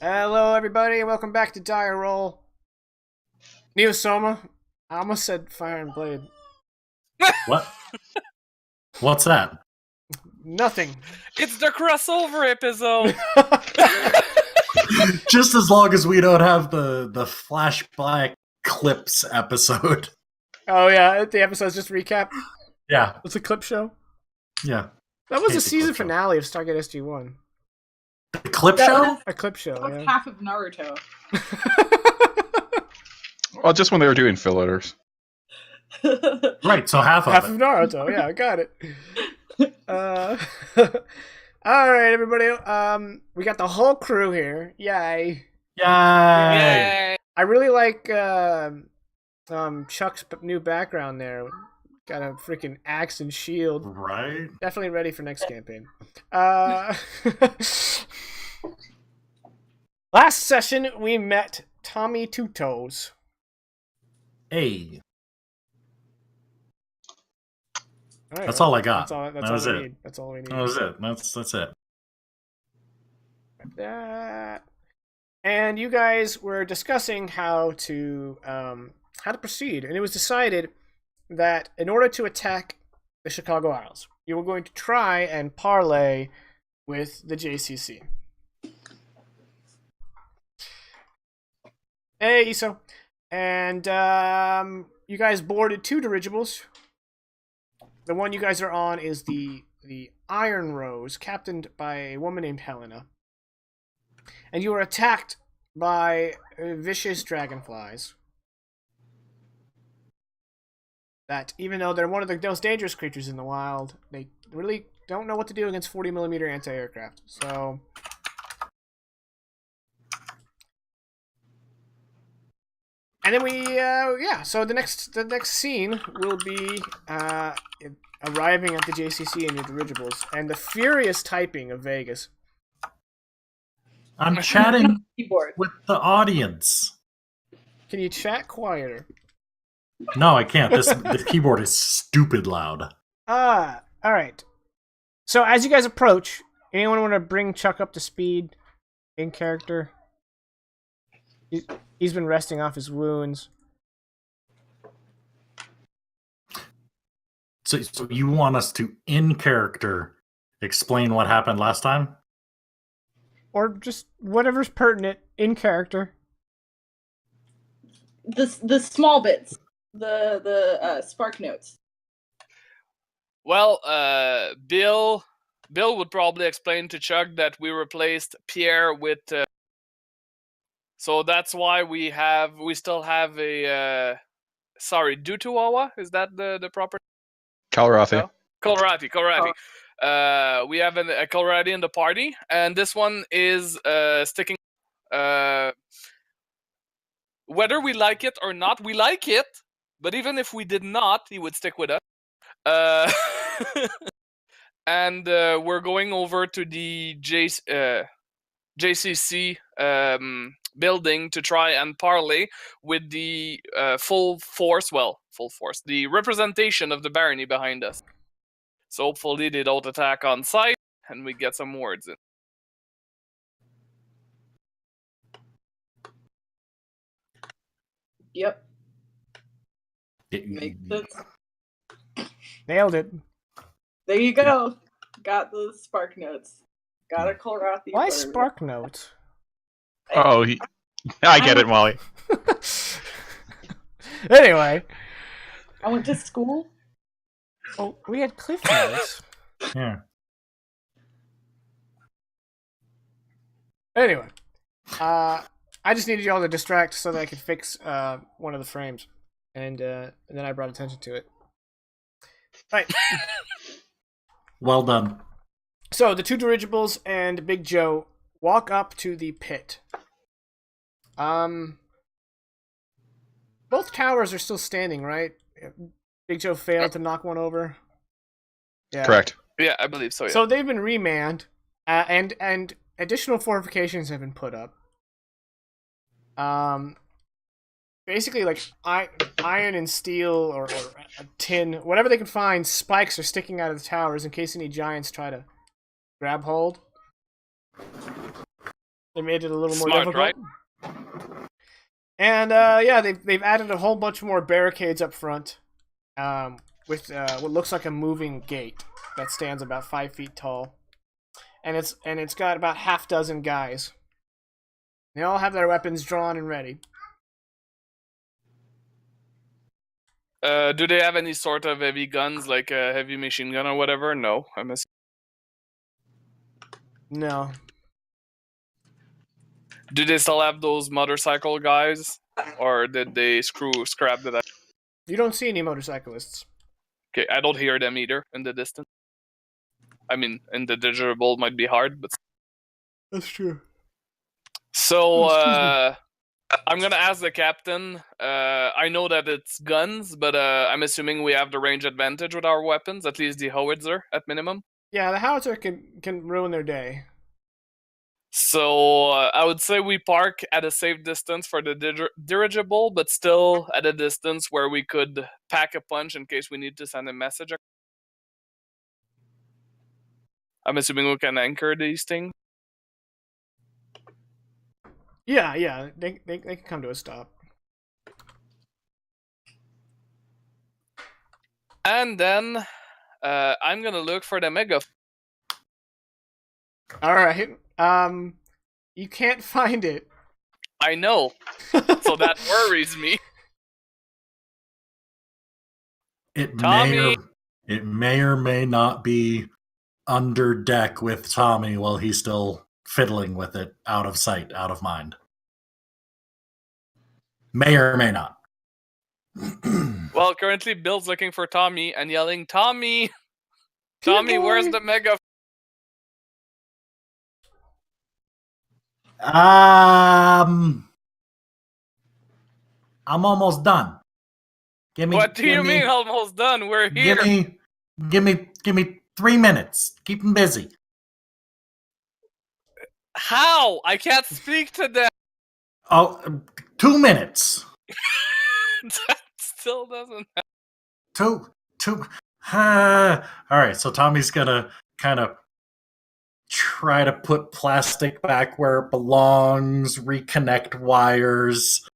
Hello, everybody, and welcome back to Dire Roll. Neosoma. I almost said Fire and Blade. What? What's that? Nothing. It's the crossover episode. Just as long as we don't have the flashback clips episode. Oh yeah, the episode's just recap. Yeah, It's a clip show. yeah. That was Hate the the season clip show. finale of Stargate SG-1. The clip That show? was- A clip show, That was yeah. half of Naruto. Well, just when they were doing fillers. Right, so half of Half it. of Naruto, yeah, I got it. Alright, everybody. We got the whole crew here. Yay. Yay! Yay. I really like Chuck's new background there. Got a freaking axe and shield. Right? Definitely ready for next campaign. Last session, we met Tommy Two Toes. Hey, All right, that's all I got. That's That all was we it. need. That's all we need. That was it. That's it. That. And you guys were discussing how to proceed, and it was decided that in order to attack the Chicago Isles, you were going to try and parlay with the JCC. Hey, Iso. And you guys boarded two dirigibles. The one you guys are on is the Iron Rose, captained by a woman named Helena. And you were attacked by vicious dragonflies. That, even though they're one of the most dangerous creatures in the wild, they really don't know what to do against 40mm anti-aircraft. So... And then so the next scene will be arriving at the JCC in your dirigibles, and the furious typing of Vegas. I'm chatting Keyboard. with the audience. Can you chat quieter? No, I can't. This keyboard is stupid loud. Alright. So as you guys approach, anyone want to bring Chuck up to speed in character? He's been resting off his wounds. So you want us to, in character, explain what happened last time? Or just whatever's pertinent in character. The small bits. The spark notes. Well, Bill would probably explain to Chuck that we replaced Pierre with. So that's why we still have a. Sorry, Dutuawa? Is that the proper? kaul'rae. No? Kaul'rae. We have a kaul'rae in the party, and this one is sticking. Whether we like it or not, we like it. But even if we did not, he would stick with us. And we're going over to the JCC building to try and parlay with the full force, the representation of the barony behind us. So hopefully they don't attack on sight, and we get some words in. Yep. Makes sense. Nailed it. There you go. Got the spark notes. Got a kaul'rae. Why spark notes? Oh, I get it, Molly. Anyway. I went to school. Oh, we had cliff notes. Yeah. Anyway. I just needed y'all to distract so that I could fix one of the frames. And then I brought attention to it. Right. Well done. So, the two dirigibles and Big Joe walk up to the pit. Both towers are still standing, right? Big Joe failed to knock one over. Yeah. Correct. Yeah, I believe so. Yeah. So they've been remanned, and additional fortifications have been put up. Basically, like iron and steel or a tin, whatever they can find, spikes are sticking out of the towers in case any giants try to grab hold. They made it a little more Smart, difficult. right? And they've added a whole bunch more barricades up front, with what looks like a moving gate that stands about 5 feet tall, and it's got about half dozen guys. They all have their weapons drawn and ready. Do they have any sort of heavy guns, like a heavy machine gun or whatever? No, I'm assuming. No. Do they still have those motorcycle guys, or did they scrap that? You don't see any motorcyclists. Okay, I don't hear them either in the distance. I mean, in the dirigible might be hard, but That's true. so Excuse me. I'm gonna ask the captain. I know that it's guns, but I'm assuming we have the range advantage with our weapons, at least the howitzer at minimum. Yeah, the howitzer can ruin their day. So I would say we park at a safe distance for the dirigible, but still at a distance where we could pack a punch in case we need to send a message. I'm assuming we can anchor these things. Yeah, they can come to a stop. And then I'm gonna look for the mega. All right. You can't find it. I know, so that worries me. It Tommy! may or may not be under deck with Tommy while he's still fiddling with it, out of sight, out of mind. May or may not. Well, currently Bill's looking for Tommy and yelling, "Tommy, Tommy, where's the mega?" I'm almost done. What do you mean almost done? We're here. Give me 3 minutes. Keep them busy. How? I can't speak to them. Oh, 2 minutes. That still doesn't. Two. All right, so Tommy's gonna kind of try to put plastic back where it belongs, reconnect wires.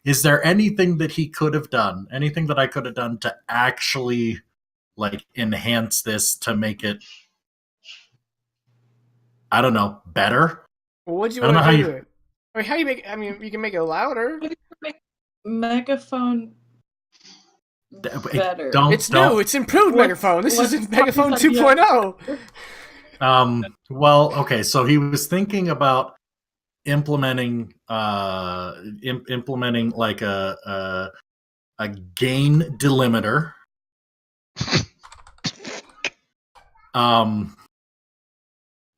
Is there anything that he could have done? Anything that I could have done to actually like enhance this to make it, I don't know, better? Well, what do you I don't want know to how do you- it? I mean, how do you make? I mean, you can make it louder. Megaphone better. It's new. It's improved What- megaphone. This what's isn't megaphone Tommy's idea? 2.0. Well, okay, so he was thinking about implementing implementing like a gain delimiter,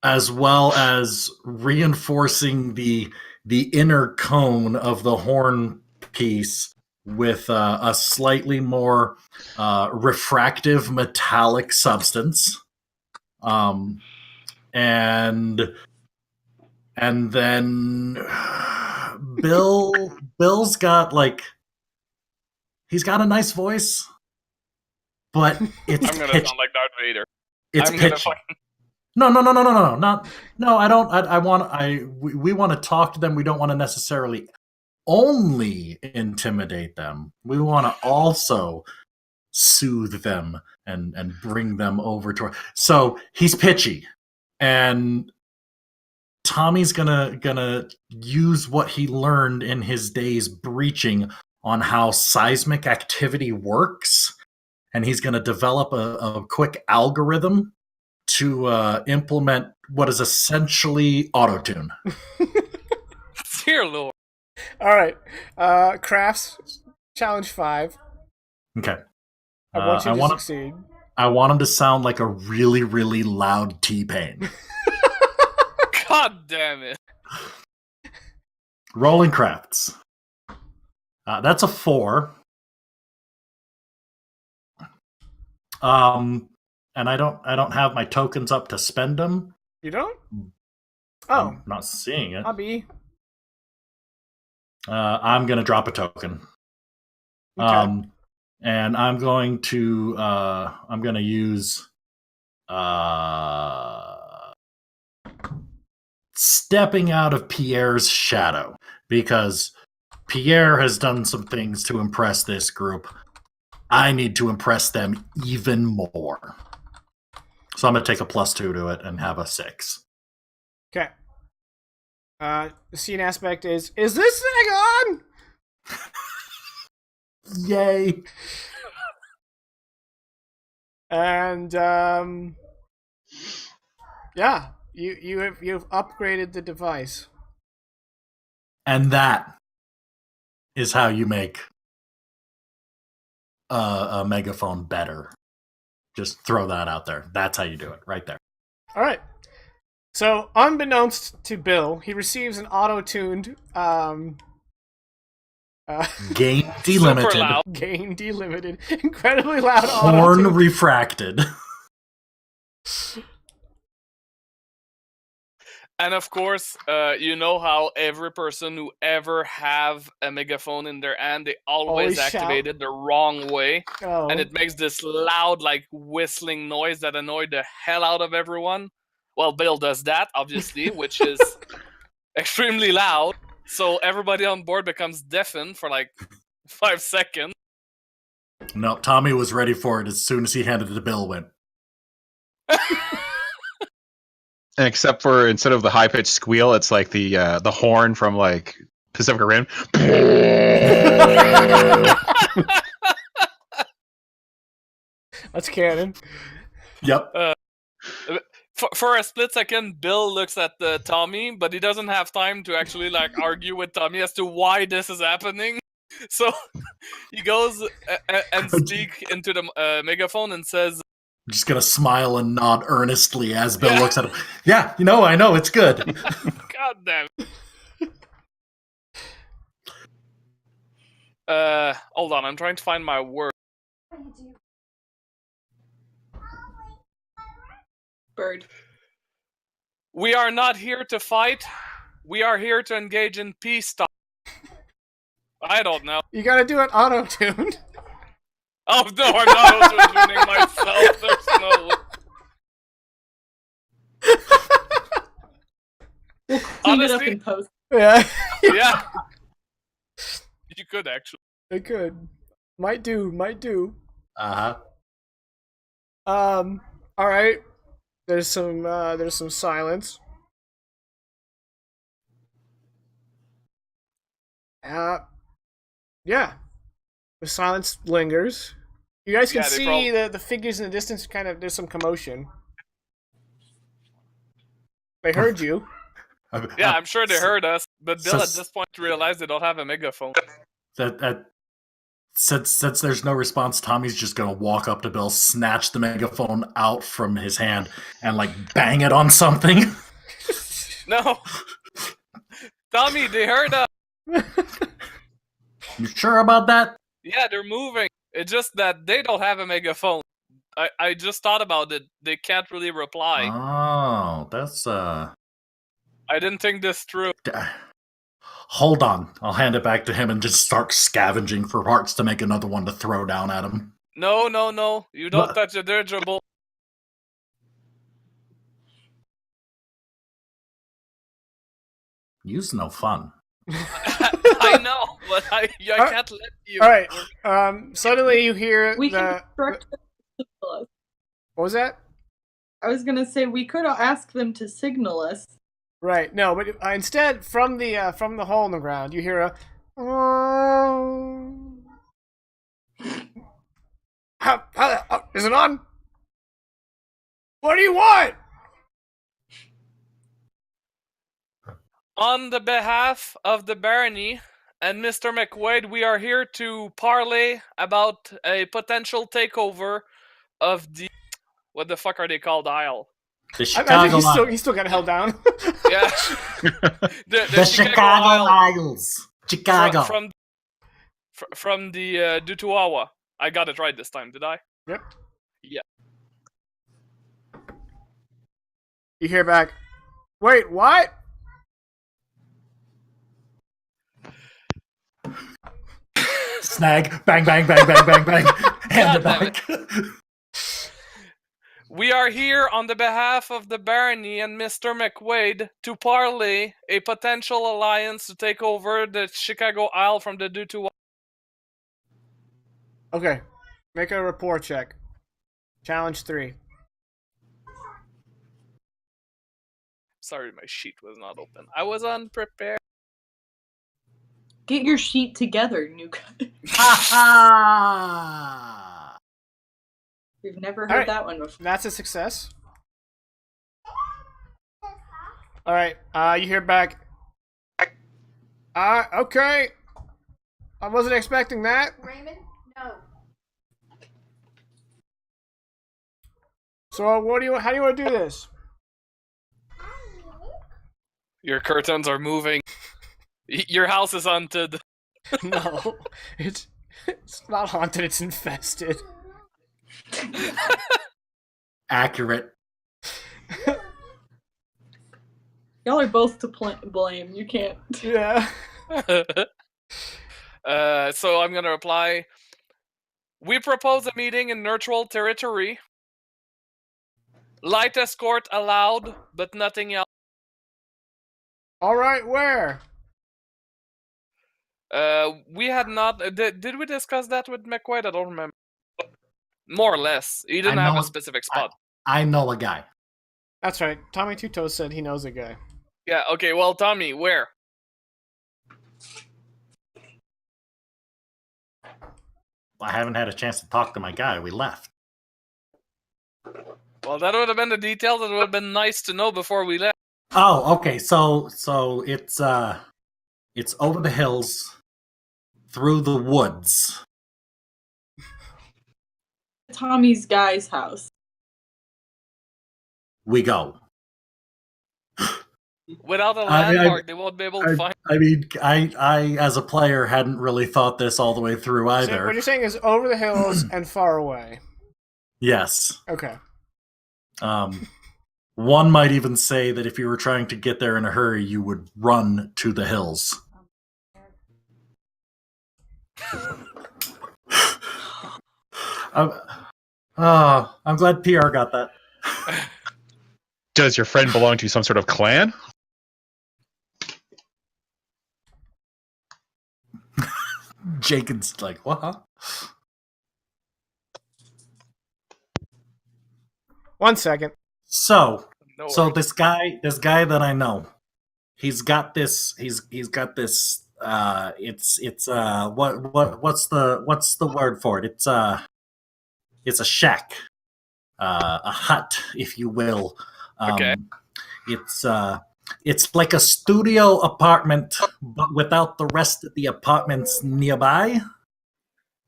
as well as reinforcing the inner cone of the horn piece with a slightly more refractive metallic substance. And then Bill's got like, he's got a nice voice, but it's I'm gonna pitchy. sound like Darth Vader. It's I'm gonna pitchy. fucking. No, I don't. We want to talk to them. We don't want to necessarily only intimidate them. We want to also soothe them and bring them over to. So he's pitchy, and Tommy's gonna use what he learned in his days breaching on how seismic activity works, and he's gonna develop a quick algorithm to implement what is essentially autotune. Dear Lord. All right. Crafts challenge 5. Okay. I want you I to want succeed. I want him to sound like a really, really loud T-Pain. God damn it. Rolling crafts. That's a 4. And I don't have my tokens up to spend them. You don't? Oh, I'm not seeing it. hobby. I'm gonna drop a token. Okay. And I'm going to use stepping out of Pierre's shadow, because Pierre has done some things to impress this group. I need to impress them even more. So I'm going to take a +2 to it and have a 6. Okay. The scene aspect is this thing on? Yay. And yeah, you've upgraded the device. And that is how you make a megaphone better. Just throw that out there. That's how you do it, right there. All right. So, unbeknownst to Bill, he receives an auto-tuned Gain Super delimited, loud. gain delimited, incredibly loud horn auto-tune. refracted. And of course, you know how every person who ever have a megaphone in their hand, they always Always shout. activate it the wrong way. Oh. And it makes this loud, like, whistling noise that annoyed the hell out of everyone. Well, Bill does that, obviously, which is extremely loud. So everybody on board becomes deafened for like 5 seconds. No, Tommy was ready for it as soon as he handed it to Bill. Went. And except for instead of the high pitched squeal, it's like the horn from like Pacific Rim. That's canon. Yep. For a split second, Bill looks at Tommy, but he doesn't have time to actually like argue with Tommy as to why this is happening. So he goes and speaks into the megaphone and says, I'm just gonna smile and nod earnestly as Bill looks at him. Yeah, I know, it's good. God damn it. Hold on, I'm trying to find my word. Bird. We are not here to fight. We are here to engage in peace talk. I don't know. You gotta do it auto-tuned. Oh no, I'm not auto-tuning myself. There's no. We'll clean it up Honestly- in post. Yeah. Yeah. You could actually. I could. Might do. Uh-huh. Alright. There's some silence. Yeah. The silence lingers. You guys can Yeah, they see the figures in the distance. Kind of, there's some commotion. They heard you. Yeah, I'm sure they heard us, but Bill So- at this point realized they don't have a megaphone. Since there's no response, Tommy's just gonna walk up to Bill, snatch the megaphone out from his hand, and like bang it on something. No. Tommy, they heard us. You sure about that? Yeah, they're moving. It's just that they don't have a megaphone. I just thought about it. They can't really reply. Oh, that's I didn't think this through. Hold on. I'll hand it back to him and just start scavenging for parts to make another one to throw down at him. No. You don't What? touch the dirigible. You's no fun. I know, but I can't let you. All right. Suddenly you hear We can the. instruct them to signal us. What was that? I was gonna say we could ask them to signal us. Right. No, but instead, from the hole in the ground, you hear a. Is it on? What do you want? On the behalf of the barony and Mr. McWade, we are here to parlay about a potential takeover of the... What the fuck are they called, Isle? The I Chicago think he's still got held down. Yeah. The Chicago Isle. Isles. Chicago. From the Dutuawa. I got it right this time, did I? Yep. Yeah. You hear back. Wait, what? Snag. Bang, bang, bang, bang, bang, bang. Hand it God damn back. We are here on the behalf of the Barony and Mr. McQuaid to parlay a potential alliance to take over the Chicago Isle from the Dutu. Okay. Make a rapport check. Challenge 3. Sorry, my sheet was not open. I was unprepared. Get your sheet together, new guy. Ha ha! We've never heard Alright. that one before. That's a success. Alright, you hear back. Okay. I wasn't expecting that. Raymond? No. So how do you want to do this? Your curtains are moving. Your house is haunted. No. It's not haunted, it's infested. Accurate. Y'all are both to blame. You can't. Yeah. So I'm gonna reply. We propose a meeting in neutral territory. Light escort allowed, but nothing else. Alright, where? We had not. Did we discuss that with McQuaid? I don't remember. More or less. He didn't I have know- a specific spot. I know a guy. That's right. Tommy Two Toes said he knows a guy. Yeah, okay, well, Tommy, where? I haven't had a chance to talk to my guy. We left. Well, that would have been the detail that would have been nice to know before we left. Oh, okay. So it's over the hills, through the woods. Tommy's guy's house. We go. Without a I- landmark, they won't be able to find. I mean, I as a player hadn't really thought this all the way through So either. what you're saying is over the hills and far away. Yes. Okay. One might even say that if you were trying to get there in a hurry, you would run to the hills. I'm glad PR got that. Does your friend belong to some sort of clan? Jacob's like, what? 1 second. So No So this guy that I know, he's got this. He's got this. It's what's the word for it? It's a shack, a hut, if you will. Okay. It's like a studio apartment, but without the rest of the apartments nearby.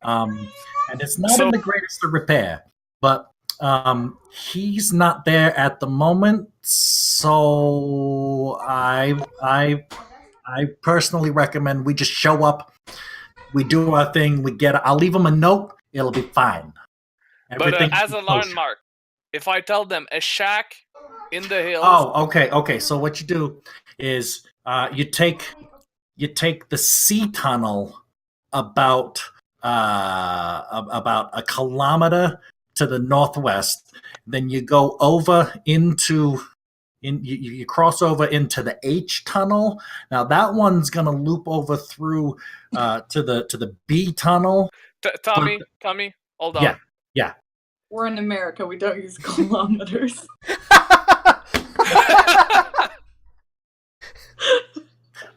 And it's not So- in the greatest of repair, but he's not there at the moment, so I personally recommend we just show up, we do our thing, I'll leave him a note, it'll be fine. But Everything as a is kosher. landmark, if I tell them a shack in the hills, Oh, okay. So what you do is you take the sea tunnel about a kilometer to the northwest. Then you go over you cross over into the H tunnel. Now that one's gonna loop over through to the B tunnel. Tommy, hold on. Yeah. We're in America. We don't use kilometers.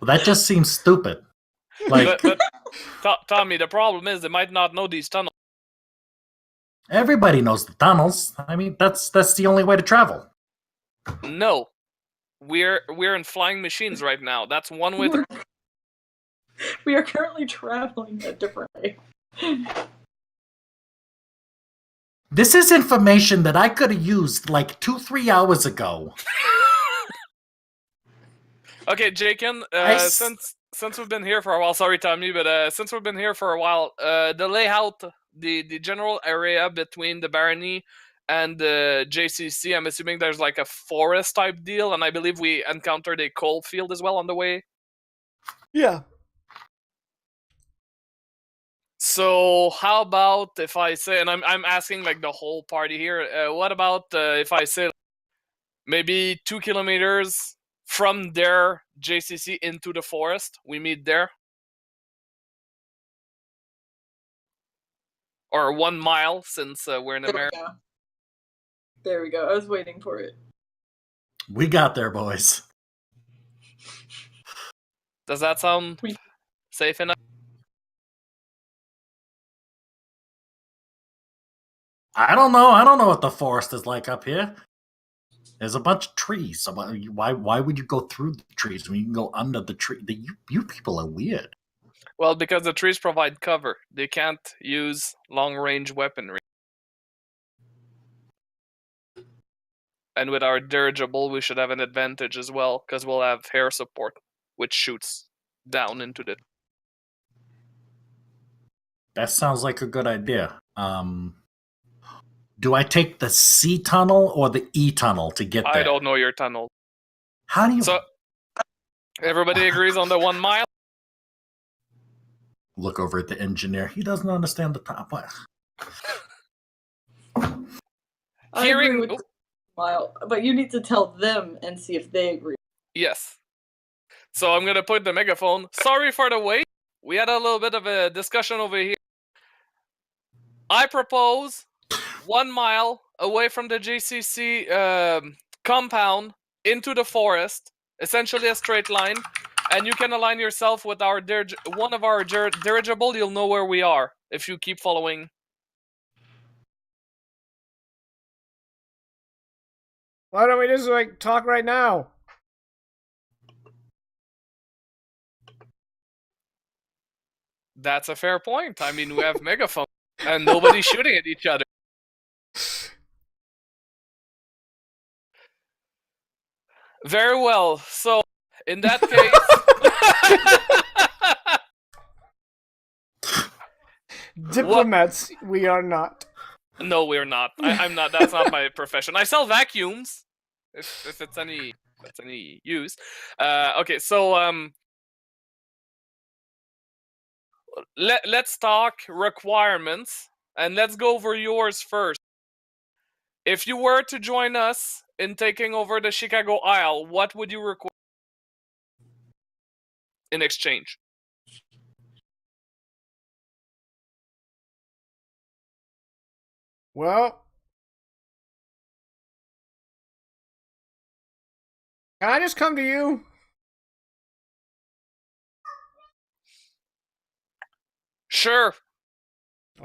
Well, that just seems stupid. Like But Tommy, the problem is they might not know these tunnels. everybody knows the tunnels. I mean, that's the only way to travel. No, we're in flying machines right now. That's one way. We are currently traveling a different way. This is information that I could have used like 2-3 hours ago. Okay, Jakin, since we've been here for a while, sorry Tommy, but since we've been here for a while, the layout, the general area between the Barony and the JCC, I'm assuming there's like a forest type deal, and I believe we encountered a coal field as well on the way. Yeah. So how about if I say, and I'm asking like the whole party here. What about if I say maybe 2 kilometers from their JCC into the forest? We meet there, or 1 mile since we're in There we America. go. There we go. I was waiting for it. We got there, boys. Does that sound safe enough? I don't know. I don't know what the forest is like up here. There's a bunch of trees. So why would you go through the trees when you can go under the tree? You people are weird. Well, because the trees provide cover. They can't use long-range weaponry. And with our dirigible, we should have an advantage as well, because we'll have air support, which shoots down into the... That sounds like a good idea. Do I take the C tunnel or the E tunnel to get there? I don't know your tunnel. How do you So, everybody agrees on the 1 mile? look over at the engineer? He doesn't understand the top. I agree with the mile, but you need to tell them and see if they agree. Yes. So I'm gonna put the megaphone. Sorry for the wait. We had a little bit of a discussion over here. I propose 1 mile away from the JCC compound into the forest, essentially a straight line, and you can align yourself with our one of our dirigible. You'll know where we are if you keep following. Why don't we just like talk right now? That's a fair point. I mean, we have megaphone, and nobody's shooting at each other. Very well. So, in that case... Diplomats, we are not. No, we're not. I'm not. That's not my profession. I sell vacuums, if it's any use. Okay, so let's talk requirements, and let's go over yours first. If you were to join us in taking over the Chicago Isle, what would you require in exchange? Well, can I just come to you? Sure.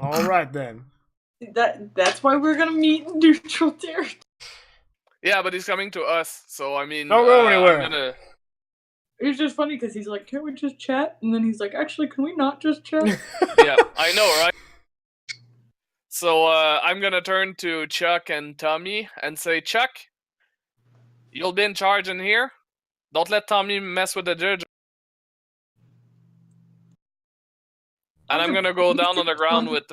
All right then. That's why we're gonna meet in neutral territory. Yeah, but he's coming to us, so I mean, Don't go anywhere. I'm gonna... It's just funny because he's like, "Can't we just chat?" And then he's like, "Actually, can we not just chat?" Yeah, I know, right? So I'm gonna turn to Chuck and Tommy and say, Chuck, you'll be in charge in here. Don't let Tommy mess with the judge. And I'm gonna go down on the ground with.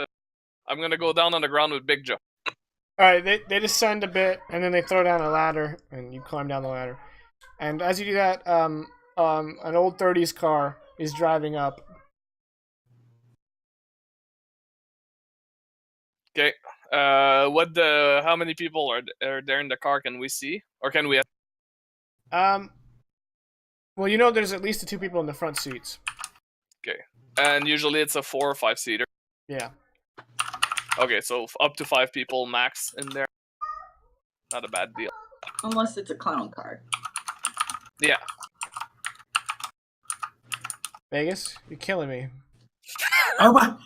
I'm gonna go down on the ground with Big Joe. All right, they descend a bit, and then they throw down a ladder, and you climb down the ladder. And as you do that, an old 30s car is driving up. Okay. How many people are there in the car? Can we see, or can we? Well, you know, there's at least the 2 people in the front seats. Okay. And usually it's a 4 or 5 seater. Yeah. Okay, so up to 5 people max in there. Not a bad deal. Unless it's a clown car. Yeah. Vegas, you're killing me. Oh, what?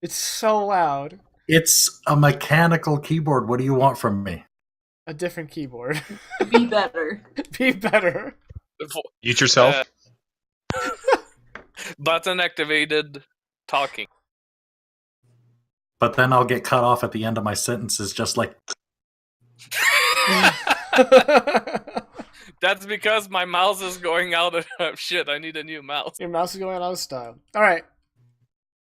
It's so loud. It's a mechanical keyboard. What do you want from me? A different keyboard. Be better. Be better. Mute yourself. Button activated talking. But then I'll get cut off at the end of my sentences, just like. That's because my mouse is going out of shit. I need a new mouse. Your mouse is going out of style. All right.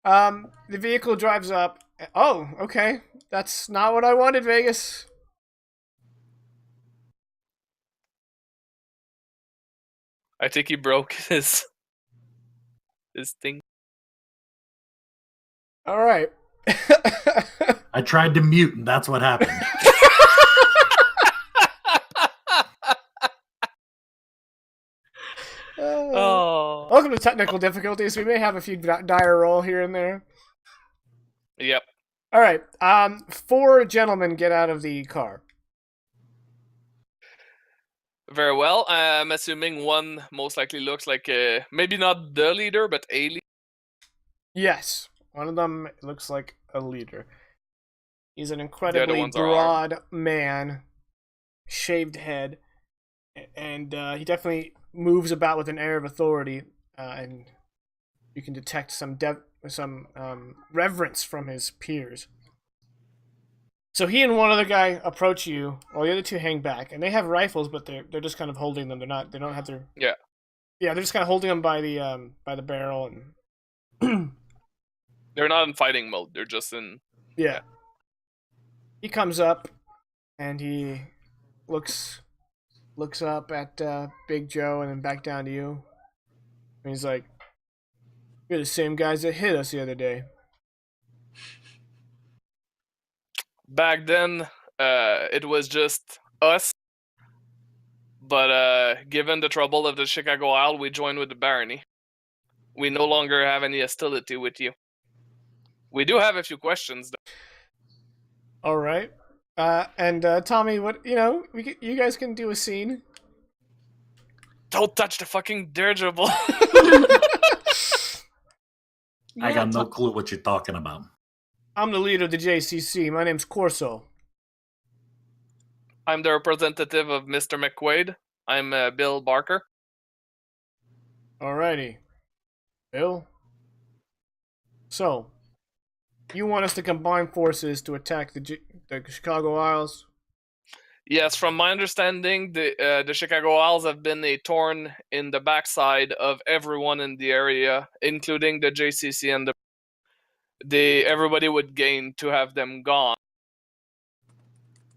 The vehicle drives up. Oh, okay. That's not what I wanted, Vegas. I think he broke his thing. All right. I tried to mute, and that's what happened. Oh. Welcome to technical difficulties. We may have a few dire roll here and there. Yep. All right. 4 gentlemen get out of the car. Very well. I'm assuming one most likely looks like maybe not the leader, but a leader. Yes. One of them looks like a leader. He's an incredibly ones are broad man, shaved head, and he definitely moves about with an air of authority, and you can detect some reverence from his peers. So he and one other guy approach you, while the other 2 hang back, and they have rifles, but they're just kind of holding them. They don't have their Yeah. They're just kind of holding them by the barrel, and They're not in fighting mode. They're just in. yeah. He comes up, and he looks up at Big Joe, and then back down to you. And he's like, "You're the same guys that hit us the other day." Back then, it was just us. But given the trouble of the Chicago Isle, we joined with the barony. We no longer have any hostility with you. We do have a few questions, though. All right. And Tommy, what you guys can do a scene. Don't touch the fucking dirigible. I got no clue what you're talking about. I'm the leader of the JCC. My name's Corso. I'm the representative of Mr. McQuaid. I'm Bill Barker. Alrighty. Bill? So, you want us to combine forces to attack the Chicago Isles? Yes, from my understanding, the Chicago Isles have been a thorn in the backside of everyone in the area, including the JCC and everybody would gain to have them gone.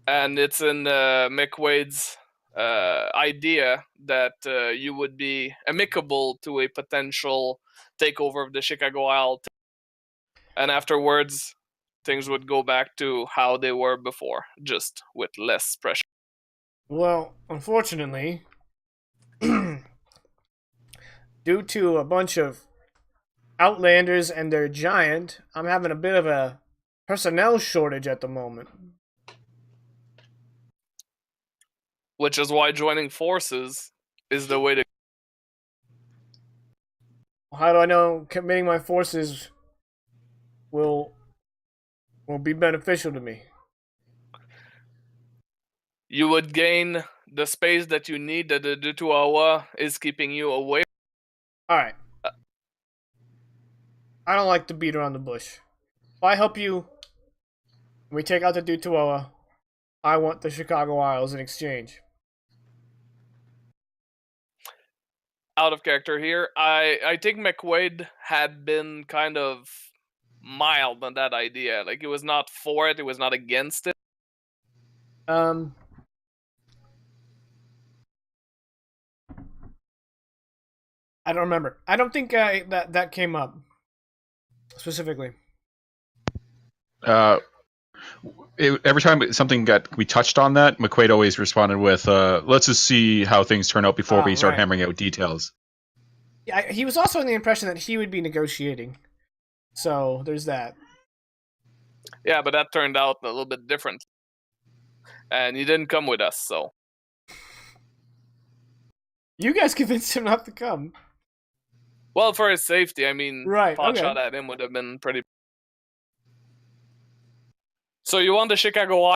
And it's in McQuaid's idea that you would be amicable to a potential takeover of the Chicago Isle, and afterwards things would go back to how they were before, just with less pressure. Well, unfortunately, due to a bunch of outlanders and their giant, I'm having a bit of a personnel shortage at the moment. Which is why joining forces is the way to. How do I know committing my forces will be beneficial to me? You would gain the space that you need that the Dutuawa is keeping you away. Alright. I don't like to beat around the bush. If I help you, and we take out the Dutuawa, I want the Chicago Isles in exchange. Out of character here. I think McQuaid had been kind of mild on that idea. Like, he was not for it, he was not against it. I don't remember. I don't think that came up specifically. Every time we touched on that, McQuaid always responded with, "Let's just see how things turn out before we start hammering out details." Yeah, he was also in the impression that he would be negotiating. So there's that. Yeah, but that turned out a little bit different. And he didn't come with us, so. You guys convinced him not to come. Well, for his safety, I mean, right, pot shot at him would have been pretty. So you want the Chicago Isle,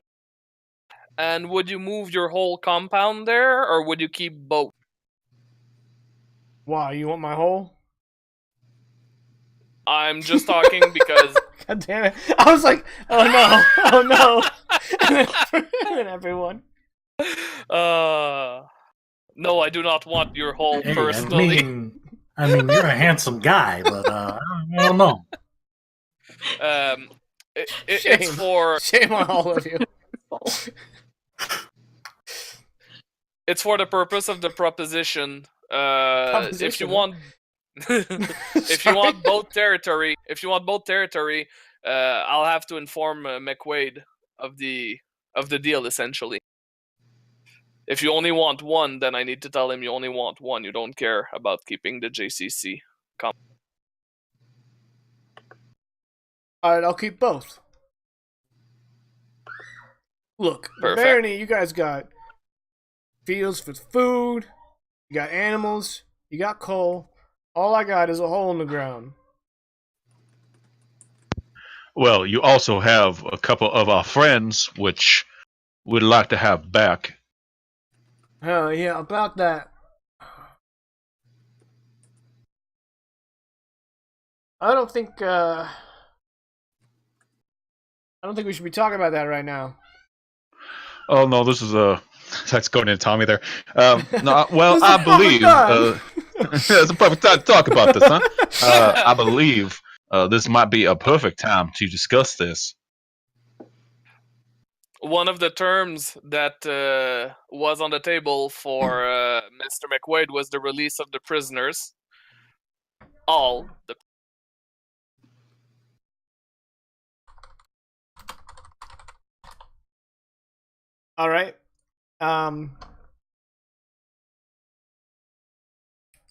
and would you move your whole compound there, or would you keep both? Why, you want my whole? I'm just talking because... God damn it. I was like, oh no, oh no. And everyone. No, I do not want your whole personally. I mean, you're a handsome guy, but I don't know. It's for... Shame on all of you. It's for the purpose of the proposition. If you want... if you want both territory, I'll have to inform McQuaid of the deal, essentially. If you only want one, then I need to tell him you only want one. You don't care about keeping the JCC. Alright, I'll keep both. Look, the Perfect. barony, you guys got fields with food, you got animals, you got coal. All I got is a hole in the ground. Well, you also have a couple of our friends, which we'd like to have back. Oh, yeah, about that. I don't think we should be talking about that right now. Oh no, this is that's going into Tommy there. No, well, This is I the believe perfect it's a perfect time to talk about this, huh? I believe this might be a perfect time to discuss this. One of the terms that was on the table for Mr. McQuaid was the release of the prisoners. All the All right.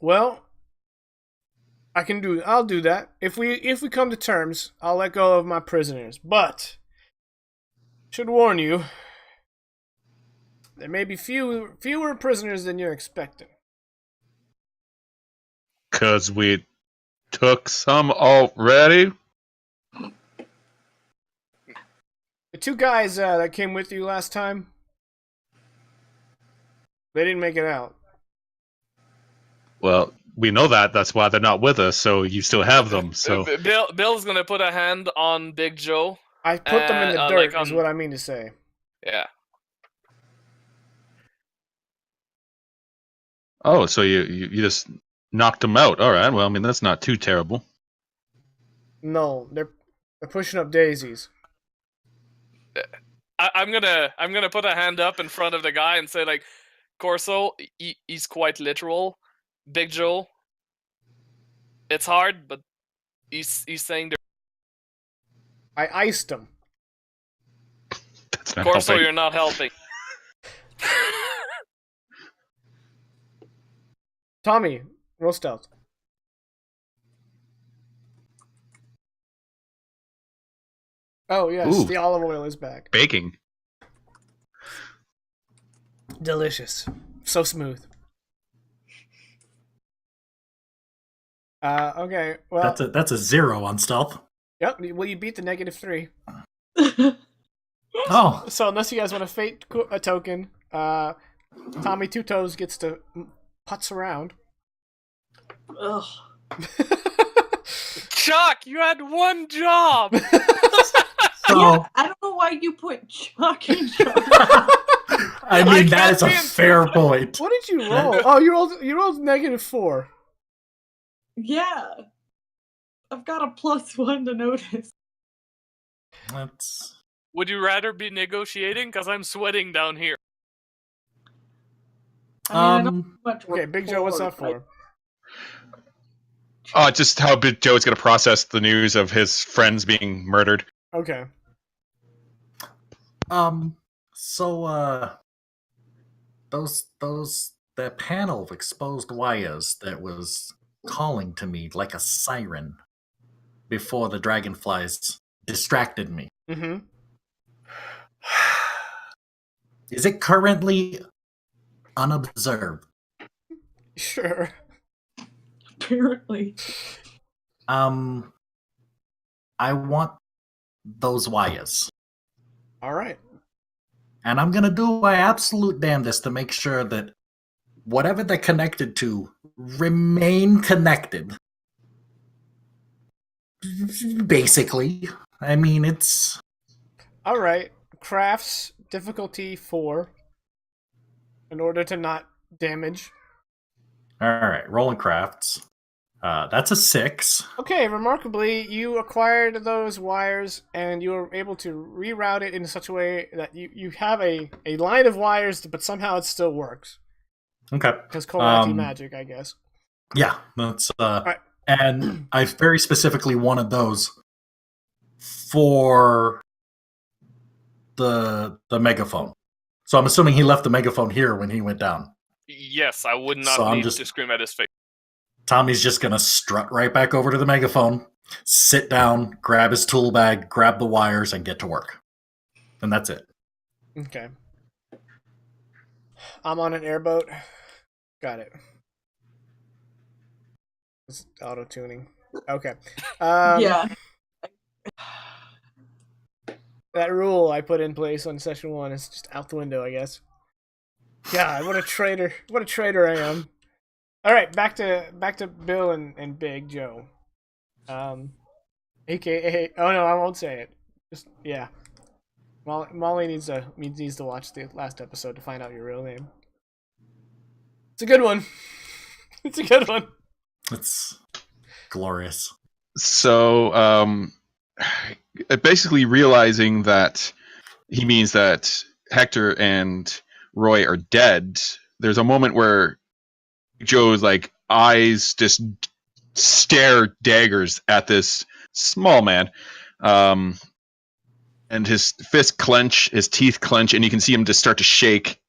Well, I'll do that. If we come to terms, I'll let go of my prisoners. But should warn you, there may be fewer prisoners than you're expecting. 'Cause we took some already. The two guys that came with you last time, they didn't make it out. Well, we know that. That's why they're not with us. So you still have them. So Bill's gonna put a hand on Big Joe. I put them in the dirt, like is what I mean to say. Yeah. oh, so you just knocked them out. All right. Well, I mean that's not too terrible. No, they're pushing up daisies. I'm gonna put a hand up in front of the guy and say like, Corso, he's quite literal. Big Joe, it's hard, but he's saying I iced them. That's not Corso, helping. you're not helping. Tommy, roll stealth. Oh yes, Ooh. the olive oil is back. Baking. Delicious. So smooth. Okay, well... That's a 0 on stealth. Yep, well you beat the -3. Oh, So unless you guys want to fate a token, Tommy Two Toes gets to putz around. Ugh. Chuck, you had one job. so Yeah, I don't know why you put Chuck in charge. I mean that can't is a be in fair point. What did you roll? Oh, you rolled -4. Yeah. I've got a +1 to notice. That's Would you rather be negotiating? Because I'm sweating down here. I mean, I don't um have much Okay, Big Joe, what's that rapport, for? Just how Big Joe's gonna process the news of his friends being murdered. Okay. so that panel of exposed wires that was calling to me like a siren before the dragonflies distracted me. Mm-hmm. Is it currently unobserved? Sure. Apparently. I want those wires. Alright. And I'm gonna do my absolute damnedest to make sure that whatever they're connected to remain connected. Basically. I mean, it's... Alright. Crafts, difficulty 4. In order to not damage. Alright, rolling crafts. That's a 6. Okay, remarkably, you acquired those wires and you were able to reroute it in such a way that you have a line of wires, but somehow it still works. Okay. Because kaul'rae magic, I guess. Yeah, that's... Alright. And I very specifically wanted those for the megaphone. So I'm assuming he left the megaphone here when he went down. Yes, I would not So need to scream at his face. Tommy's just going to strut right back over to the megaphone, sit down, grab his tool bag, grab the wires, and get to work. And that's it. Okay. I'm on an airboat. Got it. It's auto-tuning. Okay. Yeah. That rule I put in place on session 1 is just out the window, I guess. God, what a traitor. What a traitor I am. Alright, back to Bill and Big Joe. AKA, oh no, I won't say it. Just, yeah. Molly needs to watch the last episode to find out your real name. It's a good one. It's a good one. It's glorious. So, basically realizing that he means that Hector and Roy are dead, there's a moment where Joe's like eyes just stare daggers at this small man, and his fists clench, his teeth clench, and you can see him just start to shake.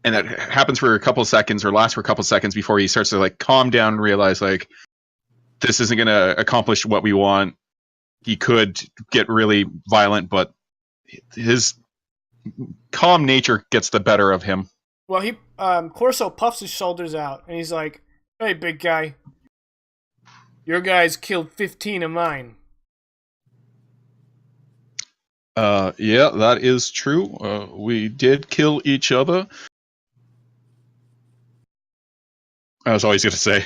And that happens for a couple of seconds, or lasts for a couple of seconds before he starts to like calm down and realize like this isn't going to accomplish what we want. He could get really violent, but his calm nature gets the better of him. Well, he Corso puffs his shoulders out, and he's like, "Hey, big guy, your guys killed 15 of mine." Yeah, that is true. We did kill each other. I was always going to say.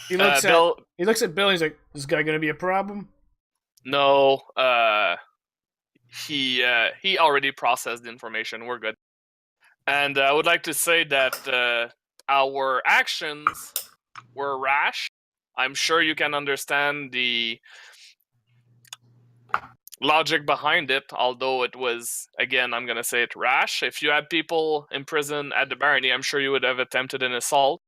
He looks at Bill. He looks at Bill. And he's like, "Is this guy gonna be a problem?" No. He already processed the information. We're good. And I would like to say that our actions were rash. I'm sure you can understand the logic behind it, although it was, again, I'm going to say it, rash. If you had people in prison at the barony, I'm sure you would have attempted an assault.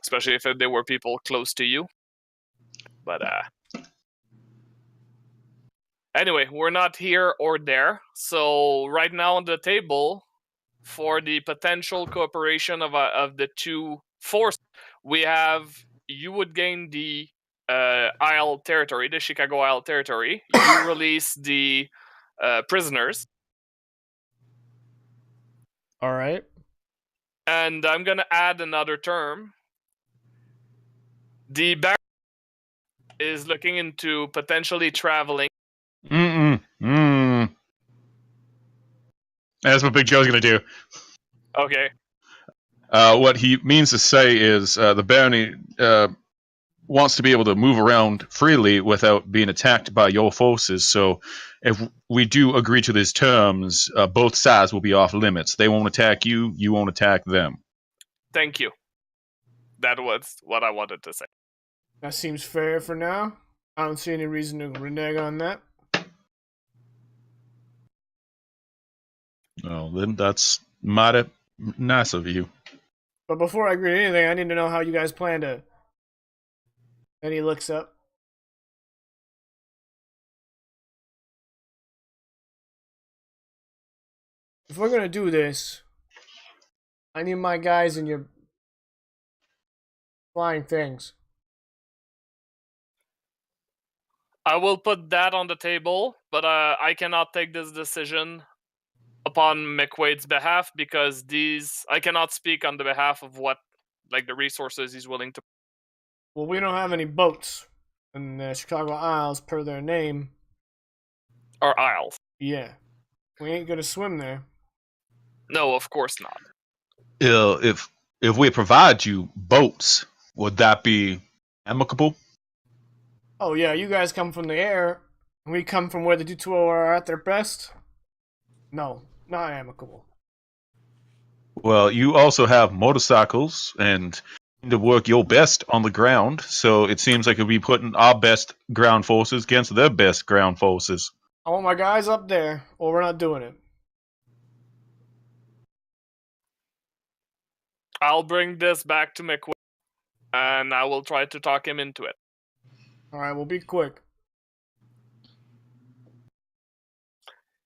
Especially if they were people close to you. But, anyway, we're not here or there. So right now on the table, for the potential cooperation of the two forces, we have, you would gain the Isle territory, the Chicago Isle territory. You release the prisoners. All right. And I'm going to add another term. The Baron is looking into potentially traveling. That's what Big Joe's going to do. Okay. What he means to say is the barony wants to be able to move around freely without being attacked by your forces. So if we do agree to these terms, both sides will be off limits. They won't attack you, you won't attack them. Thank you. That was what I wanted to say. That seems fair for now. I don't see any reason to renege on that. Well, then that's mighty nice of you. But before I agree to anything, I need to know how you guys plan to... And he looks up. If we're gonna do this, I need my guys in your flying things. I will put that on the table, but I cannot take this decision upon McQuaid's behalf because I cannot speak on the behalf of what, like, the resources he's willing to. Well, we don't have any boats in the Chicago Isles per their name. Or Isles. Yeah. We ain't gonna swim there. No, of course not. If we provide you boats, would that be amicable? Oh yeah, you guys come from the air, and we come from where the Dutuo are at their best. No, not amicable. Well, you also have motorcycles and to work your best on the ground, so it seems like we'll be putting our best ground forces against their best ground forces. I want my guys up there, or we're not doing it. I'll bring this back to McQuaid. and I will try to talk him into it. Alright, we'll be quick.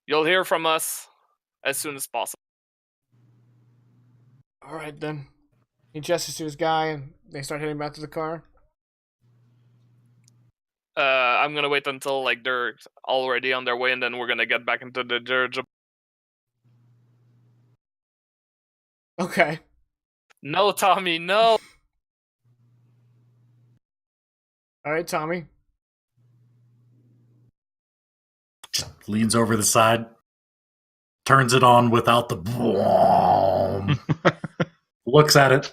You'll hear from us as soon as possible. Alright then. He gestures to his guy and they start heading back to the car. I'm gonna wait until like they're already on their way, and then we're gonna get back into the dirigible. Okay. No, Tommy, no. Alright, Tommy. Just leans over the side, turns it on without the boom, looks at it,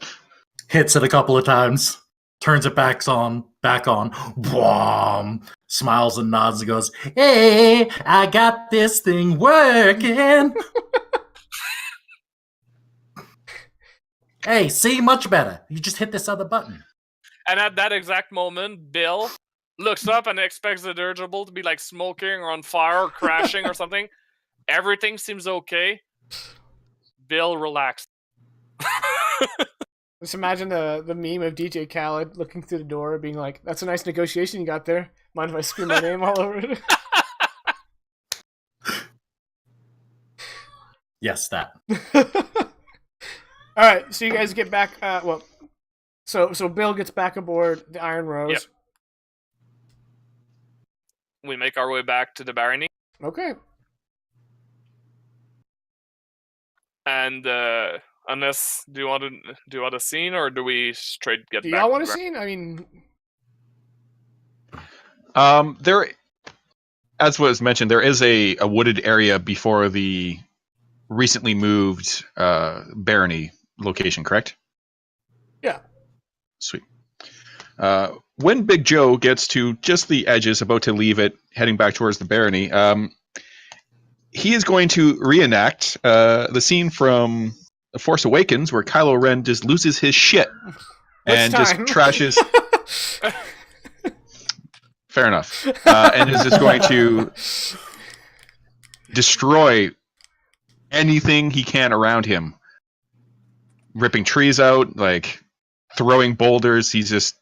hits it a couple of times, turns it back on, boom, smiles and nods and goes, "Hey, I got this thing working." Hey, see, much better. You just hit this other button. And at that exact moment, Bill looks up and expects the dirigible to be like smoking or on fire or crashing or something. Everything seems okay. Bill, relax. Just imagine the meme of DJ Khaled looking through the door being like, "That's a nice negotiation you got there. Mind if I scream my name all over it?" Yes, that. Alright, so you guys get back, so Bill gets back aboard the Iron Rose. Yep. We make our way back to the barony. Okay. And unless do you want a scene, or do we straight get Do back? y'all want a to the scene? I mean, There, as was mentioned, there is a wooded area before the recently moved barony location, correct? yeah. Sweet. When Big Joe gets to just the edges, about to leave it, heading back towards the barony, he is going to reenact the scene from The Force Awakens where Kylo Ren just loses his shit and just trashes. Fair enough. And is just going to destroy anything he can around him. Ripping trees out, like throwing boulders. He's just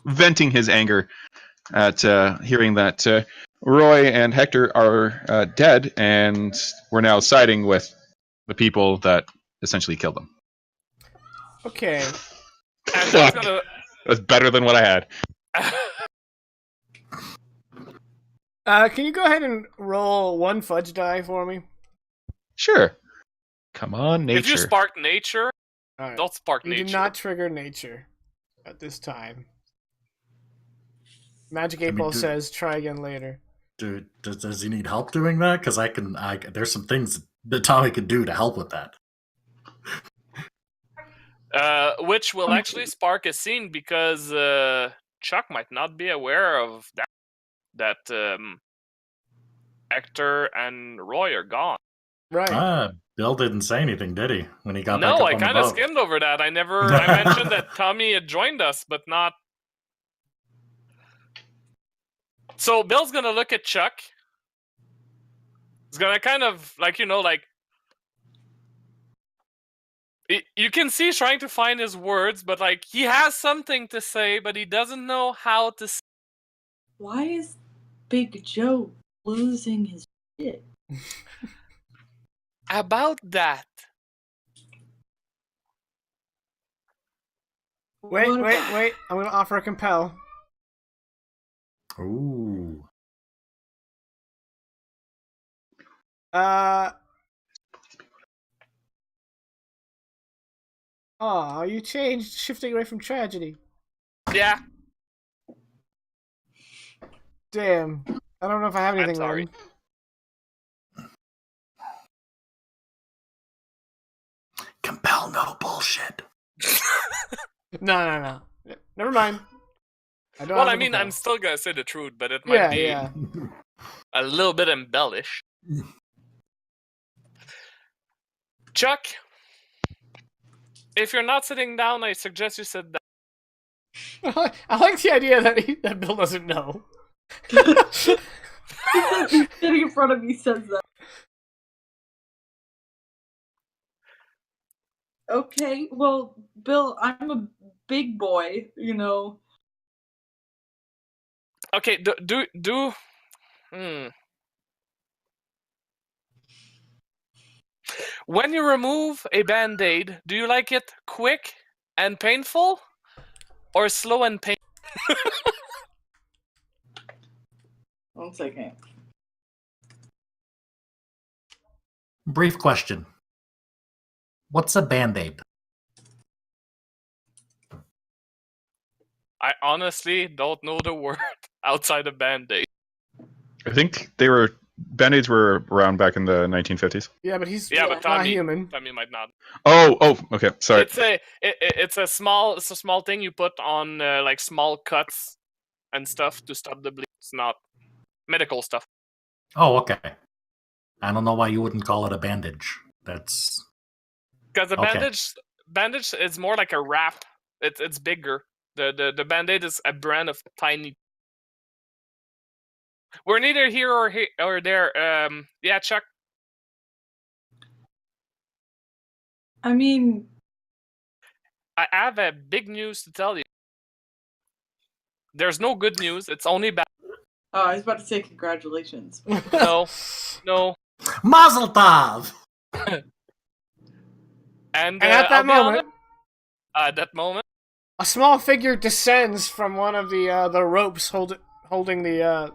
venting his anger at hearing that Roy and Hector are dead, and we're now siding with the people that essentially killed them. Okay. And Fuck. That's better than what I had. Can you go ahead and roll one fudge die for me? Sure. Come on, nature. If you spark nature, All right. don't spark You nature. did not trigger nature at this time. Magic 8-Ball says try again later. Dude, does he need help doing that? Because there's some things that Tommy could do to help with that. Which will actually spark a scene because Chuck might not be aware of that Hector and Roy are gone. Right. Bill didn't say anything, did he? When he got back No, up I on the kind of boat? skimmed over that. I mentioned that Tommy had joined us, but not. So Bill's gonna look at Chuck. He's gonna kind of you can see he's trying to find his words, but like he has something to say, but he doesn't know how to say. Why is Big Joe losing his shit? About that. Wait. I'm going to offer a compel. Ooh. Oh, you changed, shifting away from tragedy. Yeah. Damn. I don't know if I have anything. I'm sorry. Then. Compel no bullshit. No. Never mind. Well, I mean, I'm still gonna say the truth, but it might be a little bit embellished. Chuck, if you're not sitting down, I suggest you sit down. I like the idea that Bill doesn't know. He's sitting in front of me, says that. Okay, well, Bill, I'm a big boy, you know. Okay, When you remove a band-aid, do you like it quick and painful, or slow and painful? 1 second. Brief question. What's a band-aid? I honestly don't know the word outside of band-aid. I think Band-Aids were around back in the 1950s. Yeah, but he's Yeah, but not Tommy human. might not. Oh, okay. Sorry. It's a small thing you put on like small cuts and stuff to stop the bleed. It's not medical stuff. Oh, okay. I don't know why you wouldn't call it a bandage. That's Because the okay. bandage is more like a wrap. It's bigger. The band-aid is a brand of tiny. We're neither here or there. Yeah, Chuck. I mean, I have a big news to tell you. There's no good news. It's only bad. oh, I was about to say congratulations. No. Mazel tov! And at that moment, at that moment, a small figure descends from one of the ropes holding the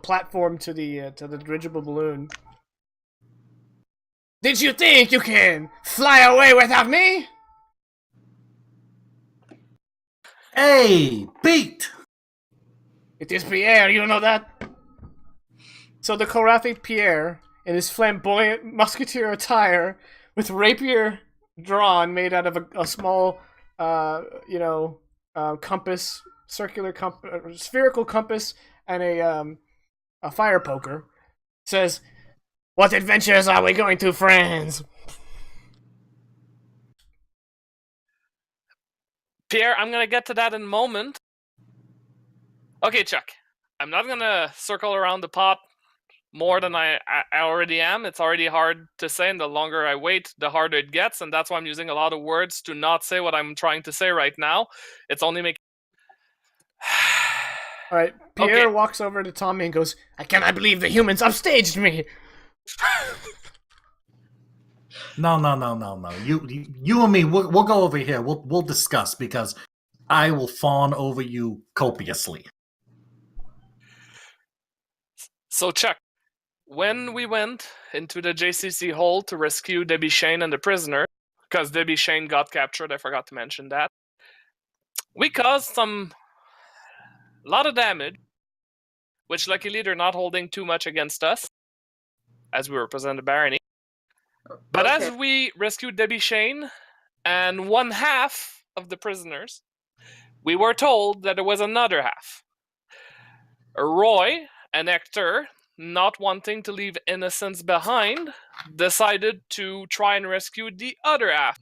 platform to the dirigible balloon. Did you think you can fly away without me? Hey, Pete! It is Pierre, you know that? So the kaul'rae Pierre, in his flamboyant musketeer attire, with rapier drawn, made out of a small, compass, spherical compass, and a fire poker, says, "What adventures are we going to, friends?" Pierre, I'm gonna get to that in a moment. Okay, Chuck. I'm not gonna circle around the pot more than I already am. It's already hard to say, and the longer I wait, the harder it gets, and that's why I'm using a lot of words to not say what I'm trying to say right now. It's only making... Alright, Pierre walks over to Tommy and goes, "I cannot believe the humans upstaged me!" No. You and me, we'll go over here. We'll discuss, because I will fawn over you copiously. So, Chuck, when we went into the JCC hole to rescue Debbie Shane and the prisoner, because Debbie Shane got captured, I forgot to mention that, we caused a lot of damage, which luckily they're not holding too much against us, as we represent the barony. But as we rescued Debbie Shane and one half of the prisoners, we were told that there was another half. Roy and Hector, not wanting to leave innocents behind, decided to try and rescue the other half.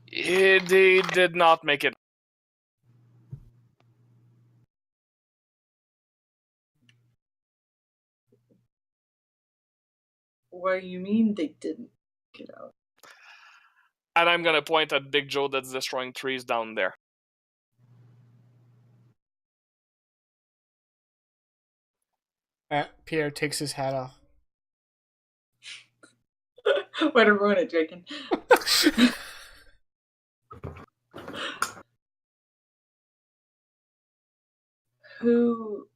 They did not make it. What do you mean they didn't get out? And I'm gonna point at Big Joe that's destroying trees down there. Pierre takes his hat off. Way to ruin it, Draken. Who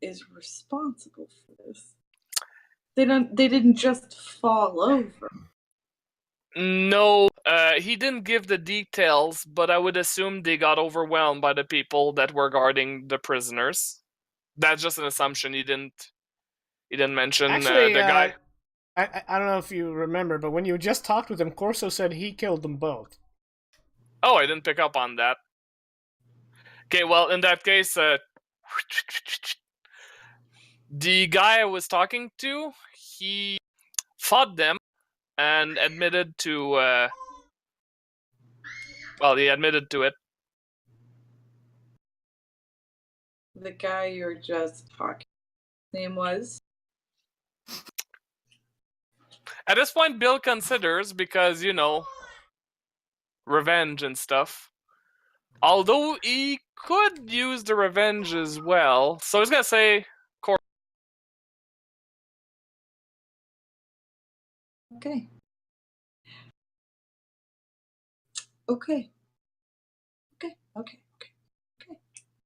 is responsible for this? They didn't just fall over. No, he didn't give the details, but I would assume they got overwhelmed by the people that were guarding the prisoners. That's just an assumption. He didn't mention Actually, the guy. I don't know if you remember, but when you just talked with him, Corso said he killed them both. Oh, I didn't pick up on that. Okay, well, in that case, the guy I was talking to, he fought them and admitted to, he admitted to it. The guy you're just talking, his name was? At this point, Bill considers, because, revenge and stuff. Although he could use the revenge as well. So he's going to say, Okay. Okay. Okay. Okay. Okay. Okay.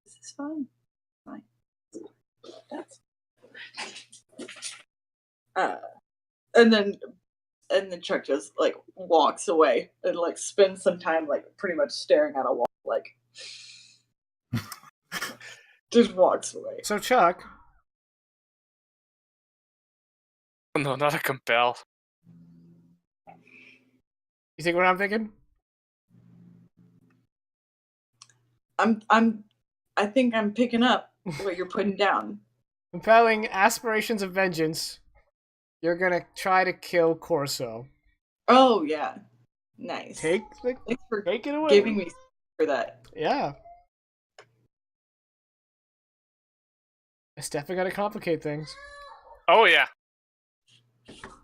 This is fine. Fine. That's. And then Chuck just like walks away and like spends some time like pretty much staring at a wall, like just walks away. So Chuck, no, not a compel. you think what I'm thinking? I think I'm picking up what you're putting down. Compelling aspirations of vengeance. You're gonna try to kill Corso. Oh yeah, nice. Thanks for take it away. giving me for that. Yeah. It's definitely gonna complicate things. Oh yeah.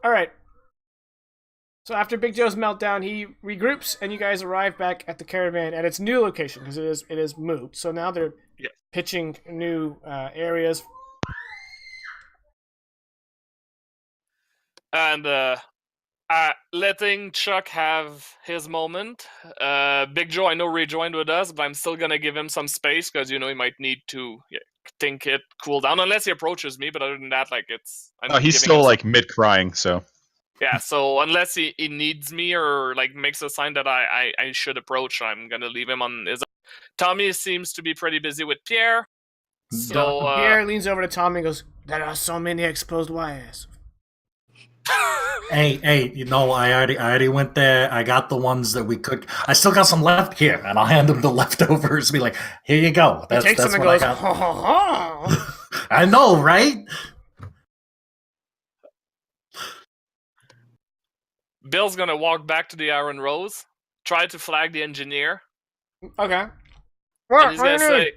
Alright. So after Big Joe's meltdown, he regroups, and you guys arrive back at the caravan at its new location, because it is moved. So now they're pitching new areas. And letting Chuck have his moment. Big Joe, I know, rejoined with us, but I'm still gonna give him some space, because, he might need to think it, cool down, unless he approaches me, but other than that, like, he's still, like, mid-crying, so... Yeah, so unless he needs me or like makes a sign that I should approach, I'm gonna leave him on his own. Tommy seems to be pretty busy with Pierre. So Pierre leans over to Tommy and goes, "There are so many exposed wires." Hey, I already went there. I got the ones that we could. I still got some left here, and I'll hand him the leftovers. Be like, here you go. That's takes what them and goes, I got. "Ho, ho, ho." I know, right? Bill's gonna walk back to the Iron Rose, try to flag the engineer. Okay. And he's gonna say,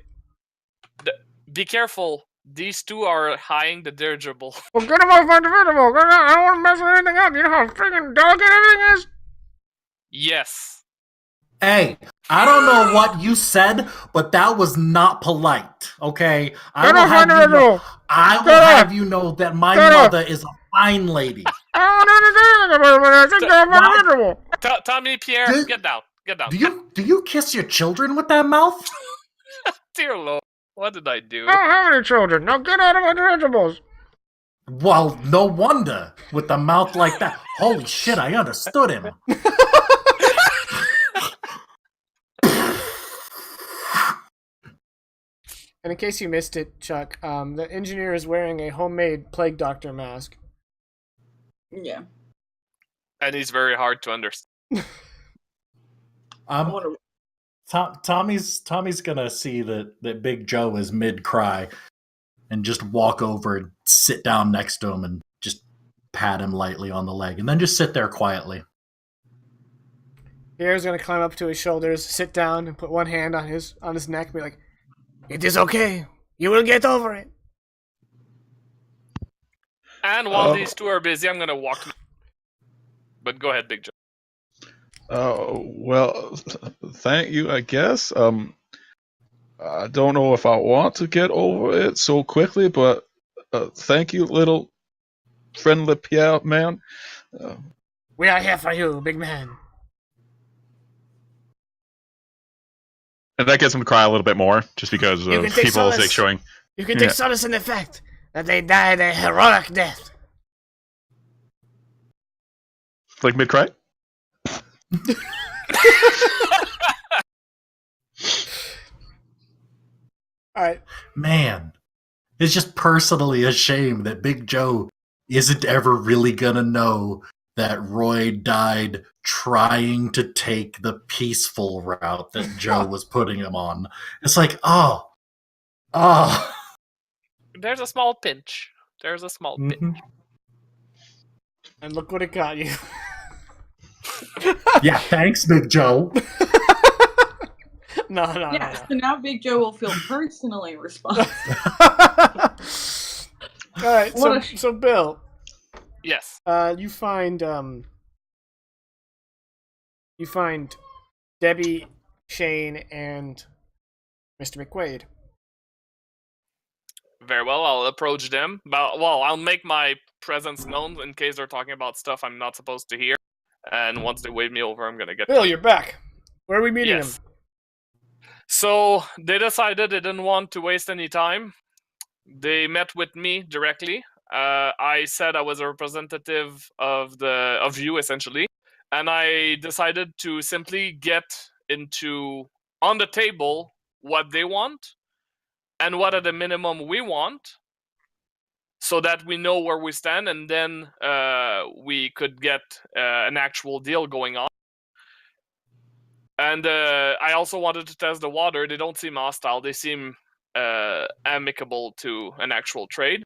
"Be careful. These two are hiding the dirigible." Well, get him off my dirigible. I don't want to mess anything up. You know how freaking delicate everything is? Yes. Hey, I don't know what you said, but that was not polite. Okay, I will have you know that my mother is a fine lady. I don't understand about it, but I think they're my dirigible. Tommy, Pierre, get down. Get down. Do you kiss your children with that mouth? Dear Lord, what did I do? I don't have any children. Now get out of my dirigibles. Well, no wonder with the mouth like that. Holy shit, I understood him. And in case you missed it, Chuck, the engineer is wearing a homemade plague doctor mask. Yeah. And he's very hard to understand. Tommy's gonna see that Big Joe is mid-cry and just walk over and sit down next to him and just pat him lightly on the leg and then just sit there quietly. Pierre's gonna climb up to his shoulders, sit down, and put one hand on his neck and be like, "It is okay. You will get over it." And while these two are busy, I'm gonna walk. But go ahead, Big Joe. Well, thank you, I guess. I don't know if I want to get over it so quickly, but thank you, little friendly Pierre man. We are here for you, big man. And that gets him to cry a little bit more, just because of people showing. You can take solace in the fact that they died a heroic death. Like mid-cry? Alright. Man, it's just personally a shame that Big Joe isn't ever really gonna know that Roy died trying to take the peaceful route that Joe was putting him on. It's like, oh. There's a small pinch. Pinch. And look what it got you. Yeah, thanks, Big Joe. No. So now Big Joe will feel personally responsible. Alright, so Bill. Yes. You find Debbie, Shane, and Mr. McQuaid. Very well, I'll approach them. Well, I'll make my presence known in case they're talking about stuff I'm not supposed to hear. And once they wave me over, I'm gonna get. Bill, you're back. Where are we meeting Yes. him? So they decided they didn't want to waste any time. They met with me directly. I said I was a representative of you essentially, and I decided to simply get into on the table what they want and what at the minimum we want, so that we know where we stand, and then we could get an actual deal going on. And I also wanted to test the water. They don't seem hostile. They seem amicable to an actual trade.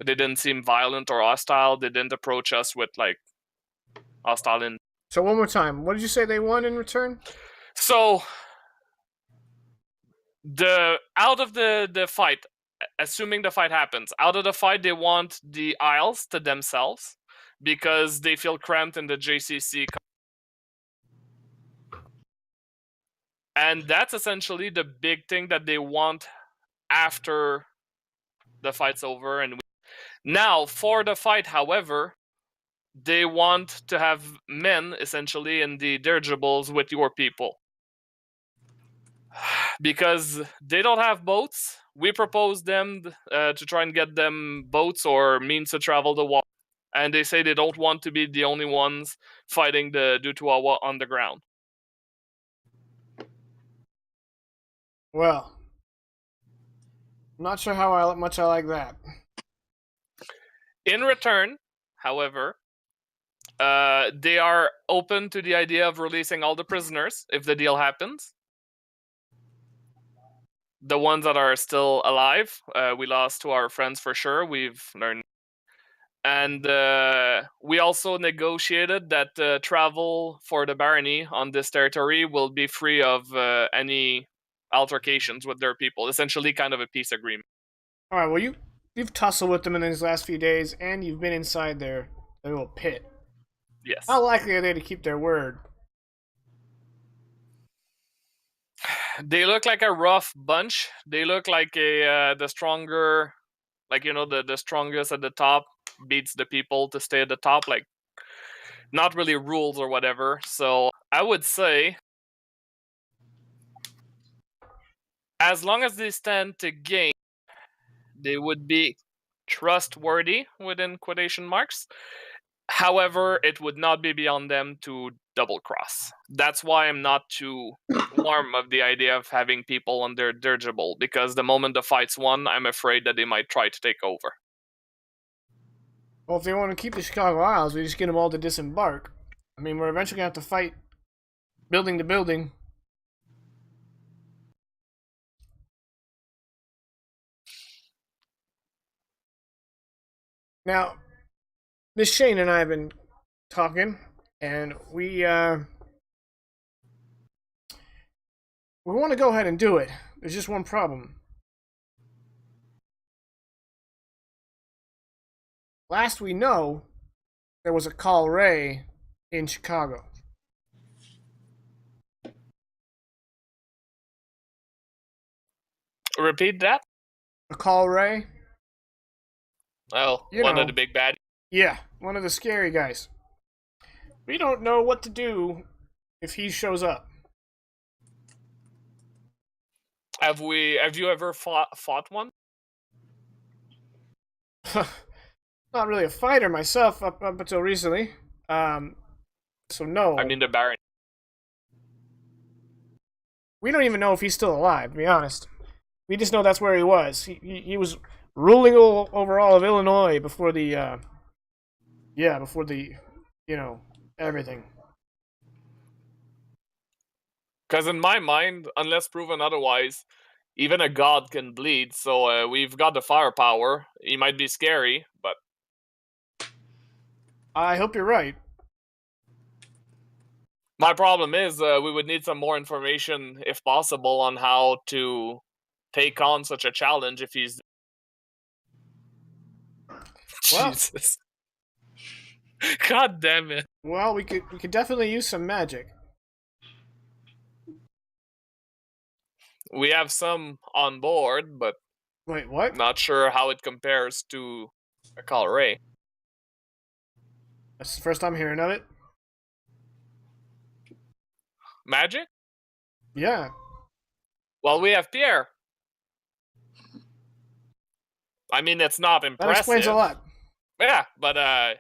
They didn't seem violent or hostile. They didn't approach us with like hostile. So one more time, what did you say they want in return? So out of the fight, assuming the fight happens, out of the fight they want the Isles to themselves because they feel cramped in the JCC. And that's essentially the big thing that they want after the fight's over. And now, for the fight, however, they want to have men, essentially, in the dirigibles with your people. Because they don't have boats, we propose them to try and get them boats or means to travel the water. And they say they don't want to be the only ones fighting the Dutuawa on the ground. Well, I'm not sure how much I like that. In return, however, they are open to the idea of releasing all the prisoners if the deal happens. The ones that are still alive, we lost to our friends for sure. We've learned. And we also negotiated that travel for the barony on this territory will be free of any altercations with their people. Essentially, kind of a peace agreement. All right. Well, you've tussled with them in these last few days, and you've been inside their little pit. Yes. How likely are they to keep their word? They look like a rough bunch. They look like the stronger, like the strongest at the top beats the people to stay at the top. Like, not really rules or whatever. So I would say, as long as they stand to gain, they would be trustworthy within quotation marks. However, it would not be beyond them to double cross. That's why I'm not too warm of the idea of having people on their dirigible, because the moment the fight's won, I'm afraid that they might try to take over. Well, if they want to keep the Chicago Isles, we just get them all to disembark. I mean, we're eventually going to have to fight building to building. Now, Miss Shane and I have been talking, and we want to go ahead and do it. There's just one problem. Last we know, there was a kaul'rae in Chicago. Repeat that? A kaul'rae? Oh, You one know. of the big baddies. Yeah, one of the scary guys. We don't know what to do if he shows up. Have you ever fought one? Not really a fighter myself up until recently. So no. I mean the Baron. We don't even know if he's still alive, to be honest. We just know that's where he was. He was ruling over all of Illinois before the everything. Because in my mind, unless proven otherwise, even a god can bleed. So we've got the firepower. He might be scary, but I hope you're right. my problem is we would need some more information, if possible, on how to take on such a challenge if he's Well- Jesus. God damn it. Well, we could definitely use some magic. We have some on board, but Wait, what? not sure how it compares to a kaul'rae. That's the first time hearing of it. Magic? Yeah. Well, we have Pierre. I mean, it's not That impressive. explains a lot. Yeah, but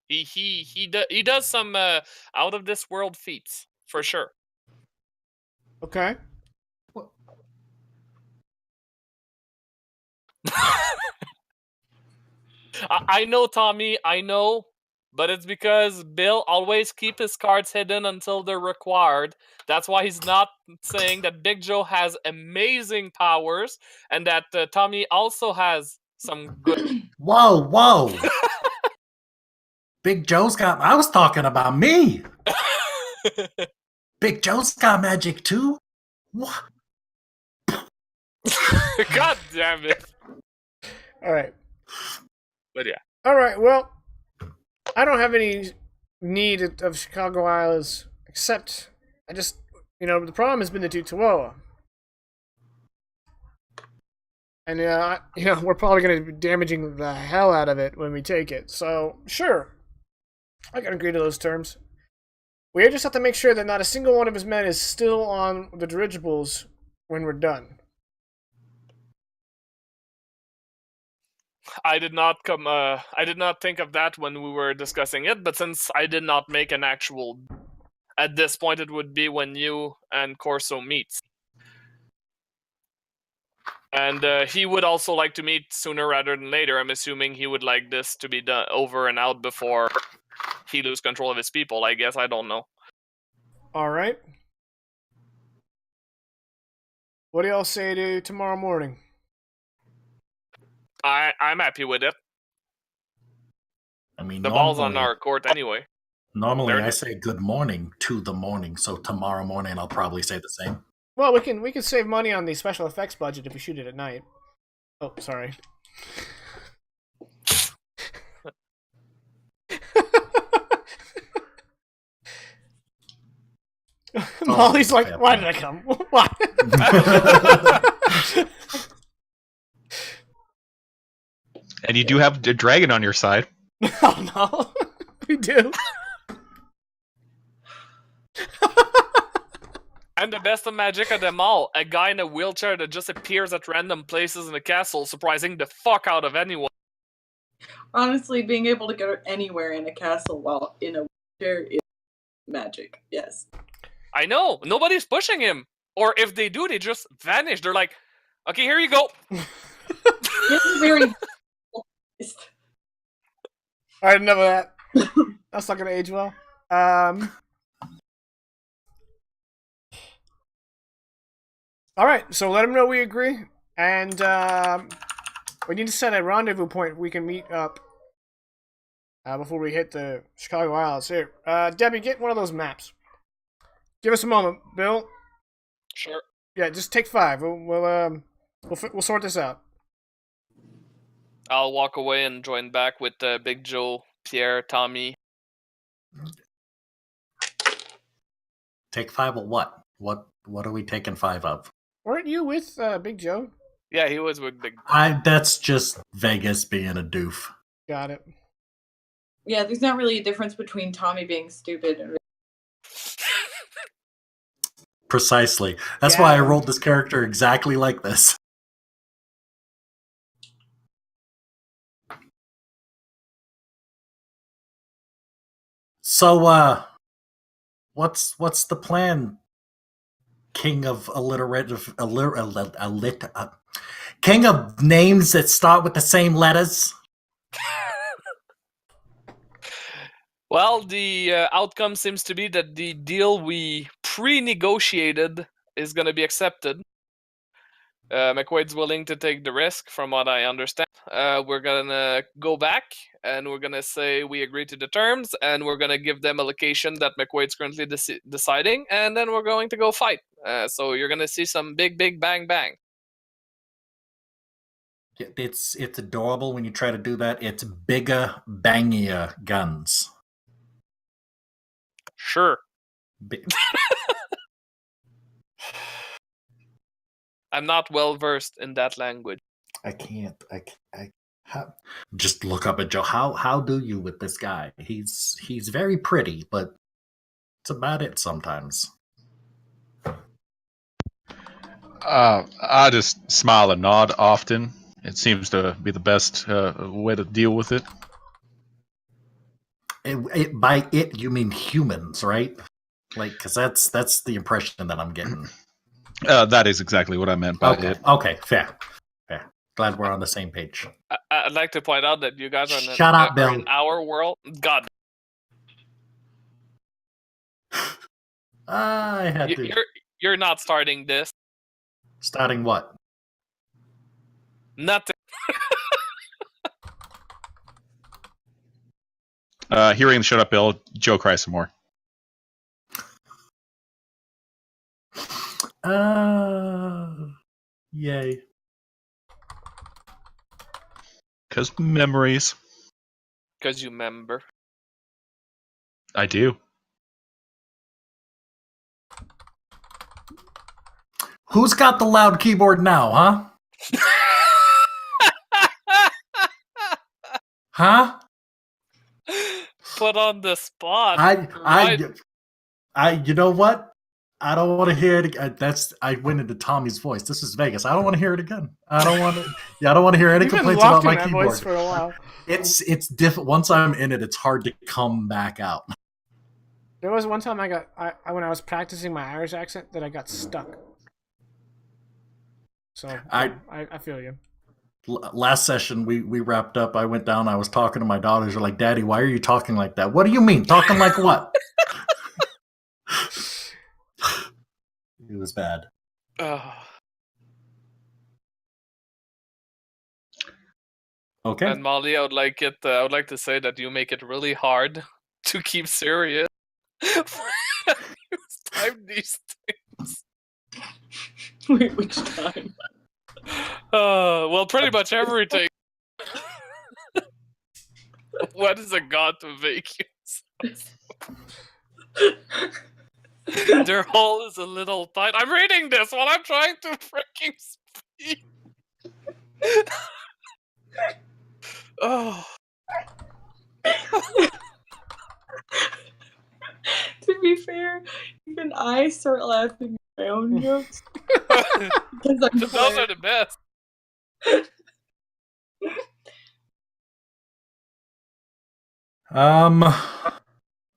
he does some out of this world feats for sure. Okay. I know, Tommy. I know, but it's because Bill always keep his cards hidden until they're required. That's why he's not saying that Big Joe has amazing powers and that Tommy also has some good. Whoa. Big Joe's got. I was talking about me. Big Joe's got magic too. What? God damn it! All right. But yeah, All right. Well, I don't have any need of Chicago Isles, except I just, the problem has been the Tutuoa. And, we're probably going to be damaging the hell out of it when we take it. So, sure. I can agree to those terms. We just have to make sure that not a single one of his men is still on the dirigibles when we're done. I did not think of that when we were discussing it. But since I did not make an actual, at this point, it would be when you and Corso meet. And he would also like to meet sooner rather than later. I'm assuming he would like this to be done over and out before he lose control of his people. I guess, I don't know. All right. What do y'all say to tomorrow morning? I'm happy with it. I mean, The ball's on our court anyway. Normally, They're- I say good morning to the morning, so tomorrow morning I'll probably say the same. Well, we can save money on the special effects budget if we shoot it at night. Oh, sorry. Molly's like, yeah. why did I come? Why? And you do have a dragon on your side. Oh no, we do. And the best of magic of them all, a guy in a wheelchair that just appears at random places in the castle, surprising the fuck out of anyone. Honestly, being able to go anywhere in a castle while in a wheelchair is magic. Yes. I know, nobody's pushing him. Or if they do, they just vanish. They're like, okay, here you go. It's very. All right, enough of that. That's not gonna age well. All right, so let him know we agree, and we need to set a rendezvous point we can meet up before we hit the Chicago Isles. Here, Debbie, get one of those maps. Give us a moment, Bill. Sure. Yeah, just take 5. We'll sort this out. I'll walk away and join back with Big Joe, Pierre, Tommy. Take 5 of what? What are we taking 5 of? Weren't you with Big Joe? Yeah, he was with Big. That's just Vegas being a doof. Got it. Yeah, there's not really a difference between Tommy being stupid and. Precisely. That's why I rolled this character exactly like this. So, what's the plan? King of king of names that start with the same letters. Well, the outcome seems to be that the deal we pre-negotiated is going to be accepted. McQuaid's willing to take the risk, from what I understand. We're going to go back, and we're going to say we agree to the terms, and we're going to give them a location that McQuaid's currently deciding, and then we're going to go fight. So you're going to see some big bang bang. It's adorable when you try to do that. It's bigger, bangier guns. Sure. Bi- I'm not well versed in that language. I can't. Just look up at Joe. How do you with this guy? He's very pretty, but it's about it sometimes. I just smile and nod often. It seems to be the best way to deal with it. By it you mean humans, right? Like, because that's the impression that I'm getting. That is exactly what I meant by Okay. it. Okay. Fair. Glad we're on the same page. I'd like to point out that you guys are Shut up, Bill. in our world. God, I had to. you're not starting this. Starting what? Nothing. Hearing the shut up, Bill, Joe cries some more. Yay. Because memories. Because you remember. I do. Who's got the loud keyboard now, huh? Huh? Put on the spot. You know what? I don't want to hear it again. I went into Tommy's voice. This is Vegas. I don't want to hear it again. I don't want to. Yeah, I don't want to hear any You've been complaints locked about in my that keyboard. voice for a while. It's different. Once I'm in it, it's hard to come back out. There was one time when I was practicing my Irish accent that I got stuck. So I feel you. Last session we wrapped up. I went down. I was talking to my daughters. They're like, "Daddy, why are you talking like that? What do you mean? Talking like what?" It was bad. Okay. And Molly, I would like to say that you make it really hard to keep serious. Time these things. Wait, which time? Well, pretty much everything. What is a god to vacuums? Their hole is a little tight. I'm reading this while I'm trying to freaking speak. Oh. To be fair, even I start laughing at my own jokes. Because Those are the best.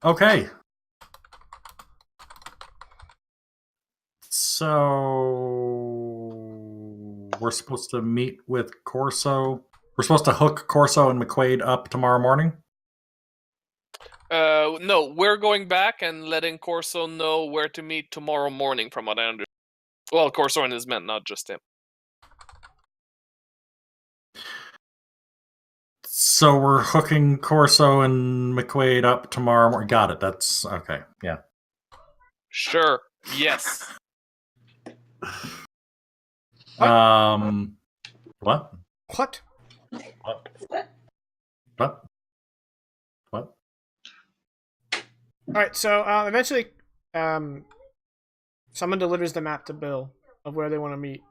Okay. So we're supposed to meet with Corso. We're supposed to hook Corso and McQuaid up tomorrow morning? No, we're going back and letting Corso know where to meet tomorrow morning, from what I understand. Well, Corso and his men, not just him. So we're hooking Corso and McQuaid up tomorrow morning. Got it. That's okay. Yeah. Sure. Yes. What? What? What? All right. So eventually, someone delivers the map to Bill of where they want to meet.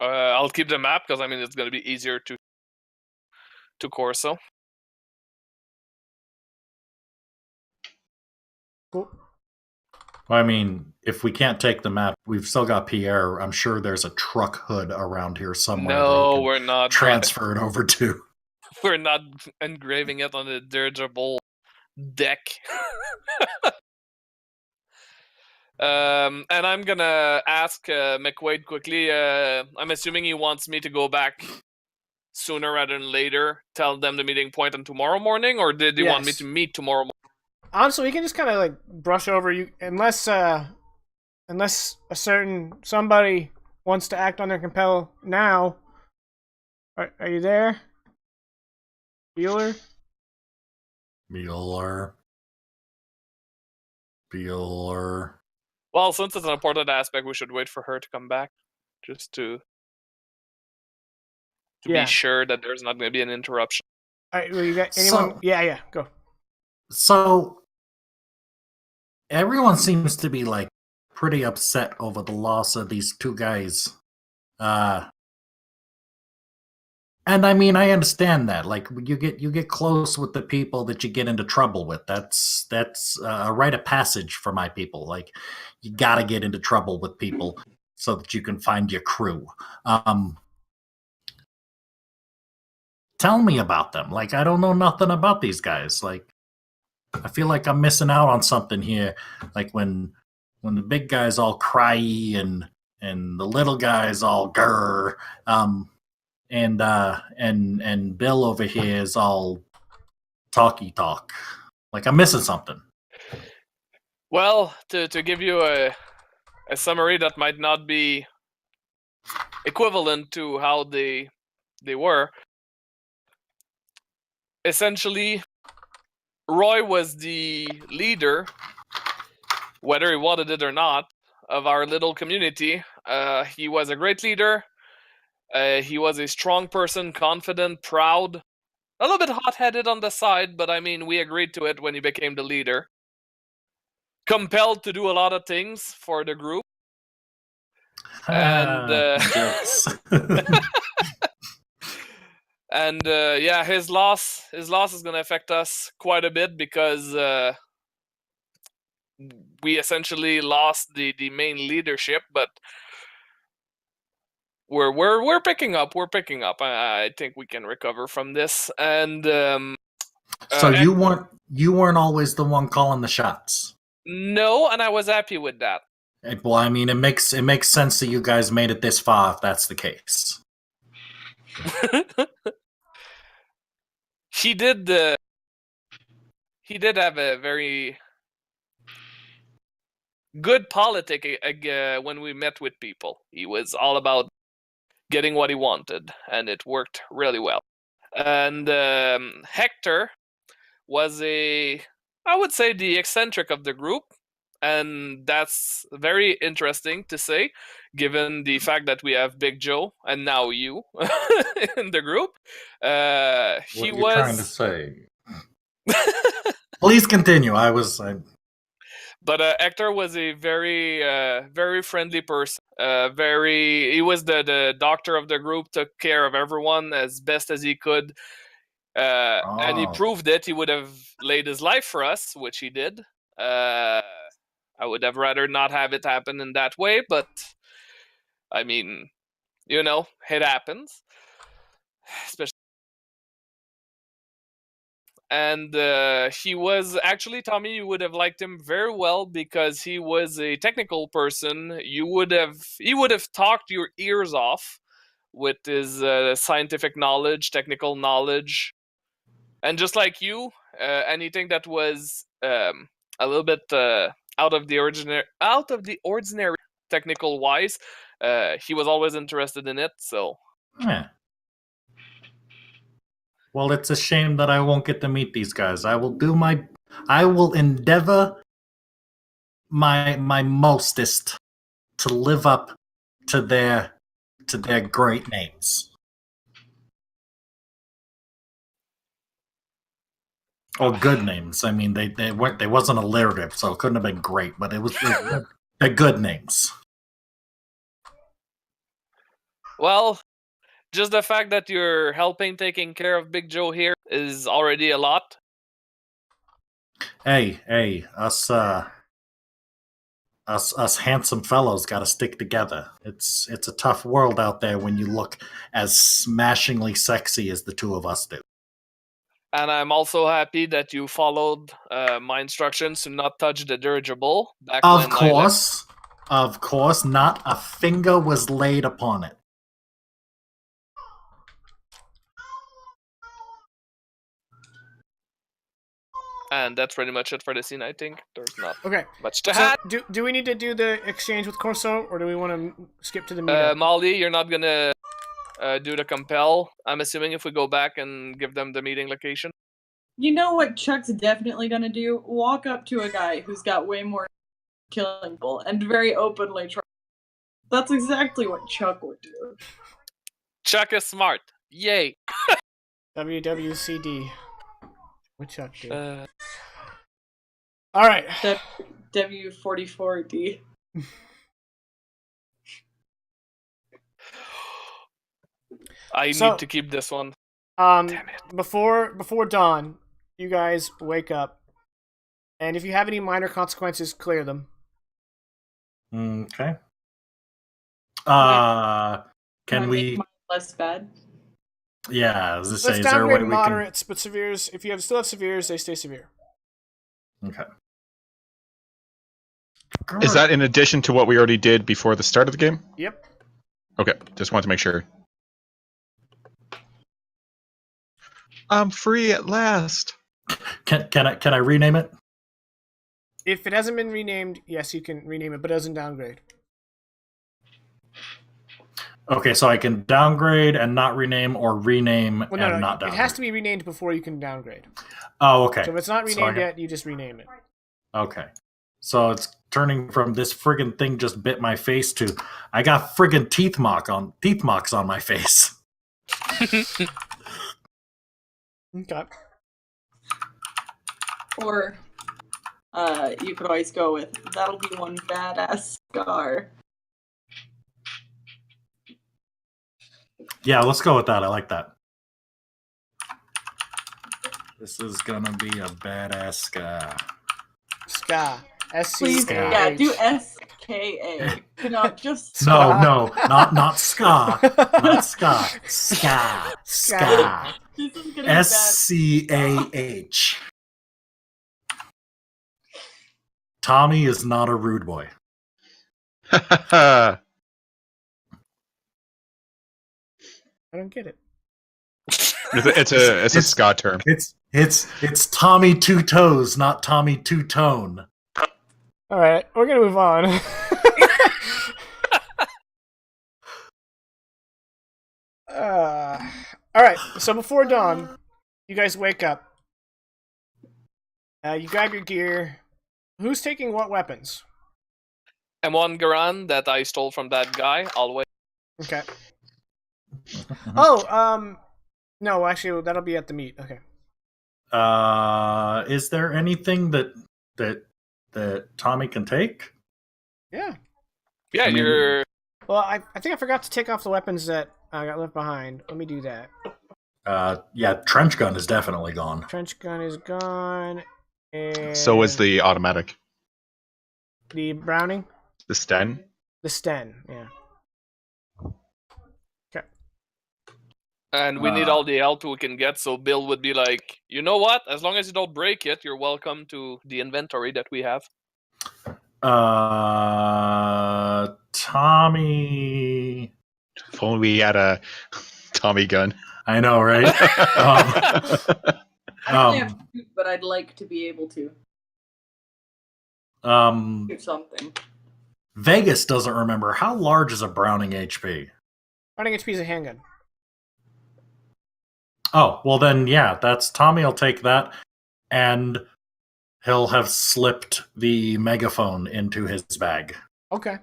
I'll keep the map because I mean it's gonna be easier to Corso. Cool. Well, I mean, if we can't take the map, we've still got Pierre. I'm sure there's a truck hood around here somewhere. No, we're not transfer it over to. We're not engraving it on a dirigible deck. And I'm gonna ask McQuaid quickly. I'm assuming he wants me to go back sooner rather than later. Tell them the meeting point on tomorrow morning, or did he want me to meet tomorrow morning? Honestly, we can just kind of like brush over you, unless a certain somebody wants to act on their compel now. Are you there, Bueller? Bueller. Well, since it's an important aspect, we should wait for her to come back, just to to be sure that there's not going to be an interruption. All right, well, you got anyone? Yeah, go. So everyone seems to be like pretty upset over the loss of these two guys. And I mean, I understand that. Like, you get close with the people that you get into trouble with. That's a rite of passage for my people. Like, you gotta get into trouble with people so that you can find your crew. Tell me about them. Like, I don't know nothing about these guys. Like, I feel like I'm missing out on something here. Like when the big guy's all cryy and the little guy's all grrr. And Bill over here is all talky talk. Like, I'm missing something. Well, to give you a summary that might not be equivalent to how they were. Essentially, Roy was the leader, whether he wanted it or not, of our little community. He was a great leader. He was a strong person, confident, proud, a little bit hot-headed on the side, but I mean, we agreed to it when he became the leader. Compelled to do a lot of things for the group. And and yeah, his loss is going to affect us quite a bit because we essentially lost the main leadership, but we're picking up. We're picking up. I think we can recover from this. And so you weren't always the one calling the shots. No, and I was happy with that. Well, I mean, it makes sense that you guys made it this far if that's the case. He did have a very good politic when we met with people. He was all about getting what he wanted, and it worked really well. And Hector was I would say, the eccentric of the group, and that's very interesting to say, given the fact that we have Big Joe and now you in the group. What are you trying to say? Please continue. But Hector was a very, very friendly person. He was the doctor of the group, took care of everyone as best as he could. And he proved it. He would have laid his life for us, which he did. I would have rather not have it happen in that way, but I mean, it happens. Especially. And he was actually, Tommy, you would have liked him very well because he was a technical person. He would have talked your ears off with his scientific knowledge, technical knowledge, and just like you, anything that was a little bit out of the ordinary, technical wise, he was always interested in it. So. Yeah. Well, it's a shame that I won't get to meet these guys. I will endeavor my mostest to live up to their great names. Or good names. I mean, they wasn't alliterative, so it couldn't have been great, but they're good names. Well, just the fact that you're helping taking care of Big Joe here is already a lot. Hey, us handsome fellows got to stick together. It's a tough world out there when you look as smashingly sexy as the two of us do. And I'm also happy that you followed my instructions to not touch the dirigible. Of course, not a finger was laid upon it. And that's pretty much it for the scene, I think. There's not much to add. Do we need to do the exchange with Corso, or do we want to skip to the meetup? Molly, you're not going to do the compel, I'm assuming, if we go back and give them the meeting location? You know what Chuck's definitely going to do? Walk up to a guy who's got way more killing people and very openly try. That's exactly what Chuck would do. Chuck is smart. Yay. WWCD. What Chuck do? Uh, All right. W44D. I So- need to keep this one. Damn it. Before dawn, you guys wake up, and if you have any minor consequences, clear them. Okay. Can Can I we? make mine less bad? Yeah, I was gonna say, Let's is there a way downgrade we can? moderates, but severes. If you still have severes, they stay severe. Okay. Is that in addition to what we already did before the start of the game? Yep. Okay, just want to make sure. I'm free at last. Can I rename it? If it hasn't been renamed, yes, you can rename it, but it doesn't downgrade. Okay, so I can downgrade and not rename, or rename Well, and no, not it downgrade. has to be renamed before you can downgrade. Oh, okay. So if it's not So I renamed can- yet, you just rename it. Okay. So it's turning from this friggin' thing just bit my face to I got friggin' teeth marks on my face. Okay. Or you could always go with, that'll be one badass scar. Yeah, let's go with that. I like that. This is gonna be a badass ska. Ska. Please, SCA. yeah, do SKA. No, just No, not ska. Not ska. Ska. Ska. This is gonna be bad. SCAH. Tommy is not a rude boy. I don't get it. it's a ska term. It's Tommy Two Toes, not Tommy Two Tone. All right, we're gonna move on. All right. So before dawn, you guys wake up. You grab your gear. Who's taking what weapons? M1 Garan that I stole from that guy. I'll wait. Okay. Oh, no, actually, that'll be at the meet. Okay. Is there anything that Tommy can take? Yeah. Yeah, I mean- you're. Well, I think I forgot to take off the weapons that I got left behind. Let me do that. Yeah, trench gun is definitely gone. Trench gun is gone. And So is the automatic. the Browning, The Sten. the Sten. Yeah. Okay. And we need all the help we can get, so Bill would be like, you know what? As long as you don't break it, you're welcome to the inventory that we have. Tommy. If only we had a Tommy gun. I know, right? I don't have to shoot, but I'd like to be able to do something. Vegas doesn't remember. How large is a Browning HP? Browning HP is a handgun. Oh, well then, yeah, that's Tommy will take that, and he'll have slipped the megaphone into his bag. Okay.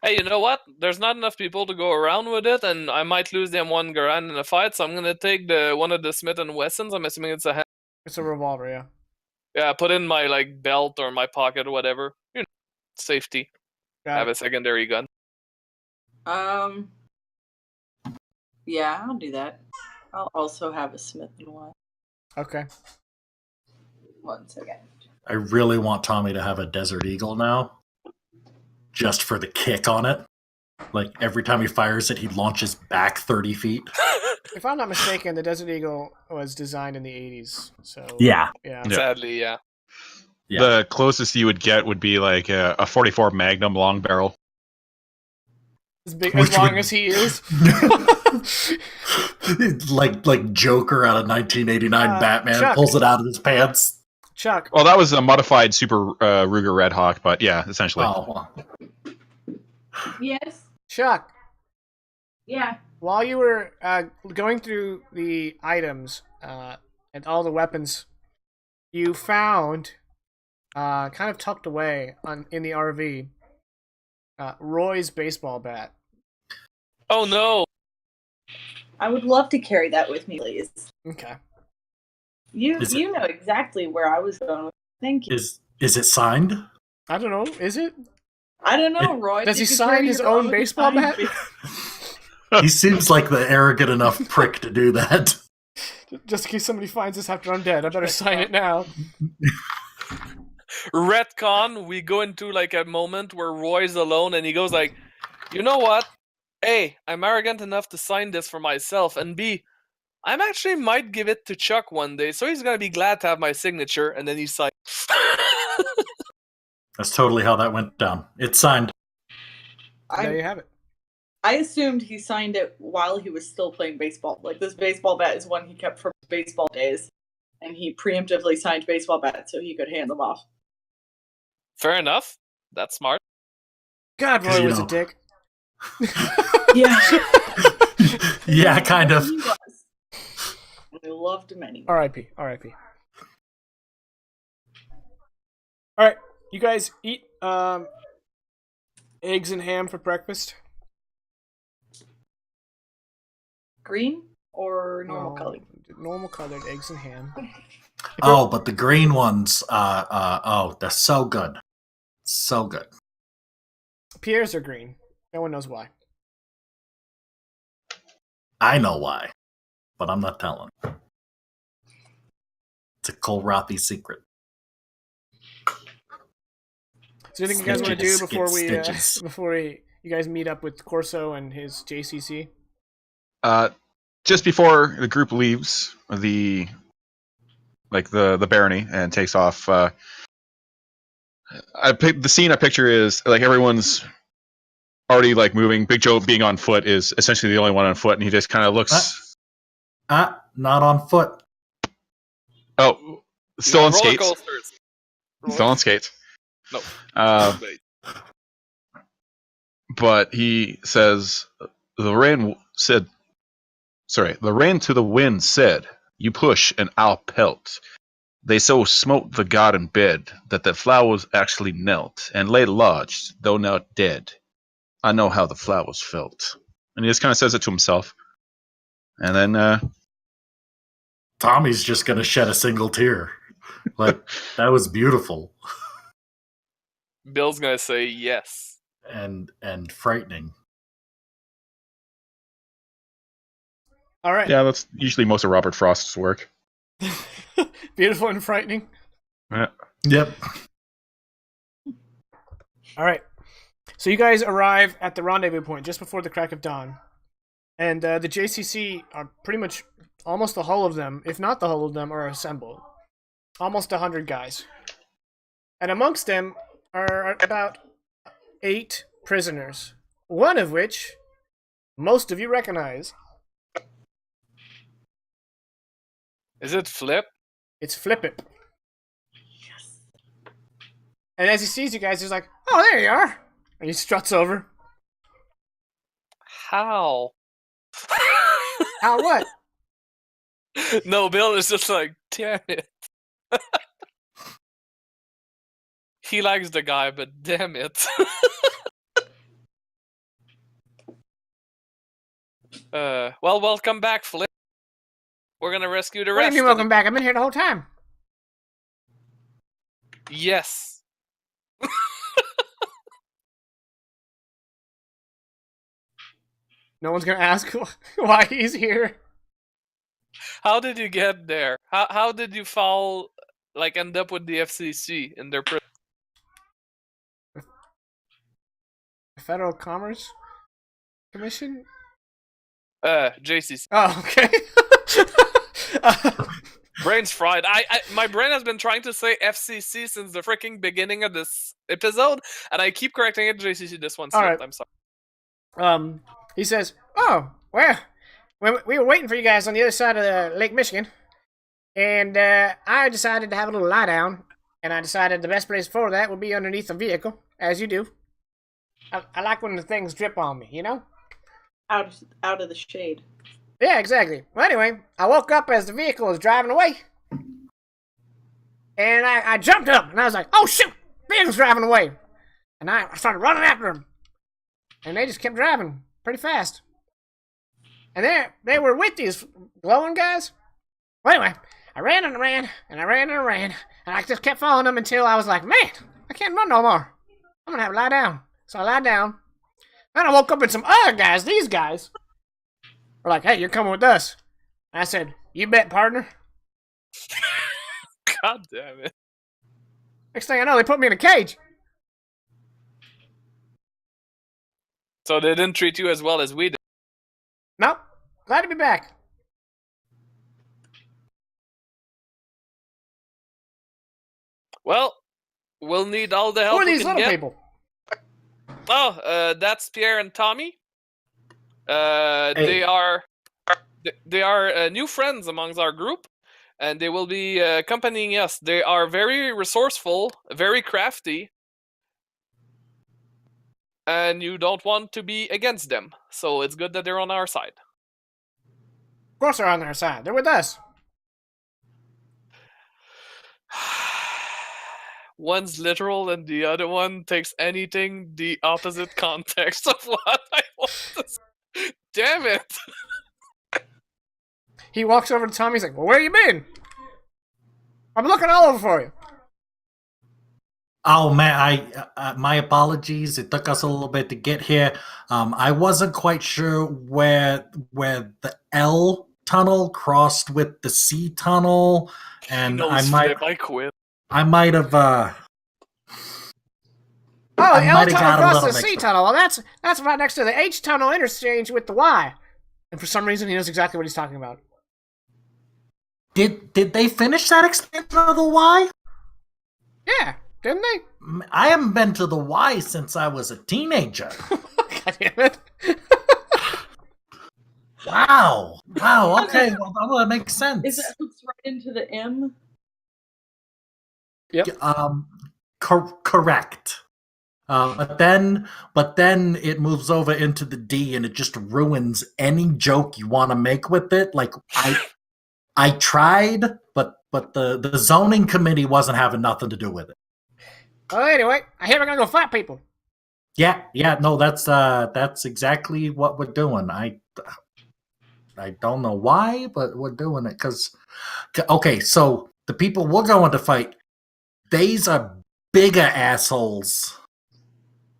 Hey, you know what? There's not enough people to go around with it, and I might lose the M1 Garan in a fight, so I'm gonna take one of the Smith & Wessons. I'm assuming it's a It's a revolver, yeah. yeah, put in my like belt or my pocket or whatever. You know, safety. Got Have it. a secondary gun. Yeah, I'll do that. I'll also have a Smith & Wesson. Okay. 1 second. I really want Tommy to have a Desert Eagle now, just for the kick on it. Like every time he fires it, he launches back 30 feet. If I'm not mistaken, the Desert Eagle was designed in the 80s. So Yeah. yeah. Yeah. Sadly, yeah. Yeah. The closest you would get would be like a 44 Magnum long barrel. As big Which as long would- as he is. like Joker out of 1989 Batman Chuck. pulls it out of his pants. Chuck, Well, that was a modified Super Ruger Red Hawk, but yeah, essentially. Oh, well. Yes. Chuck, Yeah. while you were going through the items and all the weapons, you found, kind of tucked away in the RV, Roy's baseball bat. Oh no! I would love to carry that with me, please. Okay. You know exactly where I was going with it. Thank you. Is it signed? I don't know. Is it? I don't know, Roy. Does he You can sign carry his your own baseball signed bat? He seems like the arrogant enough prick to do that. Just in case somebody finds this after I'm dead, I better sign it now. Retcon, we go into like a moment where Roy's alone and he goes like, you know what? A, I'm arrogant enough to sign this for myself, and B, I'm actually might give it to Chuck one day, so he's gonna be glad to have my signature, and then he signed. That's totally how that went down. It's signed. There you have it. I assumed he signed it while he was still playing baseball. Like, this baseball bat is one he kept from his baseball days, and he preemptively signed baseball bats so he could hand them off. Fair enough. That's smart. God, 'Cause Roy you was know. a dick. Yeah. Yeah, kind of. He was. I loved him anyway. R.I.P. R.I.P. Alright, you guys eat eggs and ham for breakfast? Green or normal No, colored? Normal colored eggs and ham. Oh, but the green ones, they're so good. So good. Pierre's are green. No one knows why. I know why, but I'm not telling. It's a kaul'rae secret. So anything you guys want to do Stitches. before you guys meet up with Corso and his JCC? Just before the group leaves the barony and takes off, the scene I picture is like everyone's already like moving. Big Joe being on foot is essentially the only one on foot, and he just kind of looks. Not on foot. Oh, still on roller skates. coasters. Still on skates. No. But he says, the rain to the wind said, you push and I'll pelt. They so smote the god in bed that the flowers actually knelt and lay lodged, though not dead. I know how the flowers felt. And he just kind of says it to himself. And then, Tommy's just gonna shed a single tear. Like, that was beautiful Bill's gonna say yes. and frightening. Alright. yeah, that's usually most of Robert Frost's work. Beautiful and frightening. Yeah. Yep. Alright. So you guys arrive at the rendezvous point just before the crack of dawn. And the JCC are pretty much almost the whole of them, if not the whole of them, are assembled. Almost 100 guys. And amongst them are about 8 prisoners. One of which most of you recognize. Is it Flip? It's Flippip. And as he sees you guys, he's like, oh, there you are. And he struts over. How? How what? No, Bill is just like, damn it. He likes the guy, but damn it. Well, welcome back, Flip. We're gonna rescue the What do rest. you mean welcome back? I've been here the whole time. Yes. No one's gonna ask why he's here. How did you get there? How did you fall? Like end up with the FCC in their prison? Federal Commerce Commission? JCC. Oh, okay. Brain's fried. My brain has been trying to say FCC since the freaking beginning of this episode, and I keep correcting it. JCC. This one slipped. Alright. I'm sorry. He says, oh, well, we were waiting for you guys on the other side of the Lake Michigan, and I decided to have a little lie down, and I decided the best place for that would be underneath the vehicle, as you do. I like when the things drip on me, you know? Out of the shade. Yeah, exactly. Well, anyway, I woke up as the vehicle was driving away, and I jumped up, and I was like, oh, shoot, vehicle's driving away. And I started running after them, and they just kept driving pretty fast. And they were with these glowing guys. Well, anyway, I ran and I ran, and I ran and I ran, and I just kept following them until I was like, man, I can't run no more. I'm gonna have to lie down. So I lied down. Then I woke up and some other guys, these guys, were like, hey, you're coming with us. And I said, you bet, partner. God damn it. Next thing I know, they put me in a cage. So they didn't treat you as well as we did. Nope. Glad to be back. Well, we'll need all the Who help are we these can little get. people? Oh, that's Pierre and Tommy. Hey. They are new friends amongst our group, and they will be accompanying us. They are very resourceful, very crafty, and you don't want to be against them. So it's good that they're on our side. Of course they're on their side. They're with us. One's literal and the other one takes anything the opposite context of what I want to say. Damn it! He walks over to Tommy. He's like, well, where you been? I'm looking all over for you. Oh man, my apologies. It took us a little bit to get here. I wasn't quite sure where the L tunnel crossed with the C tunnel, and I quit. might have Oh, the I L might have tunnel got a across little the C mixed up. tunnel. Well, that's right next to the H tunnel interchange with the Y. And for some reason, he knows exactly what he's talking about. Did they finish that expansion of the Y? Yeah, didn't they? I haven't been to the Y since I was a teenager. God damn it. Wow. Okay, well that makes sense. Is it hooks right into the M? Yep. Correct. But then it moves over into the D, and it just ruins any joke you want to make with it. Like I tried, but the zoning committee wasn't having nothing to do with it. Well, anyway, I hear we're gonna go fight people. Yeah, no, that's exactly what we're doing. I don't know why, but we're doing it because okay, so the people we're going to fight, these are bigger assholes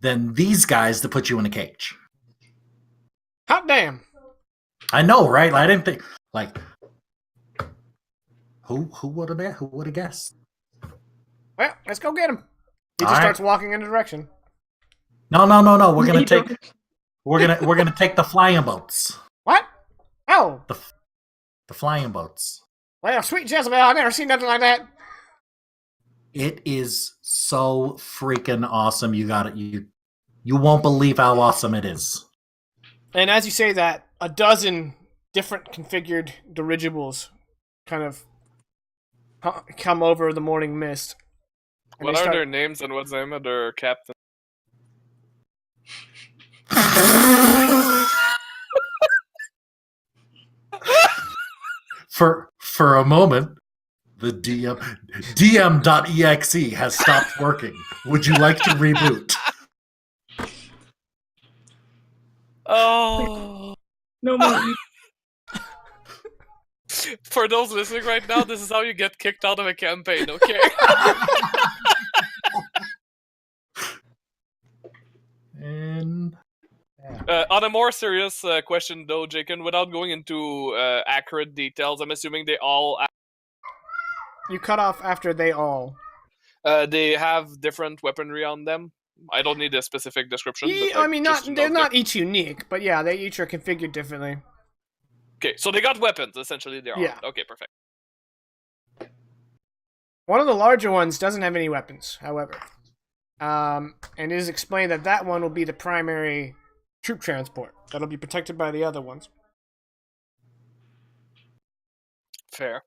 than these guys to put you in a cage. Hot damn. I know, right? I didn't think like who would have guessed? Well, let's go get him. He All just right. starts walking in the direction. No. We're gonna take the flying boats. What? Oh, The flying boats. well, sweet Jezebel, I've never seen nothing like that. It is so freaking awesome. You got it. You won't believe how awesome it is. And as you say that, a dozen different configured dirigibles kind of come over the morning mist. And What they are start- their names and what's the name of their captain? For a moment, the DM.exe has stopped working. Would you like to reboot? Oh. No more. For those listening right now, this is how you get kicked out of a campaign, okay? And On a more serious question, though, Jaken, without going into accurate details, I'm assuming they all You cut off after they all. they have different weaponry on them. I don't need a specific description. Yeah, but I mean, just they're note not each unique, but yeah, they each are configured differently. it. Okay, so they got weapons. Essentially, they're Yeah. armed. Okay, perfect. One of the larger ones doesn't have any weapons, however. And it is explained that that one will be the primary troop transport. That'll be protected by the other ones. Fair.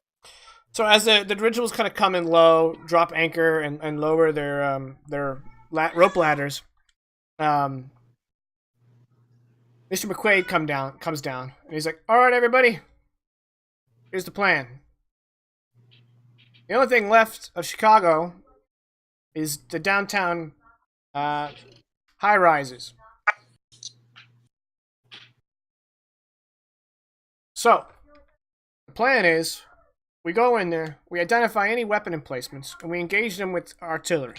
So as the dirigibles kind of come in low, drop anchor, and lower their rope ladders, Mr. McQuaid comes down, and he's like, "All right, everybody, here's the plan. The only thing left of Chicago is the downtown high rises. So, the plan is, we go in there, we identify any weapon emplacements, and we engage them with artillery.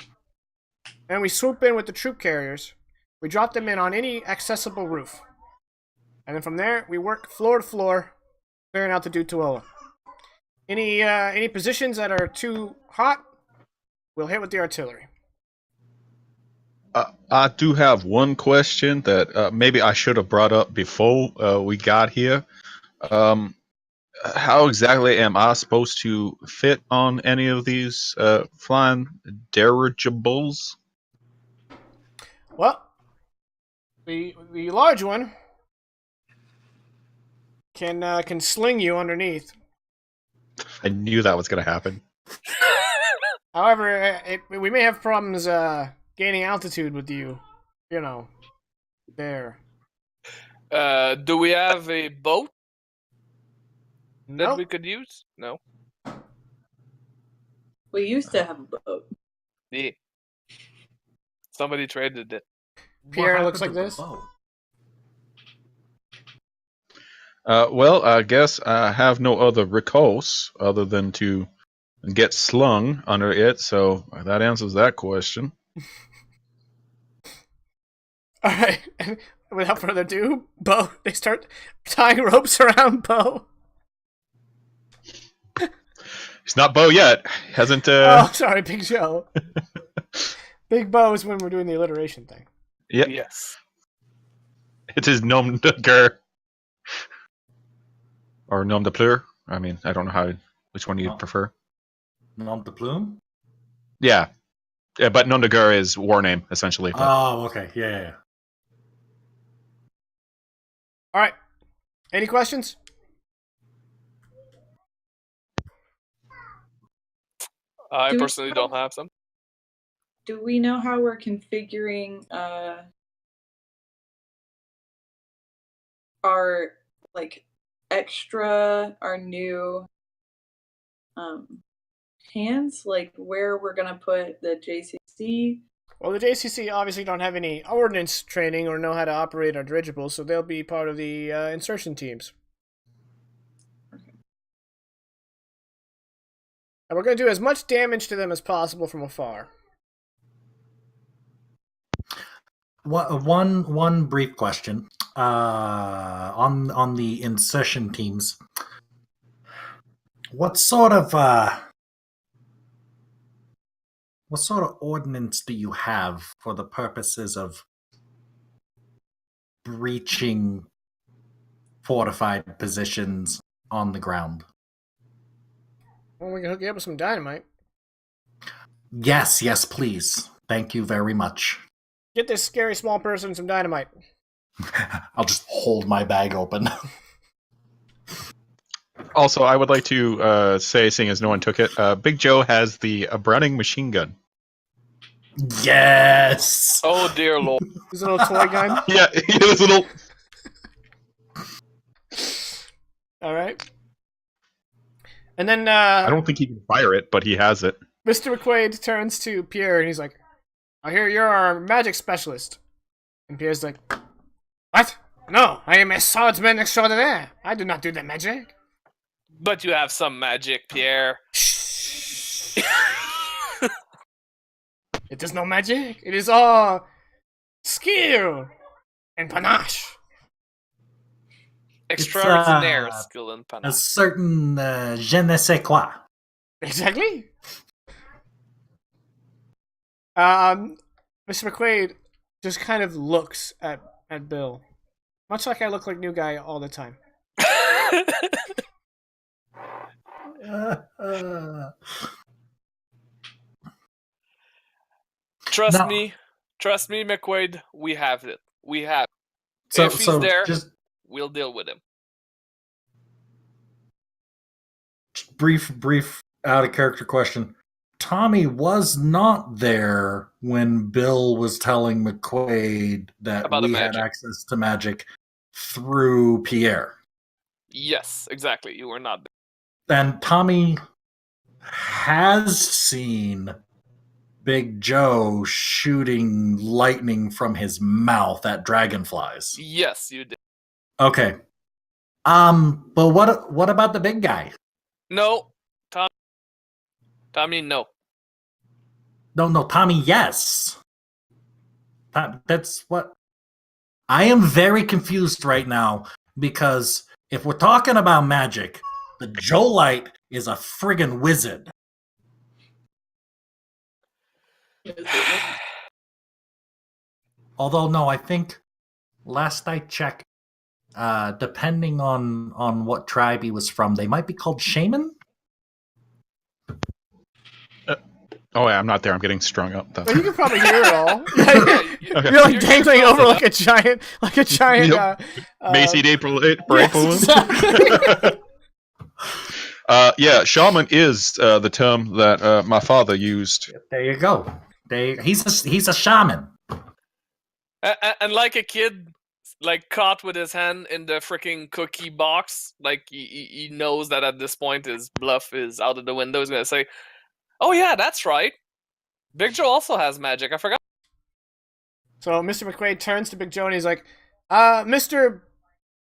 Then we swoop in with the troop carriers, we drop them in on any accessible roof. And then from there, we work floor to floor, clearing out the Dutuola. Any positions that are too hot, we'll hit with the artillery. I do have one question that maybe I should have brought up before we got here. How exactly am I supposed to fit on any of these flying dirigibles? Well, the large one can sling you underneath. I knew that was going to happen. However, we may have problems gaining altitude with you. You know, there. Do we have a boat that Nope. we could use? No. We used to have a boat. Yeah. Somebody traded it. Pierre What looks happened like to this. the boat? Well, I guess I have no other recourse other than to get slung under it, so that answers that question. All right. Without further ado, Bo. They start tying ropes around Bo. He's not Bo yet. Hasn't. Oh, sorry, Big Joe. Big Bo is when we're doing the alliteration thing. Yep. Yes. It's his nom de guerre. Or nom de plume. I mean, I don't know which one you Oh. prefer. Nom de plume? Yeah, but nom de guerre is war name essentially. But Oh, okay. Yeah. All right. Any questions? I Do we personally don't have some. Do we know how we're configuring our our new hands, like where we're gonna put the JCC? Well, the JCC obviously don't have any ordnance training or know how to operate our dirigibles, so they'll be part of the insertion teams. Okay. And we're going to do as much damage to them as possible from afar. One brief question. On the insertion teams, what sort of ordnance do you have for the purposes of breaching fortified positions on the ground? Well, we can hook you up with some dynamite. Yes, please. Thank you very much. Get this scary small person some dynamite. I'll just hold my bag open. also, I would like to say, seeing as no one took it, Big Joe has the Browning machine gun. Yes. Oh dear lord. This little toy gun. Yeah, this little. All right. And then I don't think he can fire it, but he has it. Mr. McQuaid turns to Pierre and he's like, I hear you're our magic specialist. And Pierre's like, what? No, I am a swordsman extraordinaire. I do not do the magic. But you have some magic, Pierre. Shh. It is no magic. It is all skill and panache. Extraordinaire skill and A panache. certain je ne sais quoi. Exactly. Mr. McQuaid just kind of looks at Bill. Much like I look like new guy all the time. Trust Now- me, McQuaid. We have it. We have. So, If he's there, just we'll deal with him. brief out of character question. Tommy was not there when Bill was telling McQuaid that About the we had magic. access to magic through Pierre. Yes, exactly. You were not there. And Tommy has seen Big Joe shooting lightning from his mouth at dragonflies. Yes, you did. Okay. But what about the big guy? No, Tommy, no. No, Tommy, yes. That's what I am very confused right now because if we're talking about magic, the Jolite is a friggin' wizard. Although no, I think last I checked, depending on what tribe he was from, they might be called shaman. Oh yeah, I'm not there. I'm getting strung up. Though. Well, you can probably hear it all. Okay. You're like dangling over like a giant, Yep. Macy April yes, Balloon. exactly. Yeah, shaman is the term that my father used. There you go. He's a shaman. And like a kid, like caught with his hand in the freaking cookie box, like he knows that at this point his bluff is out of the window. He's gonna say, "Oh yeah, that's right. Big Joe also has magic. I forgot." So Mr. McQuaid turns to Big Joe and he's like, Mr.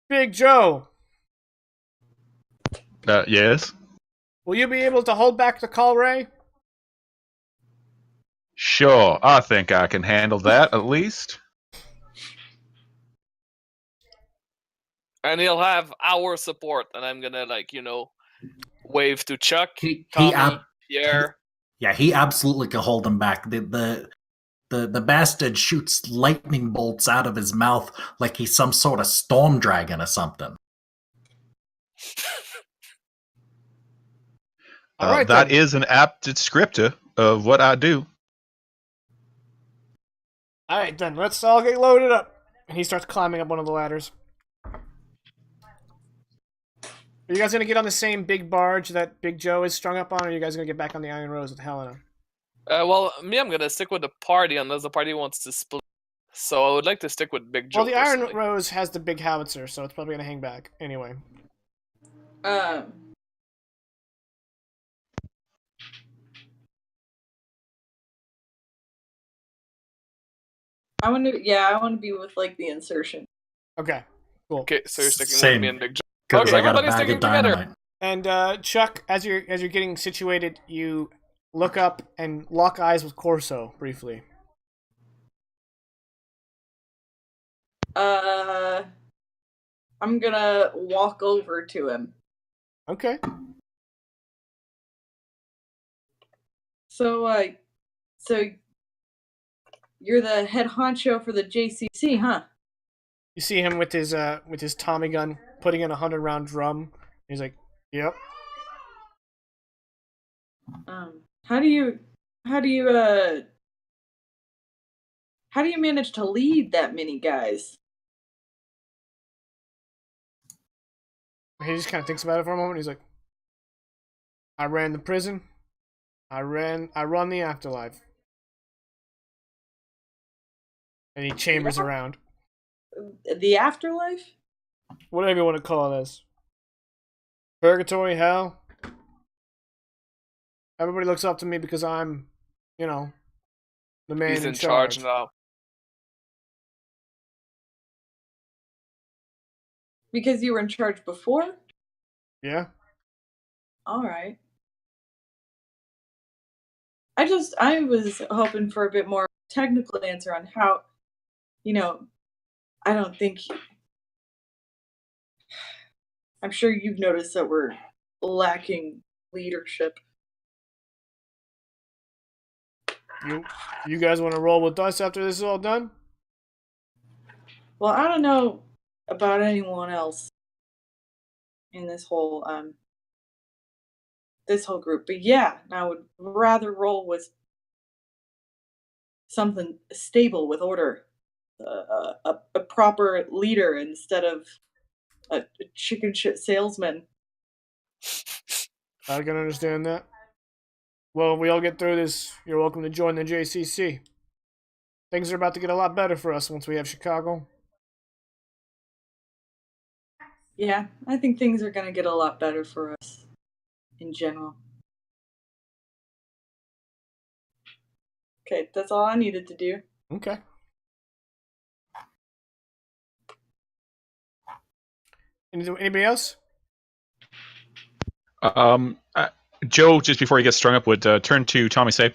Big Joe, Yes. will you be able to hold back the kaul'rae? Sure, I think I can handle that at least. And he'll have our support, and I'm gonna wave to Chuck, He Tommy, Pierre. he absolutely can hold him back. The bastard shoots lightning bolts out of his mouth like he's some sort of storm dragon or something. All right, that then. is an apt descriptor of what I do. All right, then. Let's all get loaded up. And he starts climbing up one of the ladders. Are you guys going to get on the same big barge that Big Joe is strung up on, or are you guys going to get back on the Iron Rose with Helena? Well, me, I'm gonna stick with the party unless the party wants to split. So I would like to stick with Big Joe. Well, the Iron personally. Rose has the big howitzer, so it's probably going to hang back. Anyway. I want to be with like the insertion. Okay, cool. Okay, so you're sticking Same. with me and Big Joe. Because Okay, I got a everybody's bag sticking of together. dynamite. And Chuck, as you're getting situated, you look up and lock eyes with Corso briefly. I'm gonna walk over to him. Okay. So you're the head honcho for the JCC, huh? You see him with his Tommy gun, putting in a 100-round drum. He's like, "Yep." How do you manage to lead that many guys? He just kind of thinks about it for a moment. He's like, "I ran the prison. I run the afterlife." And he chambers around. The afterlife? Whatever you want to call this. Purgatory, hell. Everybody looks up to me because I'm, the man He's in charge now. Because you were in charge before? Yeah. All right. I was hoping for a bit more technical answer on how, I don't think, I'm sure you've noticed that we're lacking leadership. You guys want to roll with us after this is all done? Well, I don't know about anyone else in this whole group, but yeah, I would rather roll with something stable with order, a proper leader instead of a chicken shit salesman. I can understand that. Well, if we all get through this, you're welcome to join the JCC. Things are about to get a lot better for us once we have Chicago. Yeah, I think things are going to get a lot better for us in general. Okay, that's all I needed to do. Okay. Anybody else? Joe, just before he gets strung up, would turn to Tommy, say,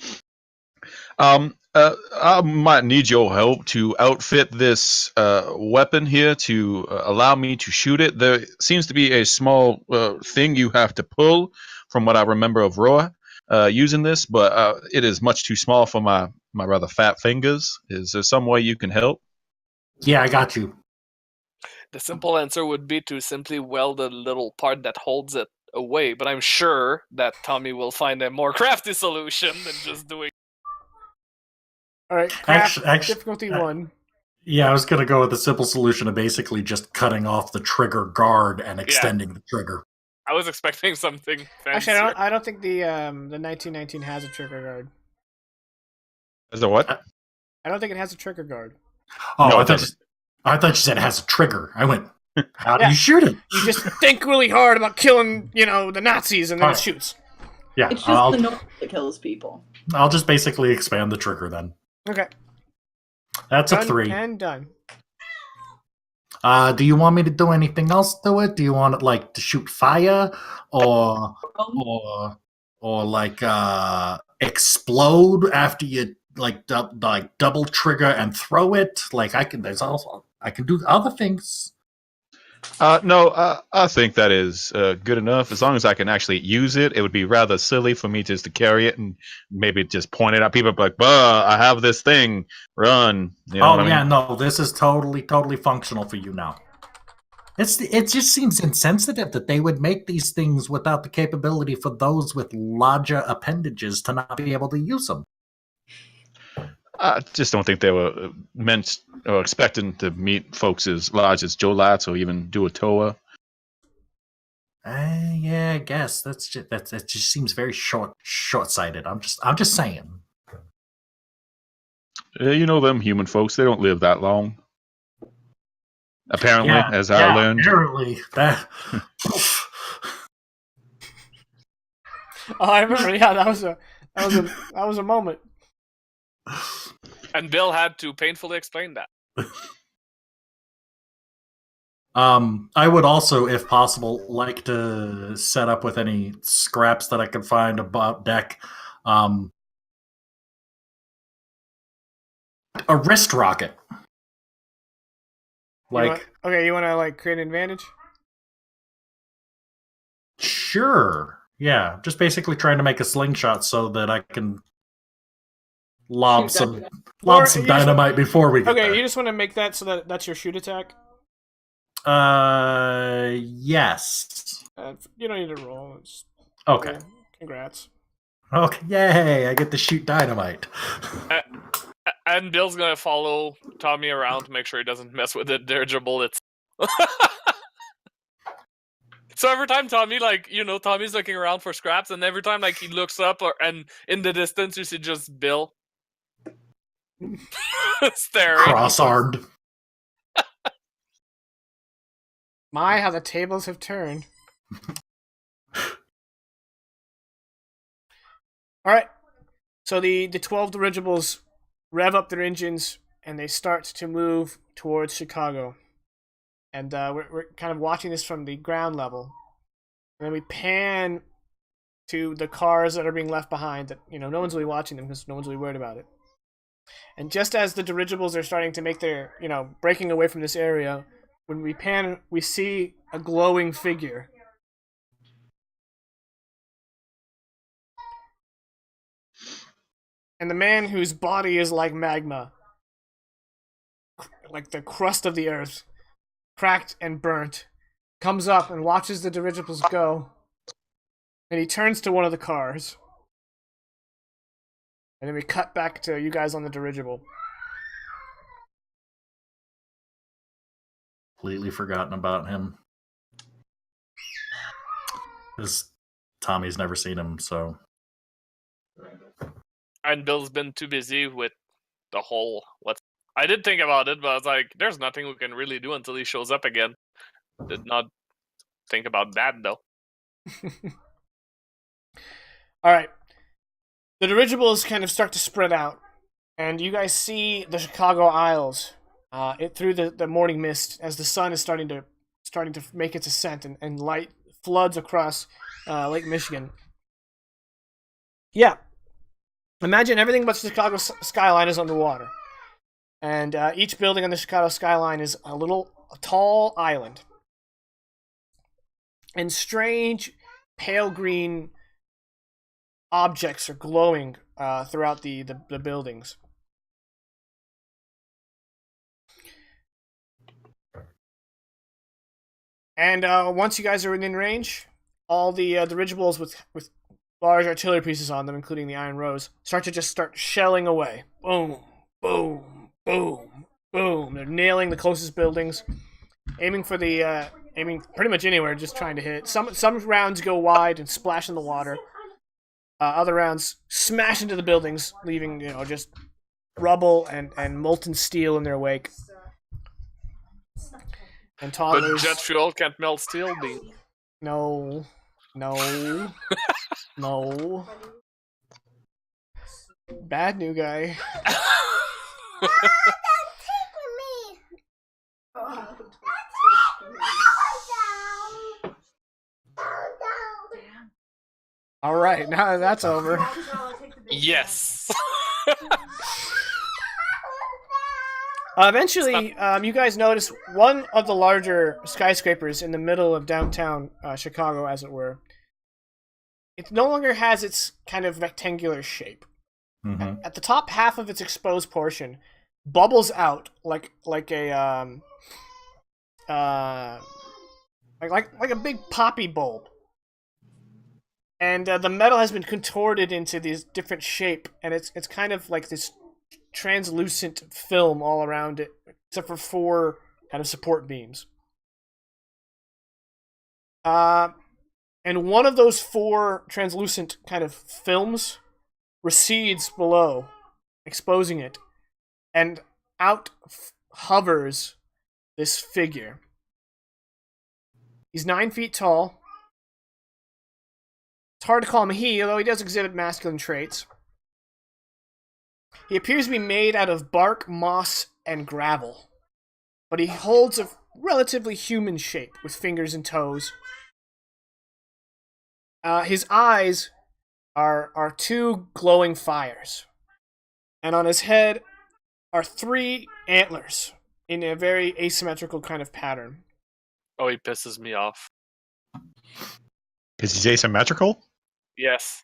I might need your help to outfit this weapon here to allow me to shoot it. There seems to be a small thing you have to pull, from what I remember of Roy using this, but it is much too small for my rather fat fingers. Is there some way you can help? Yeah, I got you. The simple answer would be to simply weld a little part that holds it away, but I'm sure that Tommy will find a more crafty solution than just doing. All right, craft Actually, difficulty 1. Yeah, I was going to go with the simple solution of basically just cutting off the trigger guard and extending the trigger. I was expecting something fancier. Actually, I don't think the 1919 has a trigger guard. Is there what? I don't think it has a trigger guard. Oh, No, I thought you said it has a trigger. I went, how do Yeah. you shoot it? You just think really hard about killing, the Nazis, and then it shoots. Yeah, It's just the noise that kills people. I'll just basically expand the trigger then. Okay. That's Done a 3. and done. Do you want me to do anything else to it? Do you want it like to shoot fire or like explode after you like double trigger and throw it? Like I can do other things. No, I think that is good enough. As long as I can actually use it, it would be rather silly for me just to carry it and maybe just point it at people like, "Bah, I have this thing. Run!" You know what I mean? No, this is totally functional for you now. It just seems insensitive that they would make these things without the capability for those with larger appendages to not be able to use them. I just don't think they were meant or expecting to meet folks as large as Joe Latz or even do a TOA. Yeah, I guess that just seems very short-sighted. I'm just saying. You know them human folks; they don't live that long. Apparently, as I learned. Apparently, that. Oh, I remember. Yeah, that was a moment. And Bill had to painfully explain that. I would also, if possible, like to set up with any scraps that I could find about deck. A wrist rocket. You want to create an advantage? Sure. Yeah, just basically trying to make a slingshot so that I can lob some dynamite before we get there. Okay, you just want to make that so that that's your shoot attack? Yes. You don't need to roll. Okay. Congrats. Okay, yay, I get to shoot dynamite. And Bill's gonna follow Tommy around to make sure he doesn't mess with the dirigible. It's so every time Tommy, Tommy's looking around for scraps, and every time he looks up and in the distance you see just Bill staring. Cross-armed. My, how the tables have turned. Alright. So the 12 dirigibles rev up their engines, and they start to move towards Chicago. And we're kind of watching this from the ground level. And then we pan to the cars that are being left behind that, no one's really watching them because no one's really worried about it. And just as the dirigibles are starting to make their, breaking away from this area, when we pan, we see a glowing figure. And the man whose body is like magma, like the crust of the earth, cracked and burnt, comes up and watches the dirigibles go. And he turns to one of the cars. And then we cut back to you guys on the dirigible. Completely forgotten about him. Because Tommy's never seen him, so. And Bill's been too busy with the whole I did think about it, but I was like, there's nothing we can really do until he shows up again. Did not think about that, though. Alright. The dirigibles kind of start to spread out, and you guys see the Chicago Isles through the morning mist as the sun is starting to starting to make its ascent, and light floods across Lake Michigan. Yeah. Imagine everything but the Chicago skyline is underwater. And each building on the Chicago skyline is a tall island. And strange, pale green objects are glowing throughout the buildings. And once you guys are within range, all the dirigibles with large artillery pieces on them, including the Iron Rose, start shelling away. Boom, boom, boom, boom. They're nailing the closest buildings, aiming pretty much anywhere, just trying to hit. Some rounds go wide and splash in the water. Other rounds smash into the buildings, leaving just rubble and molten steel in their wake. And toddlers. But jet fuel can't melt steel, Bean. No. No. Bad new guy. All right, now that's over. Yes. Eventually, you guys notice one of the larger skyscrapers in the middle of downtown Chicago, as it were. It no longer has its kind of rectangular shape. Mm-hmm. At the top half of its exposed portion, bubbles out like a like a big poppy bulb. And the metal has been contorted into these different shape, and it's kind of like this translucent film all around it, except for 4 kind of support beams. And one of those 4 translucent kind of films recedes below, exposing it, and out hovers this figure. He's 9 feet tall. It's hard to call him he, although he does exhibit masculine traits. He appears to be made out of bark, moss, and gravel, but he holds a relatively human shape with fingers and toes. His eyes are 2 glowing fires, and on his head are 3 antlers in a very asymmetrical kind of pattern. Oh, he pisses me off. Because he's asymmetrical? Yes.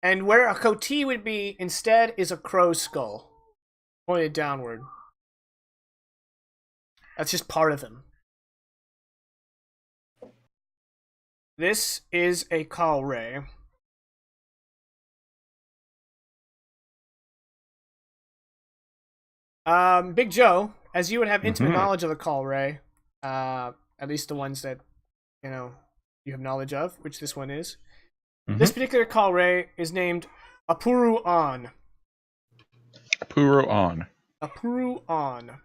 And where a coatee would be, instead, is a crow's skull, pointed downward. That's just part of him. This is a kaul'rae. Big Joe, as you would have intimate knowledge of the kaul'rae, at least the ones that, you have knowledge of, which this one is. Mm-hmm. This particular kaul'rae is named Aporu'aan. Aporu'aan. Aporu'aan.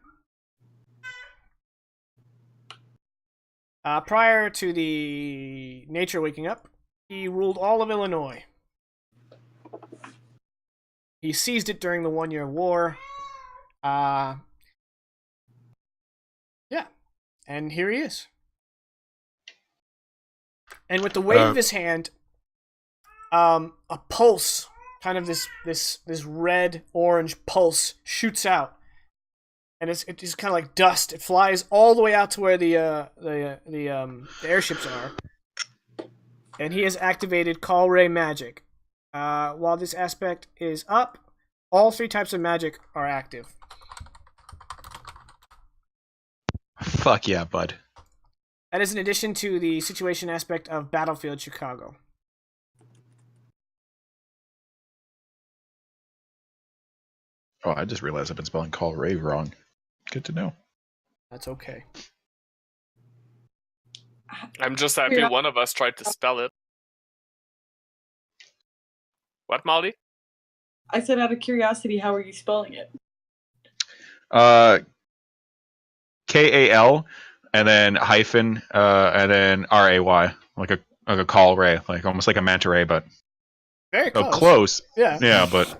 Prior to the nature waking up, he ruled all of Illinois. He seized it during the 1-year war. Yeah. And here he is. And with the wave of his hand, a pulse, kind of this red-orange pulse, shoots out. And it's kind of like dust. It flies all the way out to where the airships are. And he has activated kaul'rae magic. While this aspect is up, all 3 types of magic are active. Fuck yeah, bud. That is in addition to the situation aspect of Battlefield Chicago. Oh, I just realized I've been spelling kaul'rae wrong. Good to know. That's okay. I'm just happy one of us tried to spell it. What, Molly? I said out of curiosity, how are you spelling it? K-A-L, and then hyphen, and then R-A-Y, like a kaul'rae, like almost like a manta ray, but very close. Close. Yeah. Yeah, but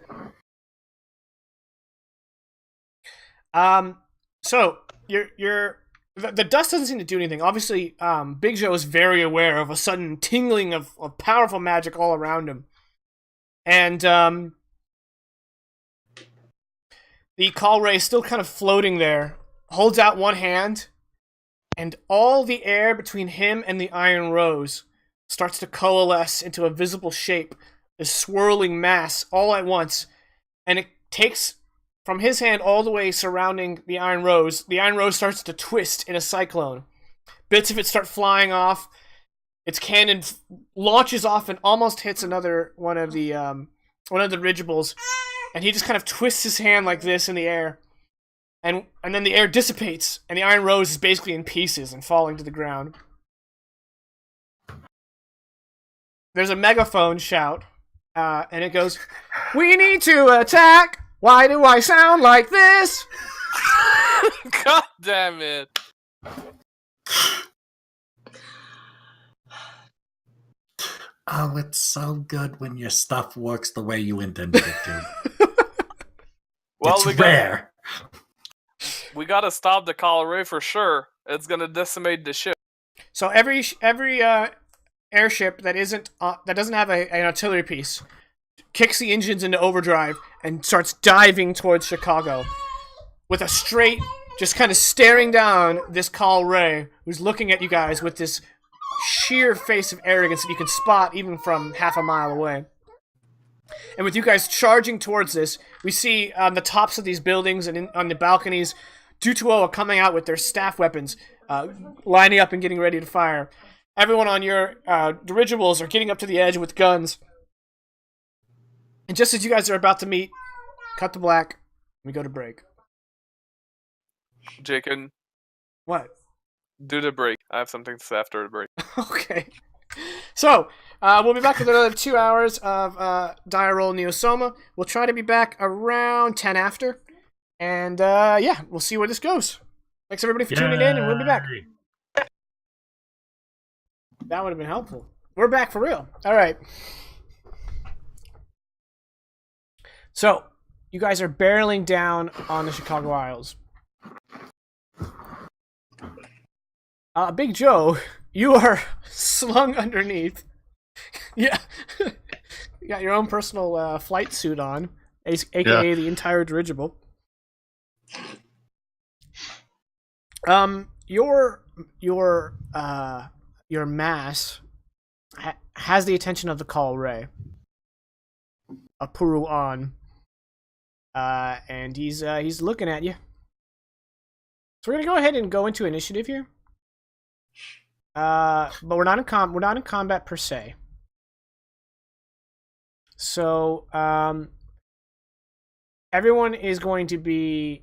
so your the dust doesn't seem to do anything. Obviously, Big Joe is very aware of a sudden tingling of powerful magic all around him. And the kaul'rae is still kind of floating there, holds out one hand, and all the air between him and the Iron Rose starts to coalesce into a visible shape, this swirling mass all at once, and it takes from his hand all the way surrounding the Iron Rose. The Iron Rose starts to twist in a cyclone. Bits of it start flying off. Its cannon launches off and almost hits another one of the dirigibles, and he just kind of twists his hand like this in the air, and then the air dissipates, and the Iron Rose is basically in pieces and falling to the ground. There's a megaphone shout, and it goes, "We need to attack! Why do I sound like this?" God damn it. Oh, it's so good when your stuff works the way you intended it to. Well, it's rare. We gotta stop the kaul'rae for sure. It's gonna decimate the ship. So every airship that doesn't have an artillery piece kicks the engines into overdrive and starts diving towards Chicago with a straight, just kind of staring down this kaul'rae who's looking at you guys with this sheer face of arrogance that you can spot even from half a mile away. And with you guys charging towards this, we see on the tops of these buildings and on the balconies, Dutuo are coming out with their staff weapons, lining up and getting ready to fire. Everyone on your dirigibles are getting up to the edge with guns. And just as you guys are about to meet, cut to black, we go to break. Jacob, What? do the break. I have something to say after the break. Okay. So, we'll be back with another 2 hours of Die Roll Neosoma. We'll try to be back around 10 after. And, yeah, we'll see where this goes. Thanks, everybody, for tuning in, and we'll be back. That would have been helpful. We're back for real. All right. So, you guys are barreling down on the Chicago Isles. Big Joe, you are slung underneath. Yeah. You got your own personal flight suit on, aka the entire dirigible. Your mass has the attention of the kaul'rae, Aporu'aan, and he's looking at you. So we're gonna go ahead and go into initiative here. But we're not in combat per se. So everyone is going to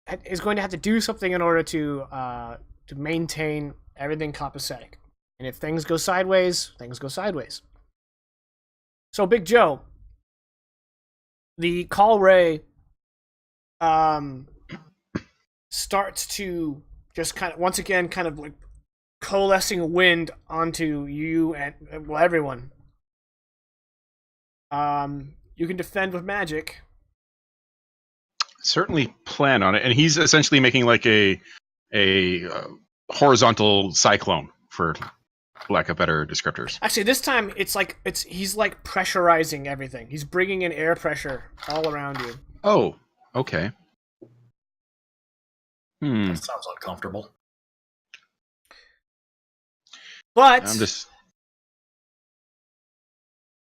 have to do something in order to maintain everything copacetic. And if things go sideways, things go sideways. So Big Joe, the kaul'rae starts to just kind of once again kind of like coalescing wind onto you and everyone. You can defend with magic. Certainly plan on it, and he's essentially making like a horizontal cyclone, for lack of better descriptors. Actually, this time he's like pressurizing everything. He's bringing in air pressure all around you. Oh, okay. That sounds uncomfortable. But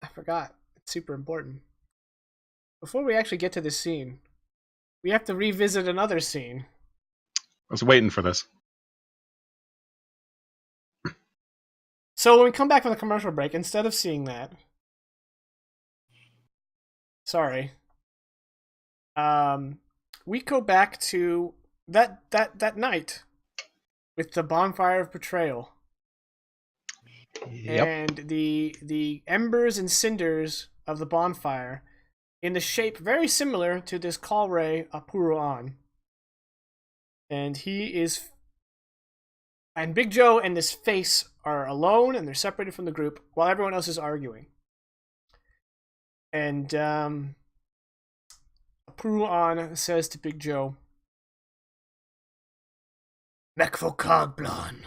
I forgot. It's super important. Before we actually get to this scene, we have to revisit another scene. I was waiting for this. So when we come back from the commercial break, instead of seeing that, sorry, we go back to that night with the bonfire of betrayal. Yep. And the embers and cinders of the bonfire in the shape very similar to this kaul'rae Aporu'aan. And Big Joe and this face are alone, and they're separated from the group while everyone else is arguing. And Aporu'aan says to Big Joe, Nekfokagblon.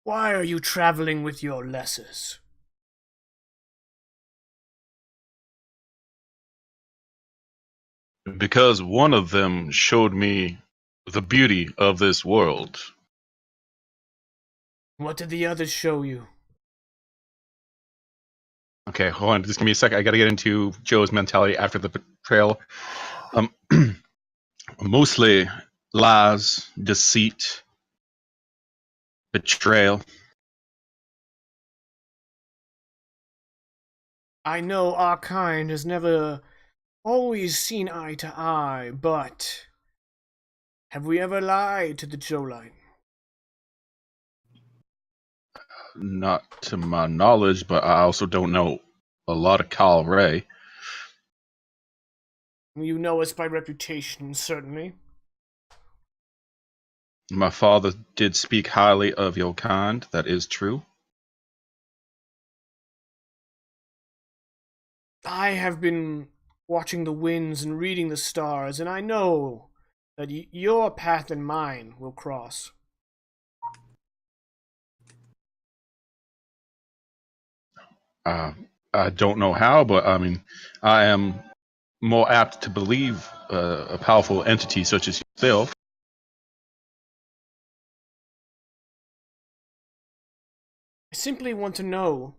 Why are you traveling with your lessers? Because one of them showed me the beauty of this world. What did the others show you? Okay, hold on. Just give me a second. I got to get into Joe's mentality after the betrayal. Mostly lies, deceit, betrayal. I know our kind has never always seen eye to eye, but have we ever lied to the Joline? Not to my knowledge, but I also don't know a lot of kaul'rae. You know us by reputation, certainly. My father did speak highly of your kind. That is true. I have been watching the winds and reading the stars, and I know that your path and mine will cross. I don't know how, but I mean, I am more apt to believe a powerful entity such as yourself. I simply want to know,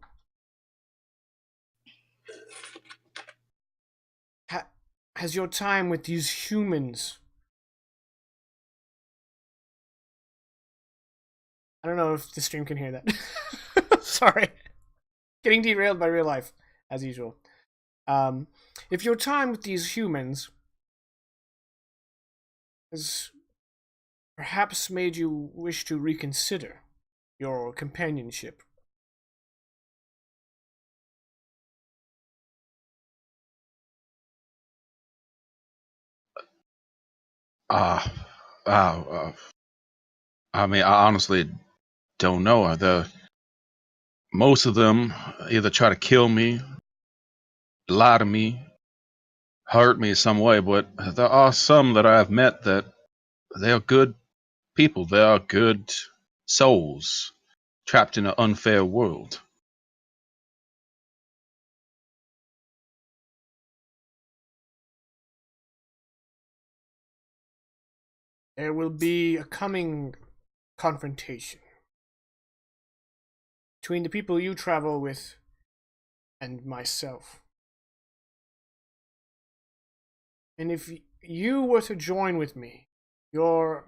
has your time with these humans... I don't know if the stream can hear that. Sorry. Getting derailed by real life, as usual. If your time with these humans has perhaps made you wish to reconsider your companionship. Uh, I mean, I honestly don't know. Most of them either try to kill me, lie to me, hurt me in some way, but there are some that I have met that they are good people. They are good souls trapped in an unfair world. There will be a coming confrontation between the people you travel with and myself. And if you were to join with me, your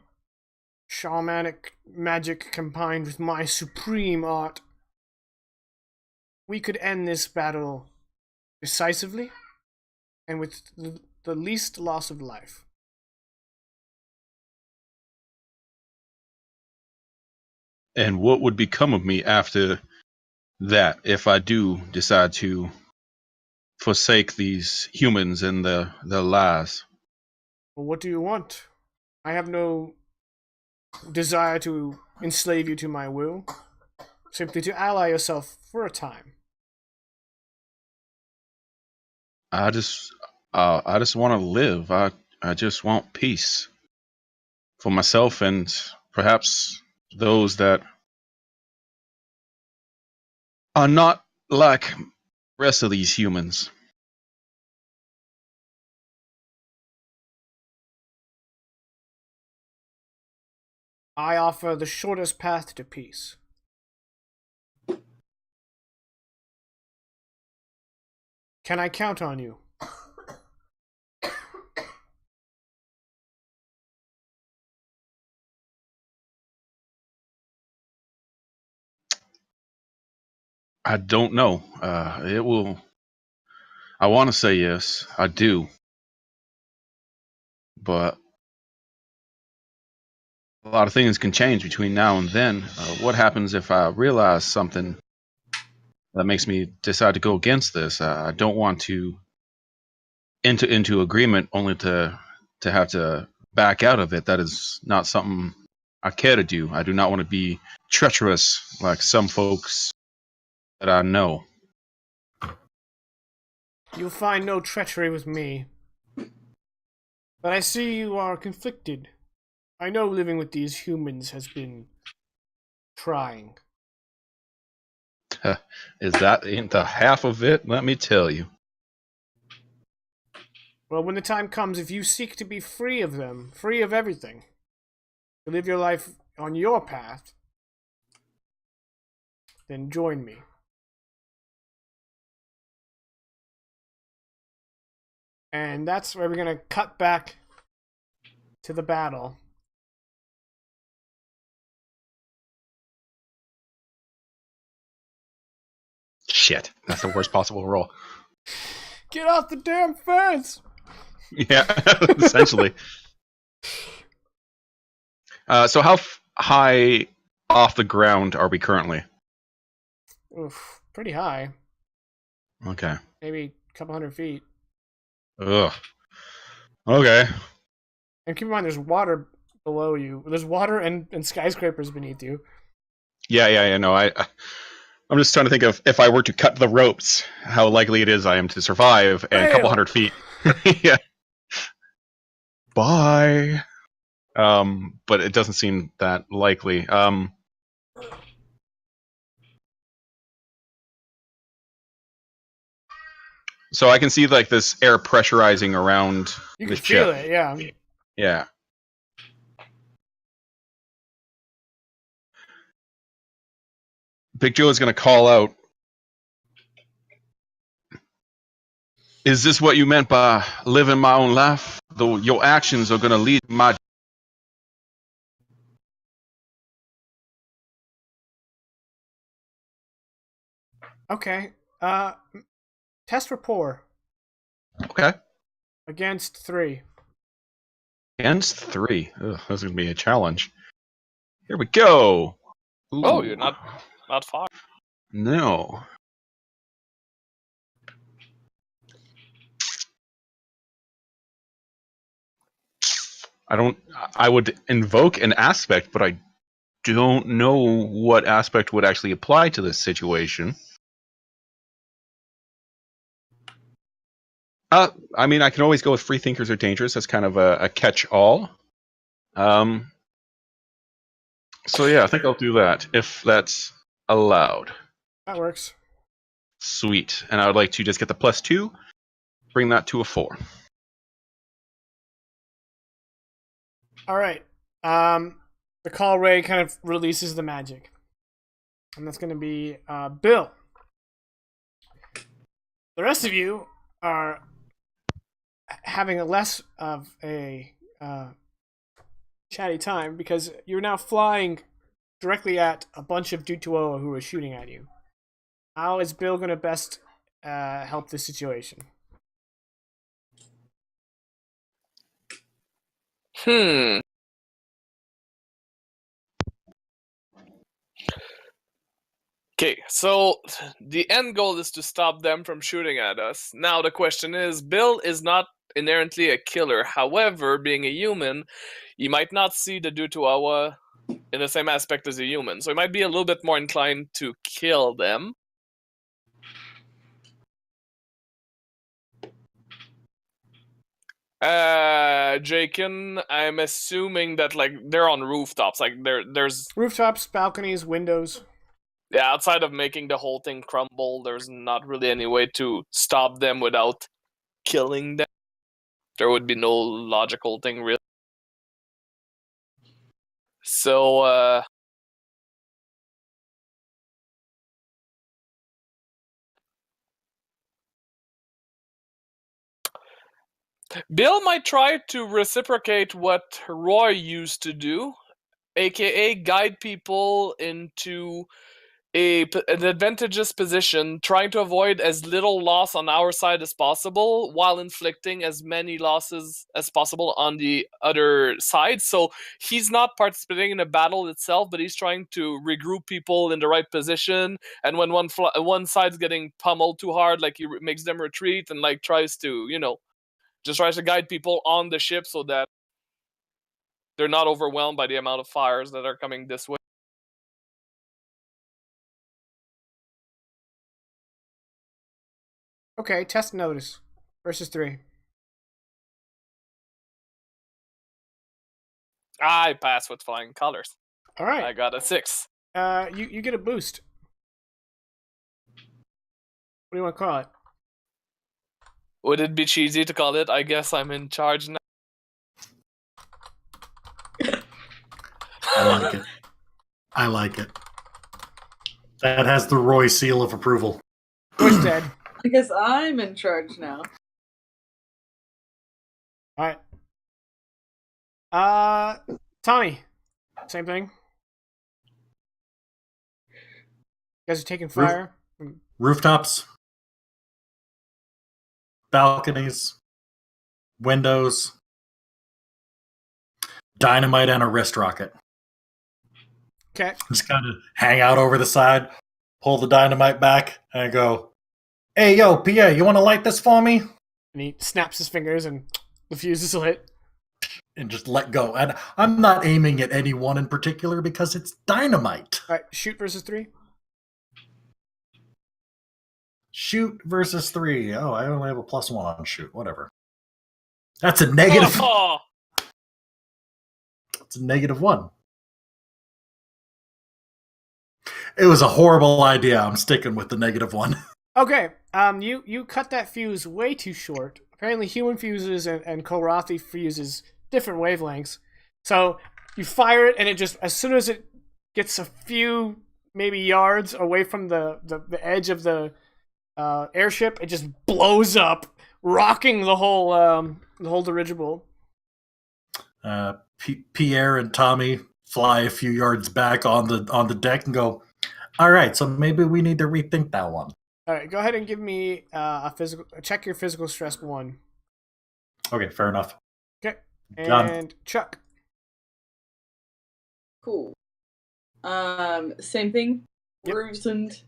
shamanic magic combined with my supreme art, we could end this battle decisively and with the least loss of life. And what would become of me after that if I do decide to forsake these humans and their lies? Well, what do you want? I have no desire to enslave you to my will, simply to ally yourself for a time. I just want to live. I just want peace for myself and perhaps those that are not like the rest of these humans. I offer the shortest path to peace. Can I count on you? I don't know. It will. I want to say yes. I do. But a lot of things can change between now and then. What happens if I realize something that makes me decide to go against this? I don't want to enter into agreement only to have to back out of it. That is not something I care to do. I do not want to be treacherous like some folks that I know. You'll find no treachery with me. But I see you are conflicted. I know living with these humans has been trying. Is that ain't the half of it? Let me tell you. Well, when the time comes, if you seek to be free of them, free of everything, to live your life on your path, then join me. And that's where we're going to cut back to the battle. Shit, that's the worst possible roll. Get off the damn fence! Yeah, essentially. So how high off the ground are we currently? Oof, pretty high. Okay. Maybe a couple 100 feet. Ugh. Okay. And keep in mind, there's water below you. There's water and skyscrapers beneath you. Yeah. No, I'm just trying to think of if I were to cut the ropes, how likely it is I am to survive, and a couple Fail. 100 feet. Yeah. Bye. But it doesn't seem that likely. So I can see like this air pressurizing around You the can feel ship. it, yeah. Yeah. Big Joe is going to call out. Is this what you meant by living my own life? Though your actions are going to lead my. Okay. Test rapport Okay. against 3. Against 3. Ugh, this is going to be a challenge. Here we go. Ooh. Oh, you're not far. No. I would invoke an aspect, but I don't know what aspect would actually apply to this situation. I mean, I can always go with free thinkers are dangerous. That's kind of a catch-all. So yeah, I think I'll do that if that's allowed. That works. Sweet. And I would like to just get the +2, bring that to a 4. Alright. The kaul'rae kind of releases the magic. And that's going to be Bill. The rest of you are having a less of a chatty time because you're now flying directly at a bunch of Dutuoa who are shooting at you. How is Bill going to best help this situation? Okay, so the end goal is to stop them from shooting at us. Now the question is, Bill is not inherently a killer. However, being a human, he might not see the Dutuawa in the same aspect as a human. So he might be a little bit more inclined to kill them. Jakin, I'm assuming that like they're on rooftops. Like there's Rooftops, balconies, windows. yeah, outside of making the whole thing crumble, there's not really any way to stop them without killing them. There would be no logical thing really. So Bill might try to reciprocate what Roy used to do, aka guide people into an advantageous position, trying to avoid as little loss on our side as possible while inflicting as many losses as possible on the other side. So he's not participating in the battle itself, but he's trying to regroup people in the right position. And when one side's getting pummeled too hard, like he makes them retreat and like tries to, just tries to guide people on the ship so that they're not overwhelmed by the amount of fires that are coming this way. Okay, test notice. Versus 3. I pass with flying colors. All I right. got a 6. You get a boost. What do you want to call it? Would it be cheesy to call it? I guess I'm in charge now. I like it. I like it. That has the Roy seal of approval. Roy's dead. I guess I'm in charge now. All right. Tommy. Same thing. You guys are taking fire. Rooftops, balconies, windows, dynamite, and a wrist rocket. Okay. Just kind of hang out over the side, pull the dynamite back, and go, "Hey, yo, Pierre, you want to light this for me?" And he snaps his fingers, and the fuses will hit. And just let go. And I'm not aiming at anyone in particular because it's dynamite. All right. Shoot versus 3. Shoot versus 3. Oh, I only have a +1 on shoot. Whatever. That's a negative. Oh, It's a -1. It was a horrible idea. I'm sticking with the -1. Okay. You cut that fuse way too short. Apparently, human fuses and kaul'rae fuses different wavelengths. So you fire it, and it just, as soon as it gets a few maybe yards away from the edge of the airship, it just blows up, rocking the whole dirigible. Pierre and Tommy fly a few yards back on the deck and go, "All right, so maybe we need to rethink that one." All right, go ahead and give me check your physical stress 1. Okay, fair enough. Okay, Done. and Chuck. Cool. Same thing. Yep. Roofs and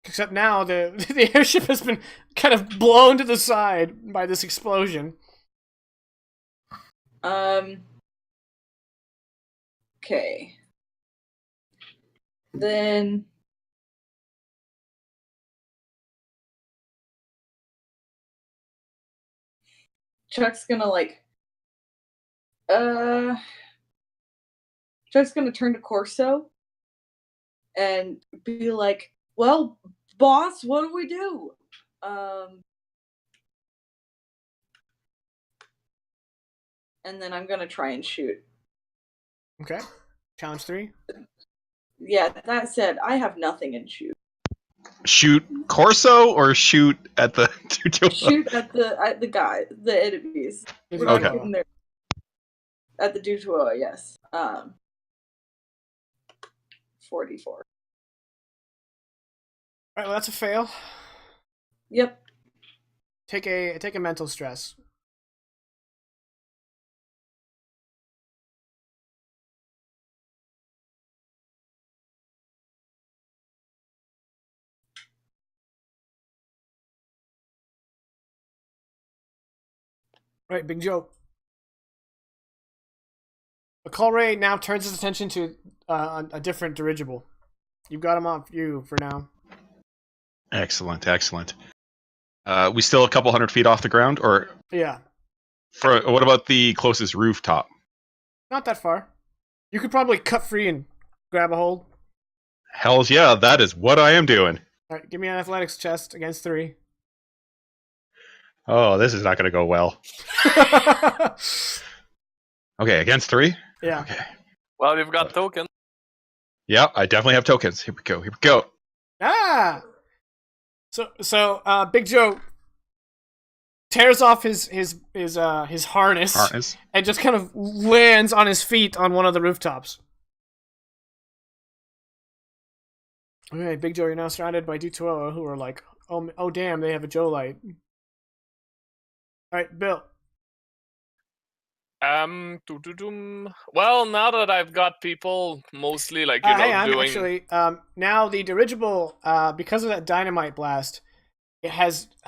Except now the airship has been kind of blown to the side by this explosion. Okay. Then Chuck's gonna Chuck's gonna turn to Corso and be like, "Well, boss, what do we do?" And then I'm gonna try and shoot. Okay, challenge 3. Yeah, that said, I have nothing in shoot. Shoot Corso or shoot at the Shoot at the guy, the enemies. We're Okay. not getting there. At the Dutuoa, yes. 44. All right, well that's a fail. Yep. Take a mental stress. Right, Big Joe. The kaul'rae now turns his attention to a different dirigible. You've got him off you for now. Excellent, excellent. We still a couple hundred feet off the ground, or Yeah, what about the closest rooftop? not that far. You could probably cut free and grab a hold. Hells yeah, that is what I am doing. All right, give me an athletics chest against 3. Oh, this is not going to go well. Okay, against 3? Yeah. Okay. well, you've got tokens. Yeah, I definitely have tokens. Here we go, here we go. Ah. So Big Joe tears off his harness and just kind of lands on his feet on one of the rooftops. Okay, Big Joe, you're now surrounded by Dutuoa, who are like, oh damn, they have a Joe light. All right, Bill. Well, now that I've got people mostly like Hang on, doing. actually, now the dirigible, because of that dynamite blast, it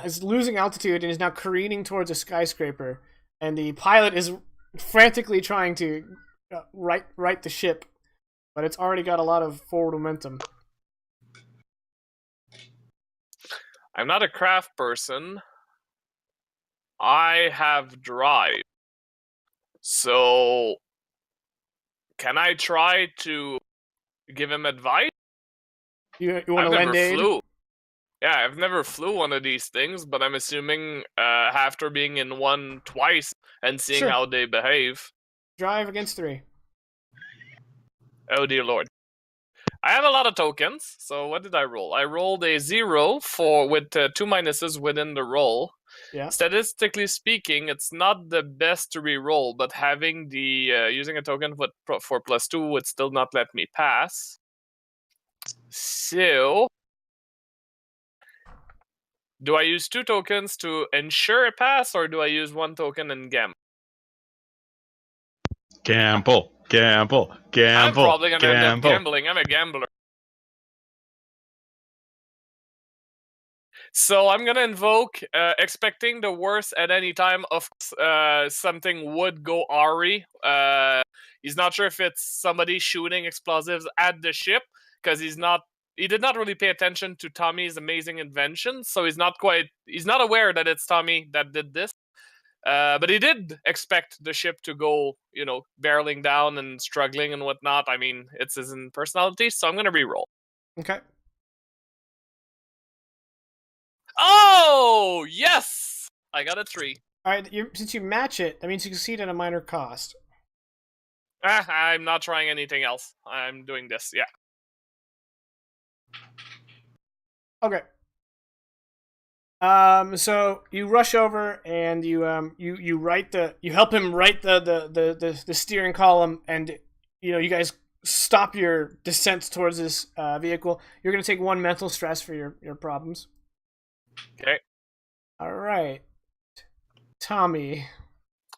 is losing altitude and is now careening towards a skyscraper, and the pilot is frantically trying to right the ship, but it's already got a lot of forward momentum. I'm not a craft person. I have drive. So can I try to give him advice? You want I've to never lend aid? flew. Yeah, I've never flew one of these things, but I'm assuming after being in one twice and seeing Sure. how they behave. Drive against 3. Oh dear lord. I have a lot of tokens, so what did I roll? I rolled a 0 with 2 minuses within the roll. Yeah. Statistically speaking, it's not the best to re-roll, but having the using a token for +2 would still not let me pass. So, do I use 2 tokens to ensure a pass, or do I use 1 token and gamble? Gamble. I'm probably gonna end up gambling. I'm a gambler. So I'm gonna invoke, expecting the worst at any time. Of something would go awry. He's not sure if it's somebody shooting explosives at the ship, because he did not really pay attention to Tommy's amazing invention, so he's not aware that it's Tommy that did this. But he did expect the ship to go, barreling down and struggling and whatnot. I mean, it's his personality, so I'm gonna re-roll. Okay. Oh, yes! I got a 3. All right. Since you match it, that means you succeed at a minor cost. I'm not trying anything else. I'm doing this, yeah. Okay. So you rush over and you help him right the steering column, and you guys stop your descent towards this vehicle. You're gonna take 1 mental stress for your problems. Okay. All right, Tommy.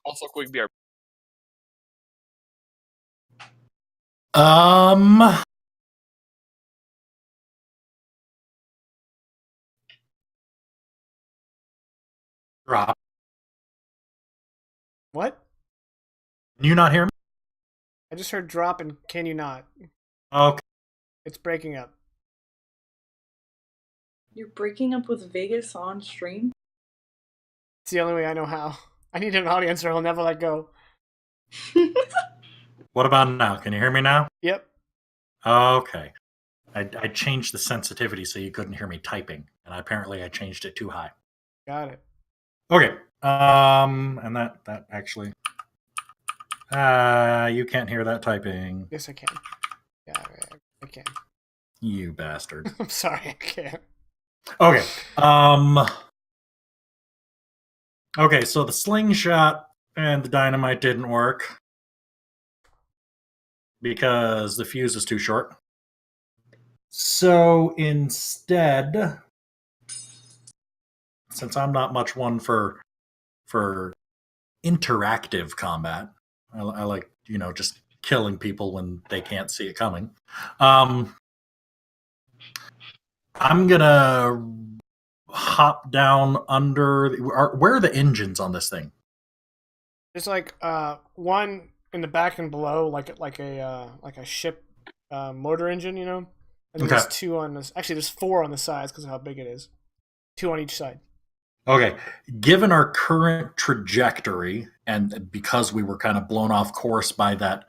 Also, quick beer. Drop. What? Can you not hear me? I just heard drop, and can you not? Okay. It's breaking up. You're breaking up with Vegas on stream? It's the only way I know how. I need an audience or I'll never let go. What about now? Can you hear me now? Yep. Okay. I changed the sensitivity so you couldn't hear me typing, and apparently I changed it too high. Got it. Okay. And that actually, you can't hear that typing. Yes, I can. Yeah, I can. You bastard. I'm sorry, I can't. Okay. Okay, so the slingshot and the dynamite didn't work because the fuse is too short. So instead, since I'm not much one for interactive combat, I like, just killing people when they can't see it coming. I'm gonna hop down under. Where are the engines on this thing? There's like one in the back and below, like a ship motor engine, And then Okay. there's 2 on this. Actually, there's 4 on the sides because of how big it is. 2 on each side. Okay. Given our current trajectory, and because we were kind of blown off course by that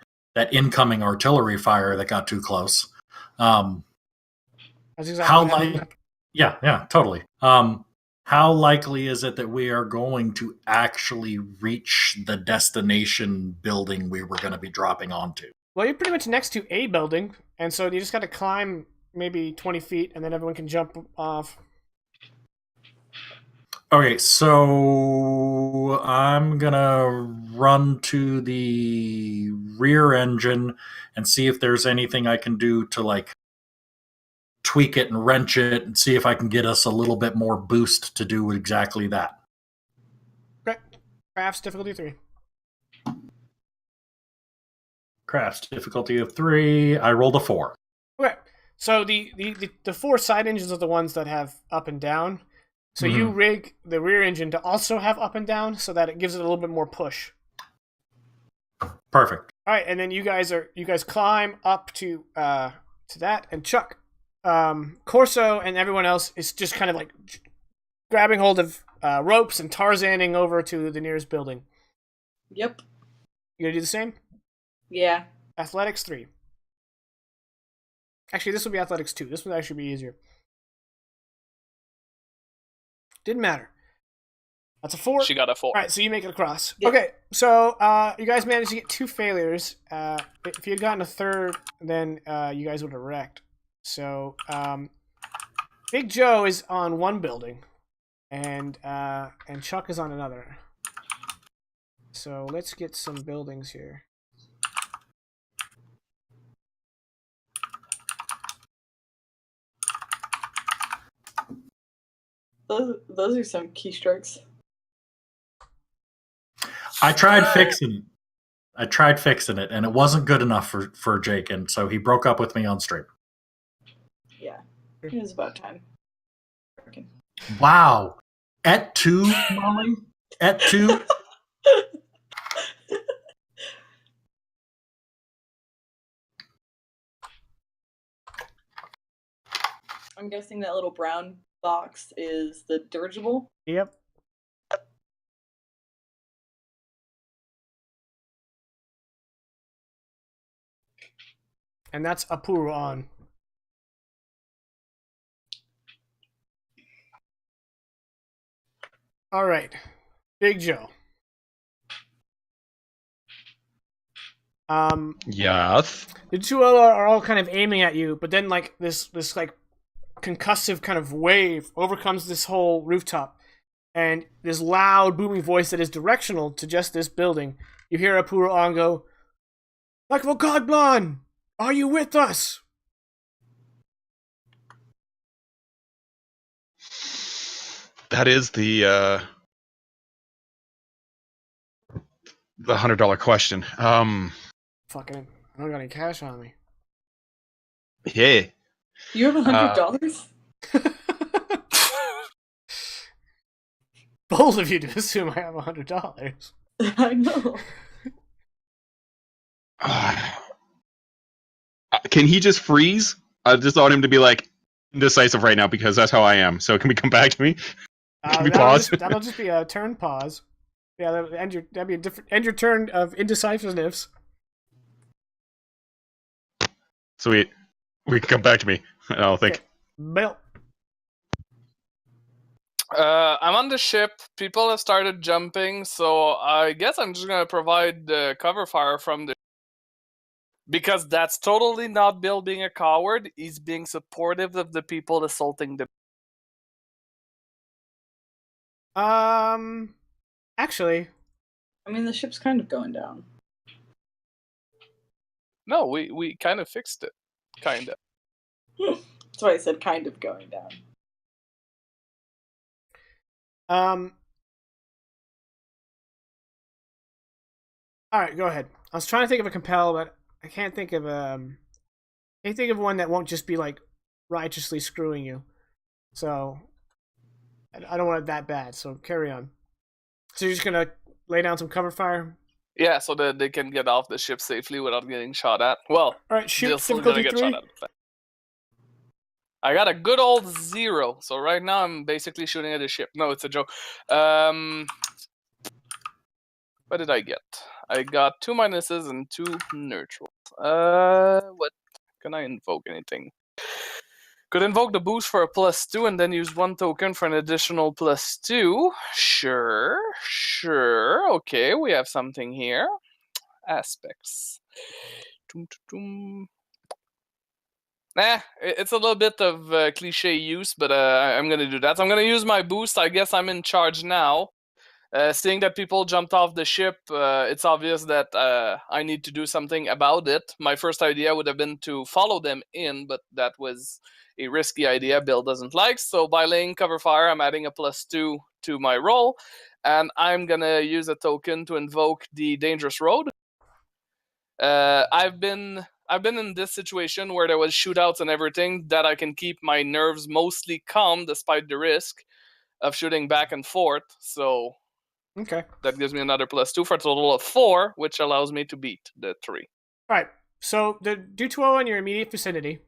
incoming artillery fire that got too close, That's exactly how what happened. yeah, totally. How likely is it that we are going to actually reach the destination building we were going to be dropping onto? Well, you're pretty much next to a building, and so you just got to climb maybe 20 feet, and then everyone can jump off. Okay, so I'm gonna run to the rear engine and see if there's anything I can do to like tweak it and wrench it and see if I can get us a little bit more boost to do exactly that. Okay. Crafts difficulty 3. Crafts difficulty of 3. I rolled a 4. Okay. So the 4 side engines are the ones that have up and down. So you rig the rear engine to also have up and down so that it gives it a little bit more push. Perfect. All right, and then you guys climb up to that, and Chuck, Corso, and everyone else is just kind of like grabbing hold of ropes and Tarzaning over to the nearest building. Yep. You gonna do the same? Yeah. Athletics 3. Actually, this will be Athletics 2. This would actually be easier. Didn't matter. That's a 4. She got a 4. All right, so you make it across. Yeah. Okay, so you guys managed to get 2 failures. If you had gotten a third, then you guys would have wrecked. So Big Joe is on one building, and Chuck is on another. So let's get some buildings here. Those are some keystrokes. I tried fixing it, and it wasn't good enough for Jake, and so he broke up with me on stream. Yeah, it was about time. Wow. Et tu, Molly? Et tu? I'm guessing that little brown box is the dirigible. Yep. And that's Aporu'aan. All right, Big Joe. Yes. The two are all kind of aiming at you, but then like this like concussive kind of wave overcomes this whole rooftop, and this loud booming voice that is directional to just this building. You hear Aporu'aan go, "Like Vokadblan, are you with us?" That is the $100 question. Fucking, I don't got any cash on me. Yeah. You have $100? Bold of you to assume I have $100. I know. Can he just freeze? I just want him to be like indecisive right now because that's how I am. So can we come back to me? Can we pause? That'll just be a turn pause. Yeah, that'd be a different end your turn of indecisiveness. Sweet. We can come back to me. I'll think. Okay. Bill. I'm on the ship. People have started jumping, so I guess I'm just gonna provide the cover fire from the. Because that's totally not Bill being a coward. He's being supportive of the people assaulting the. Actually, I mean, the ship's kind of going down. No, we kind of fixed it. Kind of. That's why I said kind of going down. All right, go ahead. I was trying to think of a compel, but I can't think of one that won't just be like righteously screwing you. So I don't want it that bad. So carry on. So you're just gonna lay down some cover fire. Yeah, so that they can get off the ship safely without getting shot at. Well, All right, shoot. they're still gonna get shot at. I got a good old 0, so right now I'm basically shooting at the ship. No, it's a joke. What did I get? I got 2 minuses and 2 neutrals. What? Can I invoke anything? Could invoke the boost for a +2 and then use 1 token for an additional +2. Sure. Okay, we have something here. Aspects. It's a little bit of cliche use, but I'm going to do that. So I'm going to use my boost. I guess I'm in charge now. Seeing that people jumped off the ship, it's obvious that I need to do something about it. My first idea would have been to follow them in, but that was a risky idea Bill doesn't like. So by laying cover fire, I'm adding a +2 to my roll, and I'm going to use a token to invoke the Dangerous Road. I've been in this situation where there was shootouts and everything that I can keep my nerves mostly calm despite the risk of shooting back and forth. So okay, that gives me another +2 for a total of 4, which allows me to beat the 3. All right. So do 12 in your immediate vicinity.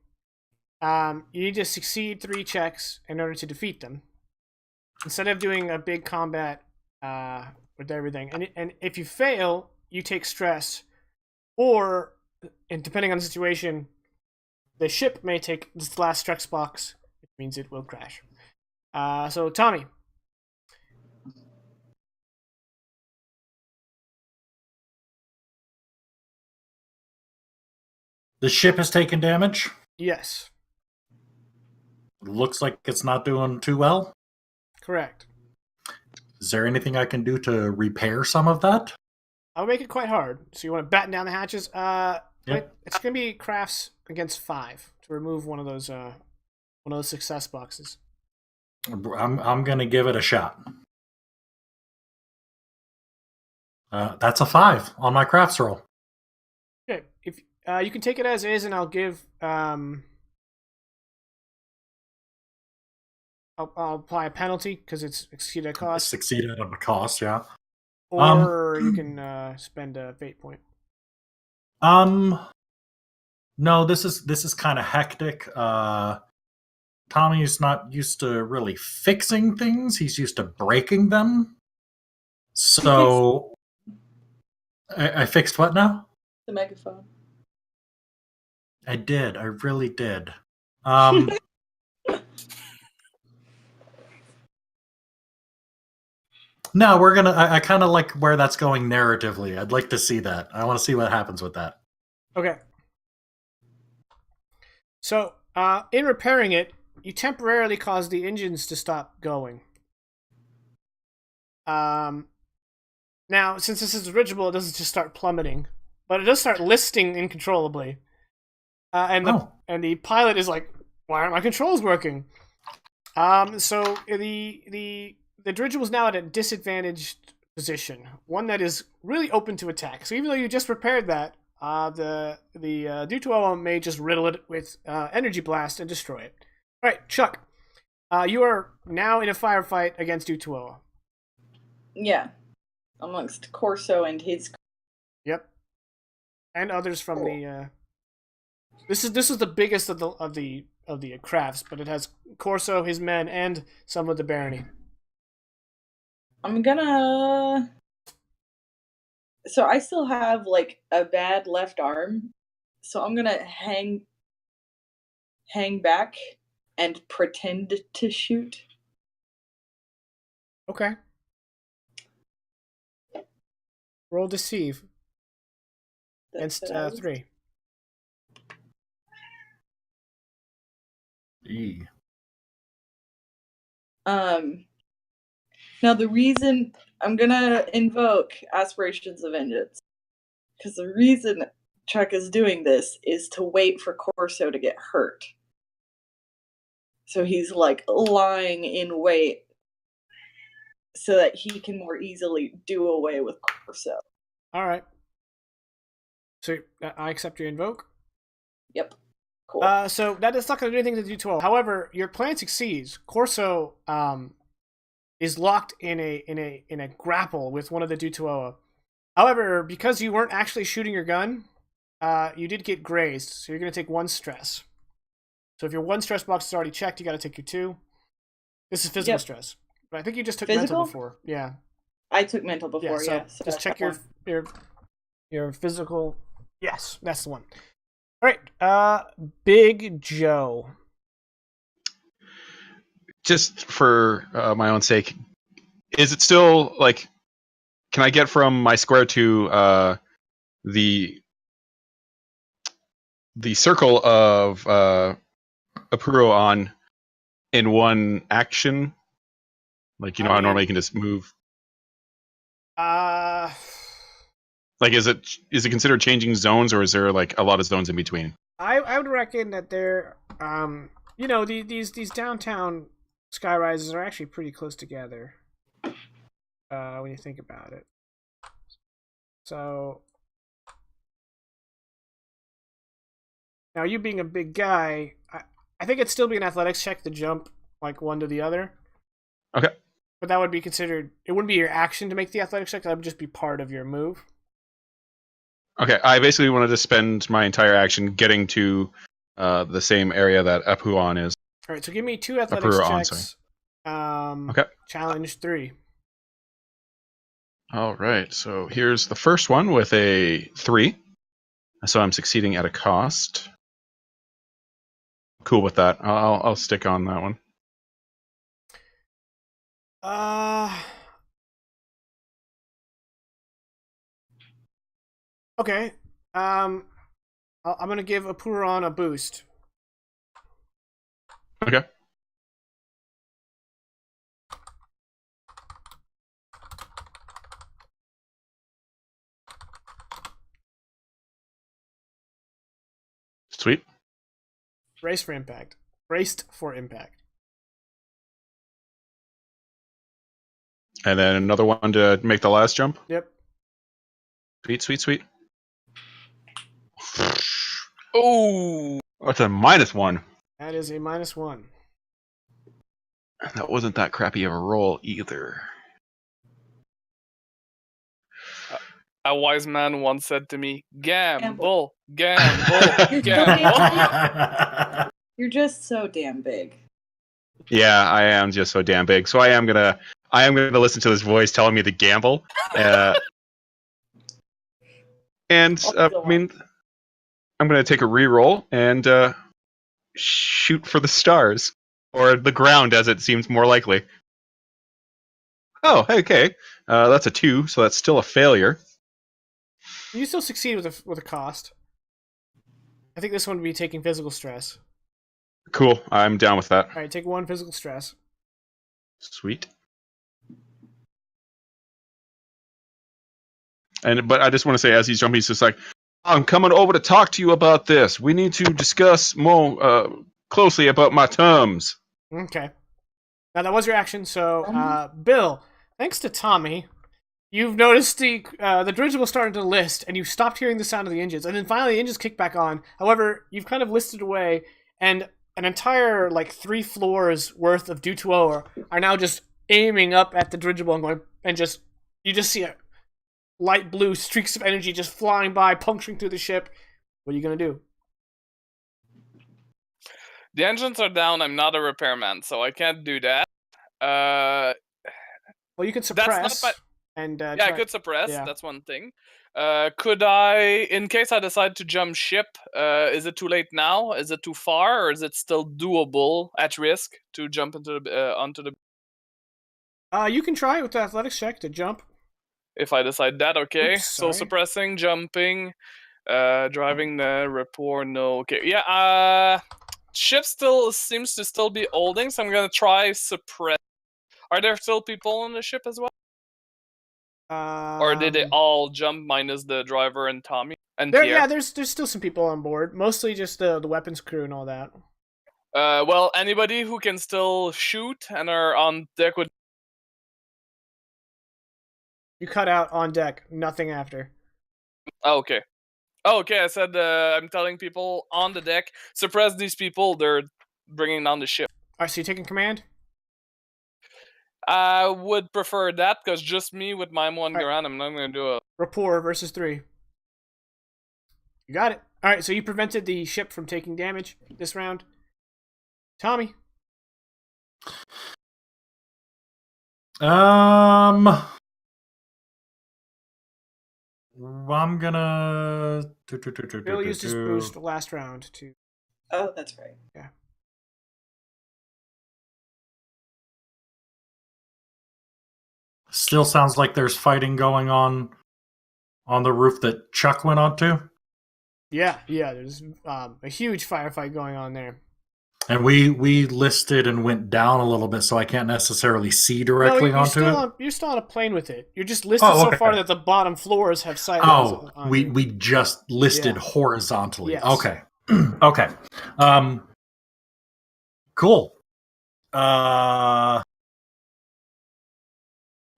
You need to succeed 3 checks in order to defeat them. Instead of doing a big combat with everything, and if you fail, you take stress. Or and depending on the situation, the ship may take this last stress box, which means it will crash. So Tommy. The ship has taken damage. Yes. Looks like it's not doing too well. Correct. Is there anything I can do to repair some of that? I'll make it quite hard. So you want to batten down the hatches? Yep. It's gonna be crafts against 5 to remove one of those success boxes. I'm gonna give it a shot. That's a 5 on my crafts roll. Okay, if you can take it as is, and I'll give I'll apply a penalty because it's exceeded a cost. Succeeded at a cost, yeah. Or you can spend a fate point. No, this is kind of hectic. Tommy's not used to really fixing things. He's used to breaking them. So I fixed what now? The megaphone. I did. I really did. No, we're gonna. I kind of like where that's going narratively. I'd like to see that. I want to see what happens with that. Okay. So, in repairing it, you temporarily cause the engines to stop going. Now, since this is dirigible, it doesn't just start plummeting, but it does start listing uncontrollably. And the pilot is like, "Why aren't my controls working?" So the dirigible is now at a disadvantaged position, one that is really open to attack. So even though you just repaired that, the Dutuo may just riddle it with energy blast and destroy it. All right, Chuck, you are now in a firefight against Dutuo. Yeah, amongst Corso and his. Yep, and others from the. This is the biggest of the crafts, but it has Corso, his men, and some of the barony. I'm gonna. So I still have like a bad left arm, so I'm gonna hang back and pretend to shoot. Okay. Roll deceive. Against 3. E. Now the reason I'm gonna invoke Aspirations of Vengeance, because the reason Chuck is doing this is to wait for Corso to get hurt. So he's like lying in wait so that he can more easily do away with Corso. All right. So I accept your invoke. Yep. Cool. So that is not going to do anything to D12. However, your plan succeeds. Corso is locked in a grapple with one of the Dutuoa. However, because you weren't actually shooting your gun, you did get grazed, so you're going to take 1 stress. So if your 1 stress box is already checked, you got to take your 2. This is physical stress, but I think you just took mental before. Yeah, I took mental before. Yeah, so just check your physical. Yes, that's the one. All right, Big Joe. Just for my own sake, is it still like? Can I get from my square to the circle of Aporu'aan in 1 action? Like, you know how normally you can just move. Like, is it considered changing zones, or is there like a lot of zones in between? I would reckon that they're these downtown sky rises are actually pretty close together. When you think about it. So now you being a big guy, I think it'd still be an athletics check to jump like one to the other. Okay. But that would be considered, it wouldn't be your action to make the athletics check, that would just be part of your move. Okay, I basically wanted to spend my entire action getting to the same area that Aporu'aan is. All right, so give me 2 athletics checks. Okay. Challenge 3. All right, so here's the first one with a 3. So I'm succeeding at a cost. Cool with that. I'll stick on that one. Okay. I'm gonna give Aporu'aan a boost. Okay. Sweet. Braced for impact. Braced for impact. And then another one to make the last jump. Yep. Sweet, sweet, sweet. Oh, That's a -1. That is a -1. That wasn't that crappy of a roll either. a wise man once said to me, "Gamble, You're gamble." You're just so damn big. Yeah, I am just so damn big. So I am gonna listen to this voice telling me to gamble. And I mean, I'm gonna take a re-roll and shoot for the stars or the ground, as it seems more likely. Oh, okay. That's a 2, so that's still a failure. You still succeed with a cost. I think this one would be taking physical stress. Cool. I'm down with that. All right, take 1 physical stress. Sweet. But I just want to say, as he's jumping, he's just like, I'm coming over to talk to you about this. We need to discuss more closely about my terms. Okay. Now that was your action, so Bill, thanks to Tommy, you've noticed the dirigible starting to list, and you've stopped hearing the sound of the engines, and then finally the engines kick back on. However, you've kind of listed away, and an entire 3 floors worth of Dutuo are now just aiming up at the dirigible and going, and you just see a light blue streaks of energy just flying by, puncturing through the ship. What are you gonna do? The engines are down. I'm not a repairman, so I can't do that. Well, you can suppress. That's not and yeah, try. I could suppress. Yeah. That's one thing. Could I, in case I decide to jump ship, is it too late now? Is it too far, or is it still doable at risk to jump into the onto the? You can try it with the athletics check to jump. If I decide that, okay. Oops, So sorry. suppressing, jumping, driving the rapport, no. Okay, yeah. Ship still seems to still be holding, so I'm gonna try suppress. Are there still people on the ship as well? Or did they all jump minus the driver and Tommy and Pierre? Yeah, there's still some people on board. Mostly just the weapons crew and all that. Well, anybody who can still shoot and are on deck with. You cut out on deck. Nothing after. Oh, okay. Oh, okay. I said I'm telling people on the deck, suppress these people. They're bringing down the ship. All right, so you taking command? I would prefer that, because just me with my one Alright. Garan, I'm not going to do it. Rapport versus 3. You got it. All right, so you prevented the ship from taking damage this round. Tommy. I'm gonna. Bill used his boost last round to. Oh, that's right. Yeah. Still sounds like there's fighting going on the roof that Chuck went onto. Yeah. There's a huge firefight going on there. And we listed and went down a little bit, so I can't necessarily see directly onto it. You're still on a plane with it. You're just listed so far that the bottom floors have sight lines. We just listed horizontally. Yes. Okay. Okay. Cool.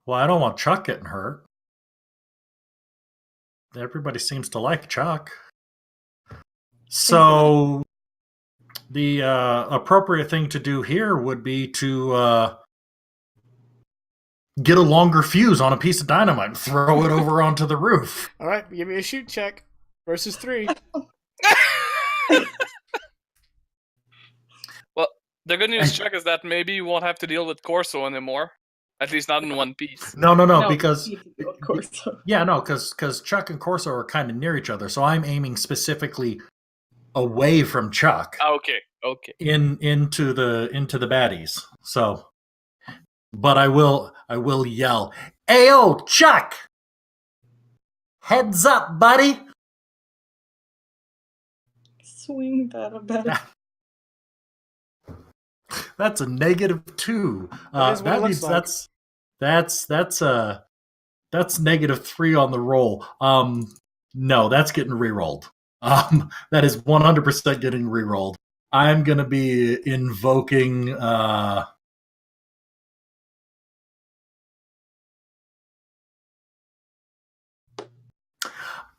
Well, I don't want Chuck getting hurt. Everybody seems to like Chuck. So the appropriate thing to do here would be to get a longer fuse on a piece of dynamite and throw it over onto the roof. All right, give me a shoot check. Versus 3. Well, the good news, Chuck, is that maybe you won't have to deal with Corso anymore. At least not in one piece. No, because you need to go with Corso. because Chuck and Corso are kind of near each other, so I'm aiming specifically away from Chuck Okay. into the baddies. So, but I will yell, "Ayo, Chuck! Heads up, buddy!" Swing that. That's a -2. That is what That it looks means like. that's -3 on the roll. No, that's getting re-rolled. That is 100% getting re-rolled. I'm gonna be invoking.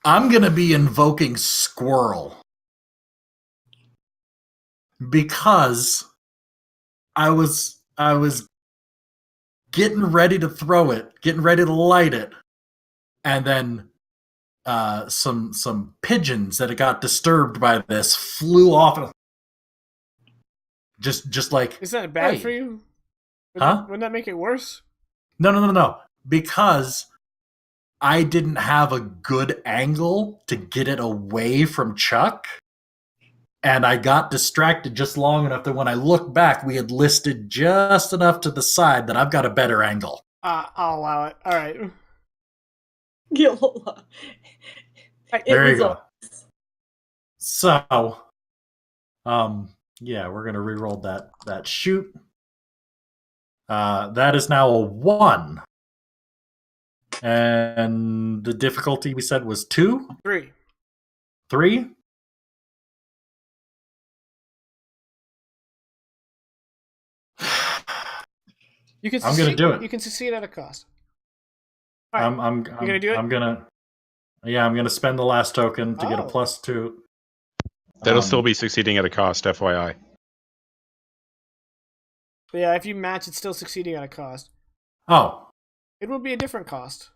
I'm gonna be invoking Squirrel because I was getting ready to throw it, getting ready to light it, and then some pigeons that got disturbed by this flew off. Just like, Is that bad hey. for you? Wouldn't that make it worse? No. Because I didn't have a good angle to get it away from Chuck. And I got distracted just long enough that when I look back, we had listed just enough to the side that I've got a better angle. I'll allow it. All right. There you go. So, yeah, we're gonna re-roll that shoot. That is now a 1. And the difficulty we said was 2? 3. 3? I'm gonna do it. You can succeed at a cost. All right. I'm gonna do it? I'm gonna spend the last token to get a +2. That'll still be succeeding at a cost, FYI. But yeah, if you match, it's still succeeding at a cost. Oh. It will be a different cost.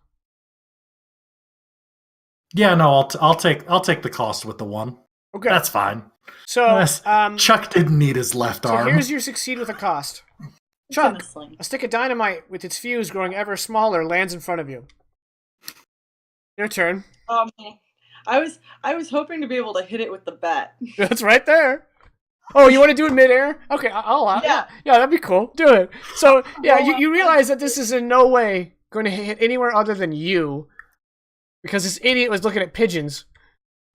Yeah, no, I'll take the cost with the 1. Okay. That's fine. So, Chuck didn't need his left arm. So here's your succeed with a cost. Chuck, a stick of dynamite with its fuse growing ever smaller lands in front of you. Your turn. I was hoping to be able to hit it with the bat. That's right there. Oh, you want to do it midair? Okay, I'll yeah, that'd be cool. Do it. So yeah, you realize that this is in no way going to hit anywhere other than you, because this idiot was looking at pigeons.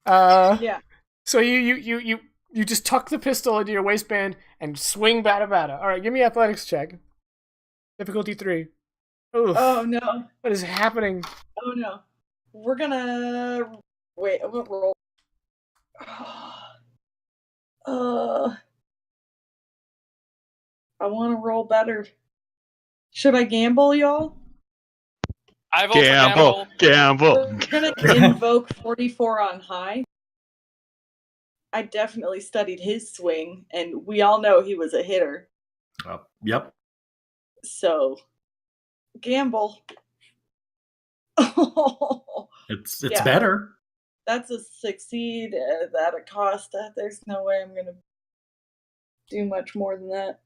Yeah. So you just tuck the pistol into your waistband and swing bada bada. All right, give me an athletics check. Difficulty 3. Oof. Oh no. What is happening? Oh no. We're gonna wait. I'm gonna roll. I want to roll better. Should I gamble, y'all? I've also Gamble. We're gonna invoke 44 on high. I definitely studied his swing, and we all know he was a hitter. Yep. So, gamble. It's better. That's a succeed at a cost. There's no way I'm gonna do much more than that.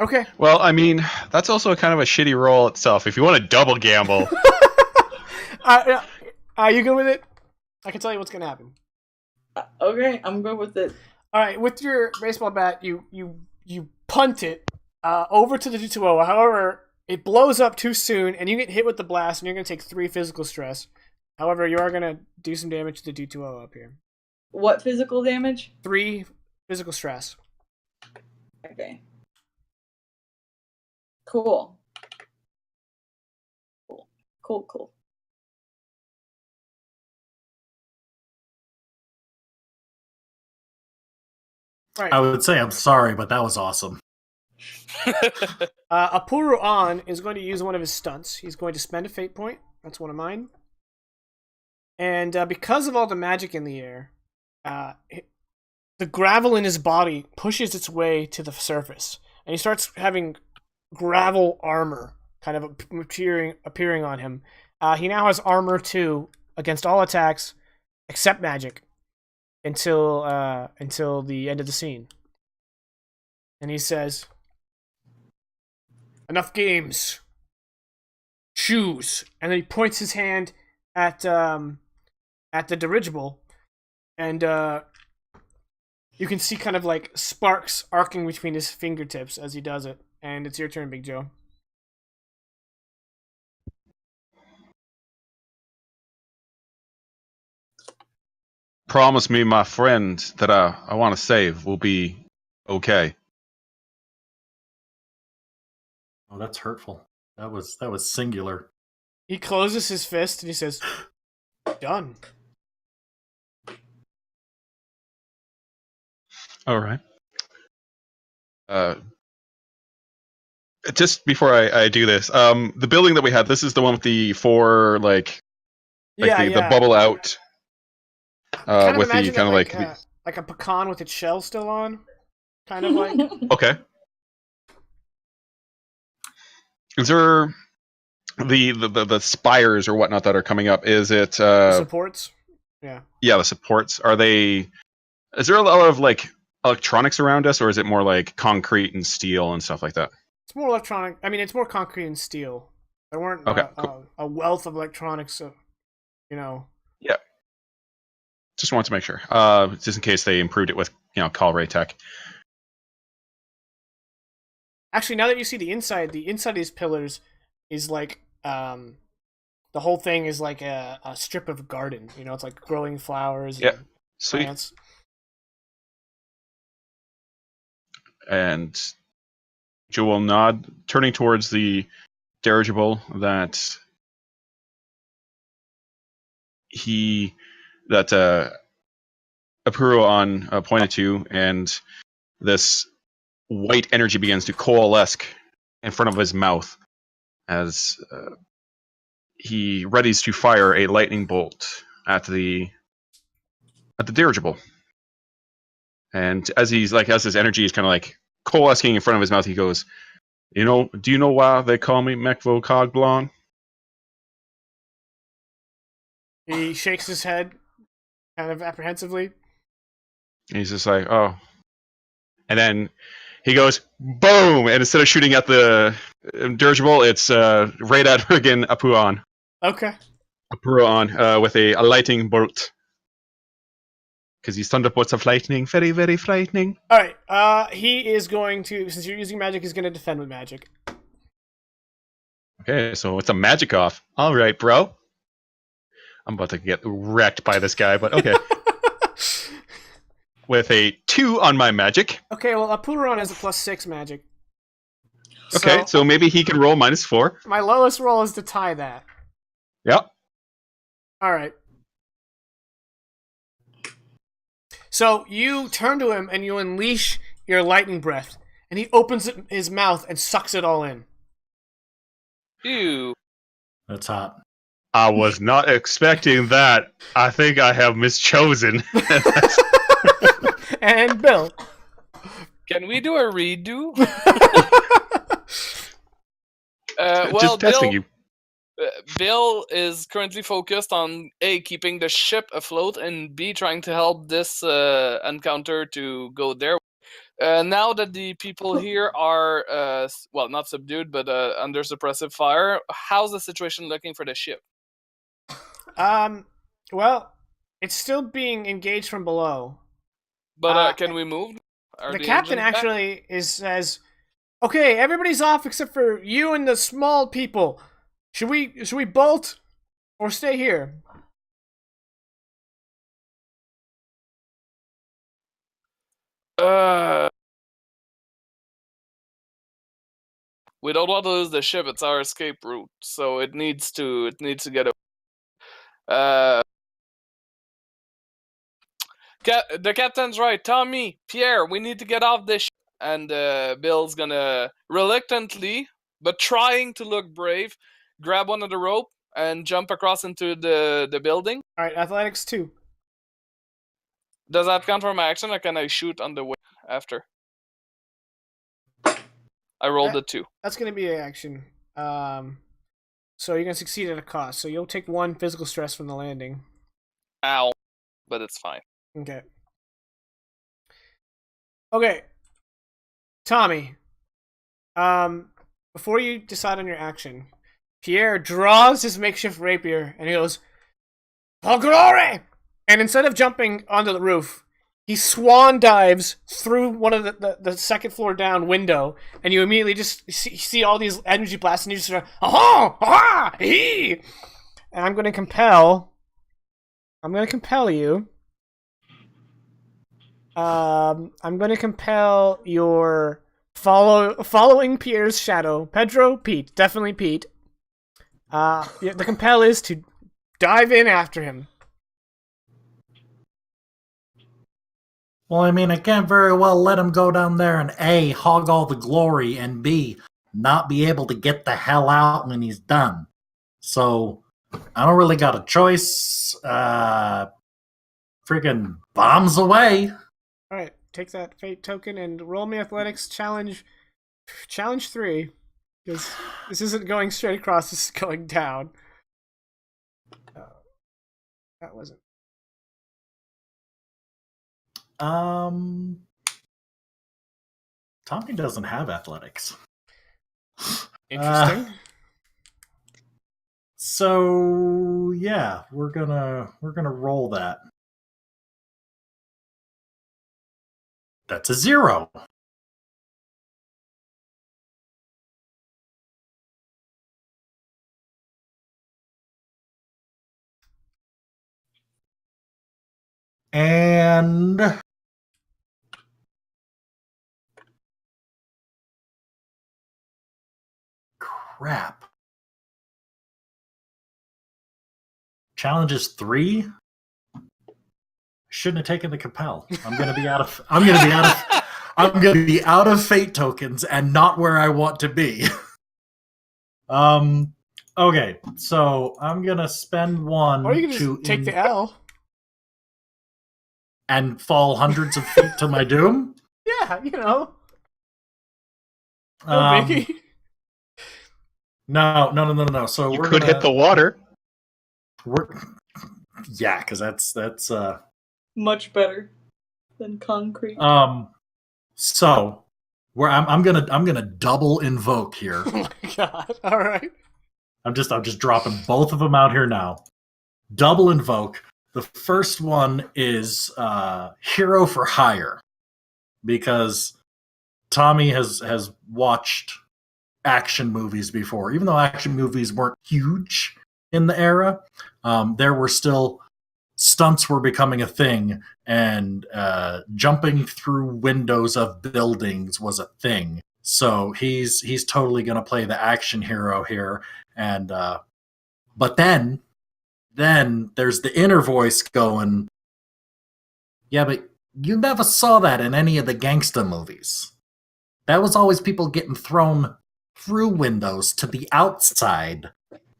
Okay. Well, I mean, that's also kind of a shitty roll itself. If you want to double gamble, you good with it? I can tell you what's gonna happen. Okay, I'm good with it. All right, with your baseball bat, you punt it over to the 2-2-0. However, it blows up too soon, and you get hit with the blast, and you're gonna take 3 physical stress. However, you are gonna do some damage to the 2-2-0 up here. What physical damage? 3 physical stress. Okay. Cool. Right. I would say I'm sorry, but that was awesome. Aporu'aan is going to use one of his stunts. He's going to spend a fate point. That's one of mine. And because of all the magic in the air, the gravel in his body pushes its way to the surface. And he starts having gravel armor kind of appearing on him. He now has armor 2 against all attacks except magic until the end of the scene. and he says, "Enough games. Choose." And then he points his hand at the dirigible, and you can see kind of like sparks arcing between his fingertips as he does it. And it's your turn, Big Joe. Promise me, my friend, that I want to save will be okay. Oh, that's hurtful. That was singular. He closes his fist and he says, "Done." All right. Just before I do this, the building that we had, this is the one with the four the bubble out. Kind of with the imagine kind it of like a pecan with its shell still on, kind of like. Okay. Is there the spires or whatnot that are coming up? Is it The supports? Yeah. Yeah, the supports. Are they? Is there a lot of like electronics around us, or is it more like concrete and steel and stuff like that? It's more electronic. I mean, it's more concrete and steel. There weren't Okay, cool. a wealth of electronics, you know. Yeah. Just wanted to make sure, just in case they improved it with kaul'rae tech. Actually, now that you see the inside of these pillars is like the whole thing is like a strip of garden. You know, it's like growing flowers and Sweet. plants. And Joe will nod, turning towards the dirigible that Aporu'aan pointed to, and this white energy begins to coalesce in front of his mouth as he readies to fire a lightning bolt at the dirigible. And as his energy is kind of like coalescing in front of his mouth, he goes, do you know why they call me Mekvo Cogblon? He shakes his head, kind of apprehensively. And he's just like, oh. And then he goes, boom! And instead of shooting at the dirigible, it's right at friggin' Aporu'aan. Okay. Aporu'aan with a lightning bolt. Because these thunderbolts of lightning, very, very frightening. Alright, he is going to, since you're using magic, he's going to defend with magic. Okay, so it's a magic off. Alright, bro. I'm about to get wrecked by this guy, but okay. With a 2 on my magic. Okay, well, Aporu'aan has a +6 magic. Okay, so maybe he can roll -4. My lowest roll is to tie that. Yep. Alright. So you turn to him and you unleash your lightning breath, and he opens his mouth and sucks it all in. Ew. That's hot. I was not expecting that. I think I have mischosen. And Bill. Can we do a redo? Just testing you. Bill is currently focused on A, keeping the ship afloat, and B, trying to help this encounter to go there. Now that the people here are, well, not subdued, but under suppressive fire, how's the situation looking for the ship? Well, it's still being engaged from below. But can we move? The captain actually says, "Okay, everybody's off except for you and the small people. Should we bolt or stay here?" We don't want to lose the ship. It's our escape route, so it needs to get away. The captain's right. Tommy, Pierre, we need to get off this ship. And Bill's gonna reluctantly, but trying to look brave, grab one of the rope and jump across into the building. Alright, athletics 2. Does that count for my action, or can I shoot on the way after? I rolled a 2. That's going to be an action. So you're going to succeed at a cost. So you'll take 1 physical stress from the landing. Ow. But it's fine. Okay. Okay. Tommy, before you decide on your action, Pierre draws his makeshift rapier and he goes, kaul'rae! And instead of jumping onto the roof, he swan dives through one of the second floor down window, and you immediately just see all these energy blasts, and you just sort of, aha, aha, hee! And I'm going to compel you. I'm going to compel your following Pierre's shadow. Pedro, Pete, definitely Pete. The compel is to dive in after him. Well, I mean, I can't very well let him go down there and A, hog all the glory, and B, not be able to get the hell out when he's done. So, I don't really got a choice. Friggin' bombs away. Alright, take that fate token and roll me athletics challenge 3. Because this isn't going straight across, this is going down. That wasn't. Tommy doesn't have athletics. Interesting. So yeah, we're gonna roll that. That's a 0. And crap. Challenge is 3. Shouldn't have taken the compel. I'm gonna be out of fate tokens and not where I want to be. Okay, so I'm gonna spend 1 Or you can to just take the L. and fall hundreds of feet to my doom. Yeah, you know. No Um, biggie. No. So You we're could gonna, hit the water. Yeah, because that's Much better than concrete. So where I'm gonna double invoke here. Oh my god. Alright. I'm just dropping both of them out here now. Double invoke. The first one is Hero for Hire, because Tommy has watched action movies before. Even though action movies weren't huge in the era, there were still stunts were becoming a thing, and jumping through windows of buildings was a thing. So he's totally going to play the action hero here. And but then there's the inner voice going, yeah, but you never saw that in any of the gangster movies. That was always people getting thrown through windows to the outside,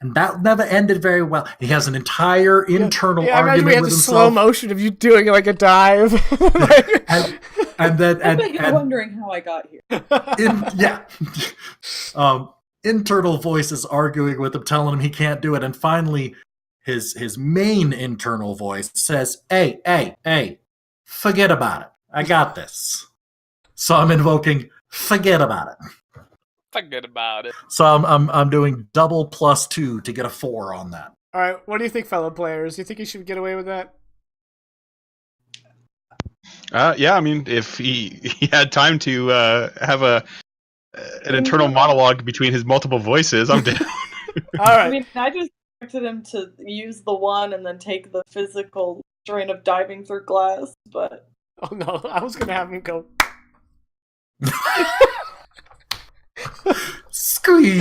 and that never ended very well. He has an entire internal I imagine argument we had with the himself. slow motion of you doing like a dive. and then I bet you're wondering how I got here. Internal voices arguing with him, telling him he can't do it, and finally his main internal voice says, hey, forget about it, I got this. So I'm invoking forget about it. Forget about it. So I'm doing double +2 to get a 4 on that. Alright, what do you think, fellow players? Do you think he should get away with that? Yeah, I mean, if he had time to have an internal monologue between his multiple voices, I'm down. Alright. I mean, I just expected him to use the one and then take the physical strain of diving through glass, but... Oh no, I was gonna have him go... Squeeze!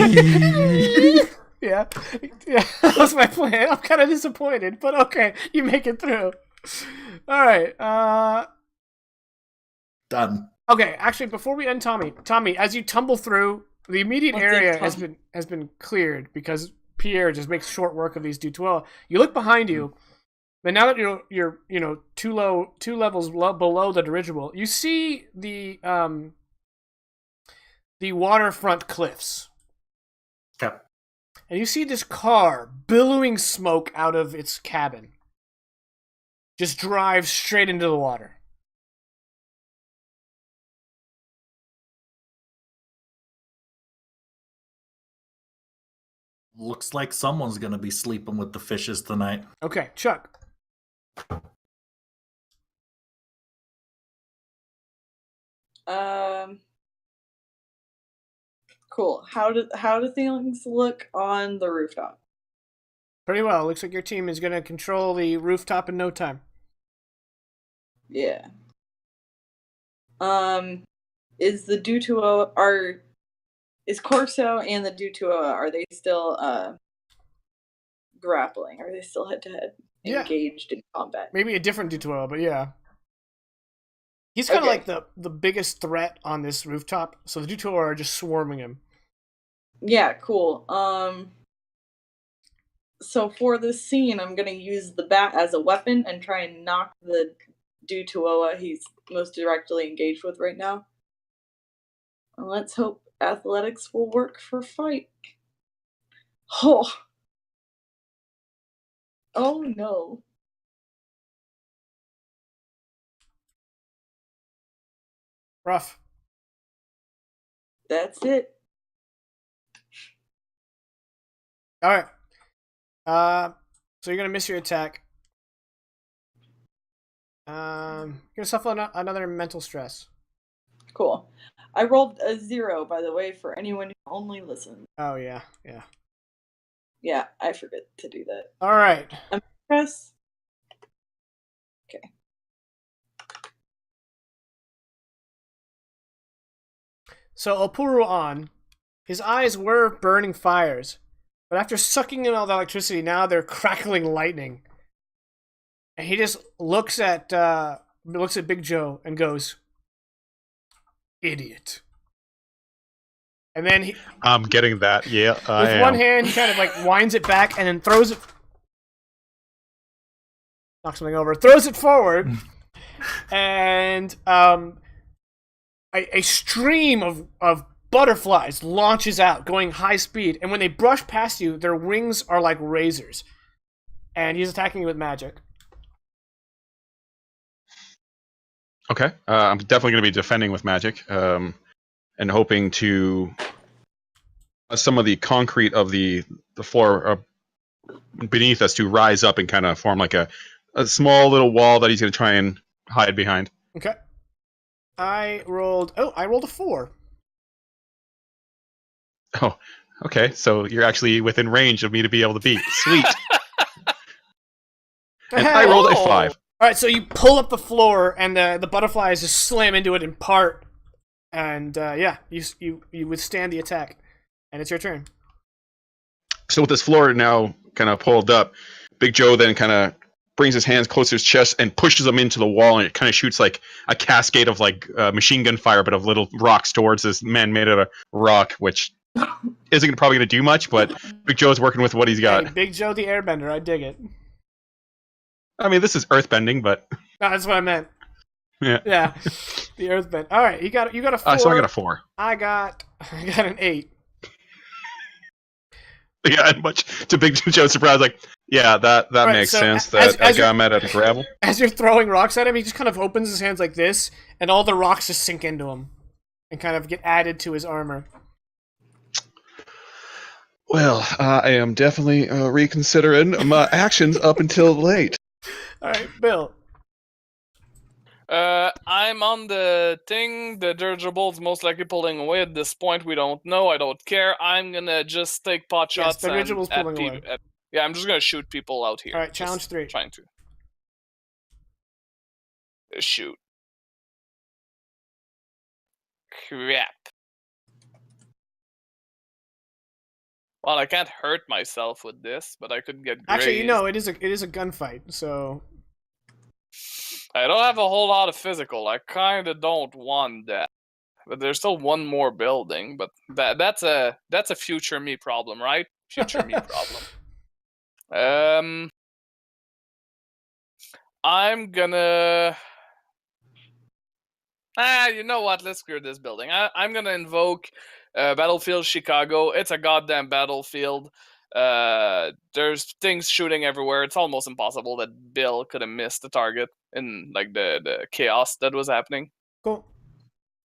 yeah, that was my plan. I'm kind of disappointed, but okay, you make it through. Alright, Done. Okay, actually, before we end Tommy, as you tumble through, the immediate area has been cleared because Pierre just makes short work of these dudes. You look behind you, but now that you're two levels below the dirigible, you see the waterfront cliffs. Okay. And you see this car billowing smoke out of its cabin. Just drives straight into the water. Looks like someone's gonna be sleeping with the fishes tonight. Okay, Chuck. Cool. How do things look on the rooftop? Pretty well. Looks like your team is going to control the rooftop in no time. Yeah. Is the Dutuo is Corso and the Dutuo, are they still grappling? Are they still head to head engaged in combat? Maybe a different Dutuo, but yeah. He's kind of like the biggest threat on this rooftop, so the Dutuo are just swarming him. Yeah, cool. So for this scene, I'm gonna use the bat as a weapon and try and knock the Dutuoa he's most directly engaged with right now. And let's hope athletics will work for fight. Oh no. Rough. That's it. All right. So you're gonna miss your attack. You're gonna suffer another mental stress. Cool. I rolled a 0, by the way, for anyone who only listens. Oh yeah. Yeah, I forget to do that. All right. Press. Okay. So Aporu'aan, his eyes were burning fires, but after sucking in all the electricity, now they're crackling lightning. And he just looks at Big Joe and goes, "Idiot." And then I'm getting that. Yeah, with one hand, he kind of like winds it back and then throws it, knocks something over, throws it forward, and a stream of butterflies launches out, going high speed. And when they brush past you, their wings are like razors. And he's attacking you with magic. Okay. I'm definitely going to be defending with magic, and hoping to some of the concrete of the floor beneath us to rise up and kind of form like a small little wall that he's going to try and hide behind. Okay. I rolled a 4. Oh, okay. So you're actually within range of me to be able to beat. Sweet. And I rolled a 5. All right, so you pull up the floor, and the butterflies just slam into it in part, and you withstand the attack, and it's your turn. So with this floor now kind of pulled up, Big Joe then kind of brings his hands close to his chest and pushes them into the wall, and it kind of shoots like a cascade of like machine gun fire, but of little rocks towards this man made out of rock, which isn't probably going to do much, but Big Joe's working with what he's got. Hey, Big Joe the Airbender, I dig it. I mean, this is earthbending, but No, that's what I meant. yeah, The Earthbend. All right, you got a 4. so I got a 4. I got an 8. Yeah, and much to Big Joe's surprise, like, yeah, that Right, makes so sense. as That guy you're- met at gravel. As you're throwing rocks at him, he just kind of opens his hands like this, and all the rocks just sink into him and kind of get added to his armor. Well, I am definitely reconsidering my actions up until late. All right, Bill. I'm on the thing. The dirigible most likely pulling away at this point. We don't know. I don't care. I'm gonna just take pot Yes, shots. the dirigible's at pulling away. yeah, I'm just gonna shoot people out here. All right, Just challenge 3. Trying to shoot. Crap. Well, I can't hurt myself with this, but I could get Actually, grazed. it is a gunfight, so I don't have a whole lot of physical. I kind of don't want that. But there's still one more building. But that's a future me problem, right? Future me problem. I'm gonna. You know what? Let's clear this building. I'm gonna invoke Battlefield Chicago. It's a goddamn battlefield. There's things shooting everywhere. It's almost impossible that Bill could have missed the target in like the chaos that was happening. cool.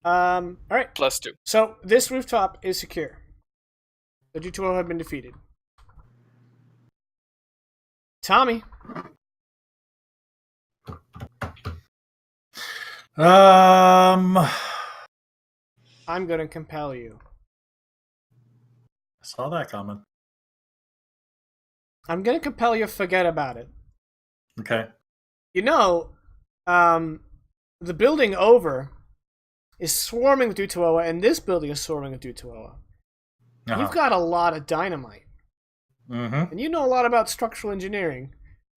All right. +2. So this rooftop is secure. The G2O have been defeated. Tommy. I I'm gonna compel you. saw that coming. I'm gonna compel you. Forget about it. Okay. You know, the building over is swarming with Dutuoa, and this building is swarming with Dutuoa. Uh-huh. You've got a lot of dynamite, Mm-hmm. and you know a lot about structural engineering.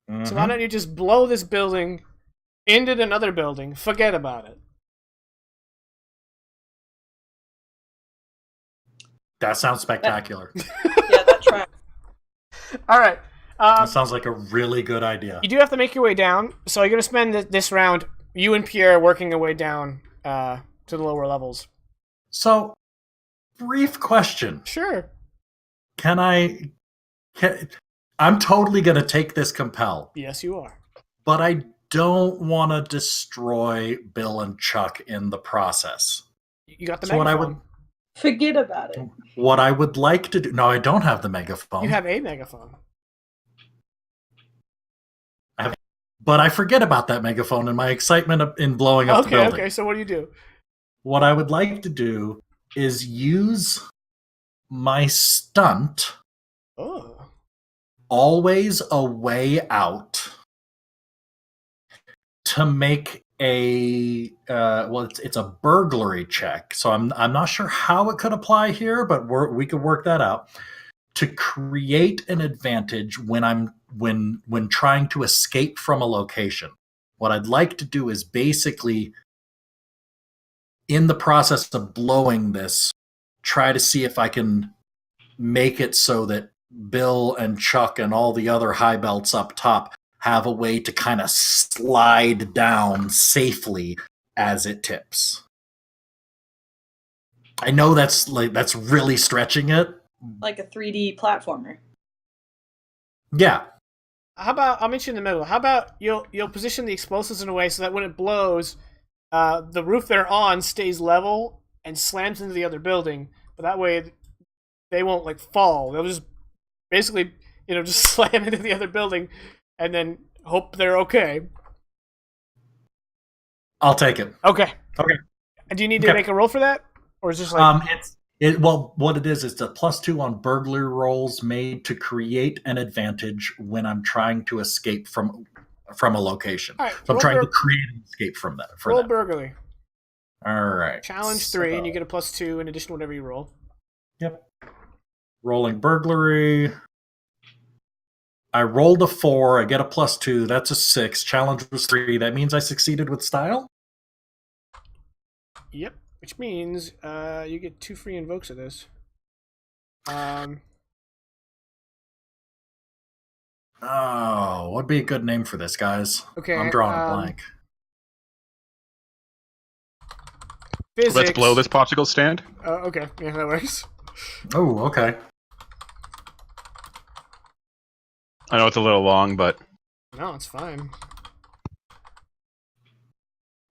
Mm-hmm. So why don't you just blow this building into another building? Forget about it. That sounds spectacular. Yeah, that tracks. All right. That sounds like a really good idea. You do have to make your way down, so you're going to spend this round, you and Pierre, working your way down to the lower levels. So, brief question. Sure. I'm totally going to take this compel, Yes, you are. but I don't want to destroy Bill and Chuck in the process. You got the So megaphone. Forget about it. What I would like to do... No, I don't have the megaphone. You have a megaphone. But I forget about that megaphone in my excitement in blowing up the building. Okay, so what do you do? What I would like to do is use my stunt, Oh. always a way out, to make a it's a burglary check. So I'm not sure how it could apply here, but we could work that out to create an advantage when trying to escape from a location. What I'd like to do is basically, in the process of blowing this, try to see if I can make it so that Bill and Chuck and all the other high belts up top have a way to kind of slide down safely as it tips. I know that's really stretching it. Like a 3D platformer. Yeah. How about, I'll meet you in the middle. How about you'll position the explosives in a way so that when it blows, the roof they're on stays level and slams into the other building, but that way they won't like fall. They'll just basically, just slam into the other building and then hope they're okay. I'll take it. Okay. Okay. And do you need to make a roll for that? Or is it just like what it is the +2 on burglary rolls made to create an advantage when I'm trying to escape from a location. All right, so I'm trying to create an escape from that. Roll burglary. All right. Challenge 3, and you get a +2 in addition to whatever you roll. Yep. Rolling burglary. I rolled a 4. I get a +2. That's a 6. Challenge was 3. That means I succeeded with style? Yep. Which means you get 2 free invokes of this. Oh, what'd be a good name for this, guys? Okay. I'm drawing a blank. Physics. Let's blow this popsicle stand. Okay. Yeah, that works. Oh, okay. I know it's a little long, but No, it's fine.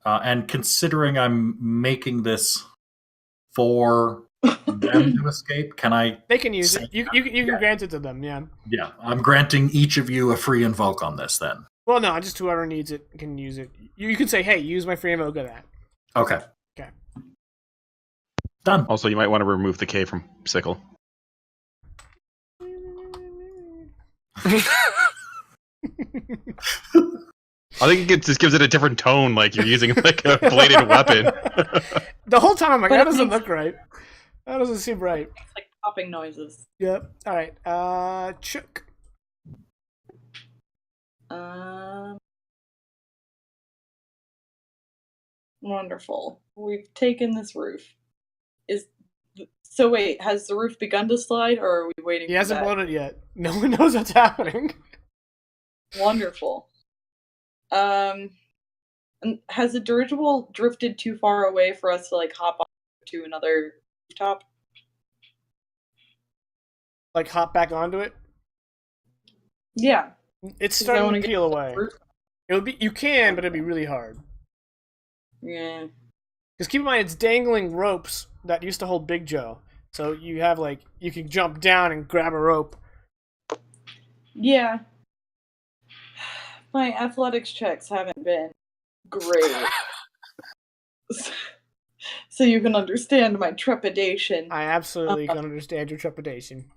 And considering I'm making this for them to escape, can I... They can use it. You can grant it to them, yeah. Yeah, I'm granting each of you a free invoke on this, then. Well, no, just whoever needs it can use it. You can say, hey, use my free invoke of that. Okay. Okay. Done. also you might want to remove the K from sickle. I think it just gives it a different tone, like you're using like a bladed weapon. The whole time I'm like, But that it doesn't makes- look right. That doesn't seem right. It's like popping noises. Yep. All right. Chuck. Wonderful. We've taken this roof. So wait, has the roof begun to slide, or are we waiting? He for hasn't that? blown it yet. No one knows what's happening. Wonderful. And has the dirigible drifted too far away for us to like hop on to another rooftop? Like hop back onto it. Yeah. It's 'Cause I starting wanna to get peel to the away. roof. You can, but it'd be really hard. Yeah. Because keep in mind, it's dangling ropes that used to hold Big Joe. So you have you can jump down and grab a rope. Yeah. My athletics checks haven't been great. So you can understand my trepidation. I absolutely can understand your trepidation.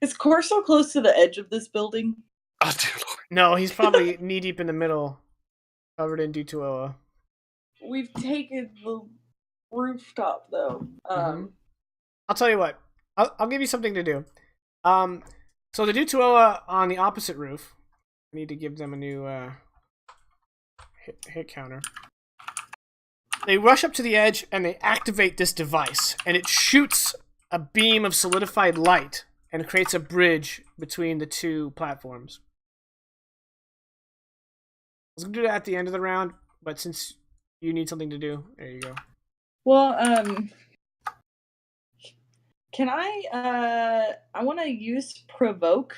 Is Corso close to the edge of this building? Oh, dear Lord. No, he's probably knee deep in the middle, covered in D2OA. We've taken the rooftop, though. Mhm. I'll tell you what. I'll give you something to do. So the D2OA on the opposite roof. I need to give them a new hit counter. They rush up to the edge and they activate this device, and it shoots a beam of solidified light and creates a bridge between the two platforms. I was gonna do that at the end of the round, but since you need something to do, there you go. Well, can I want to use provoke,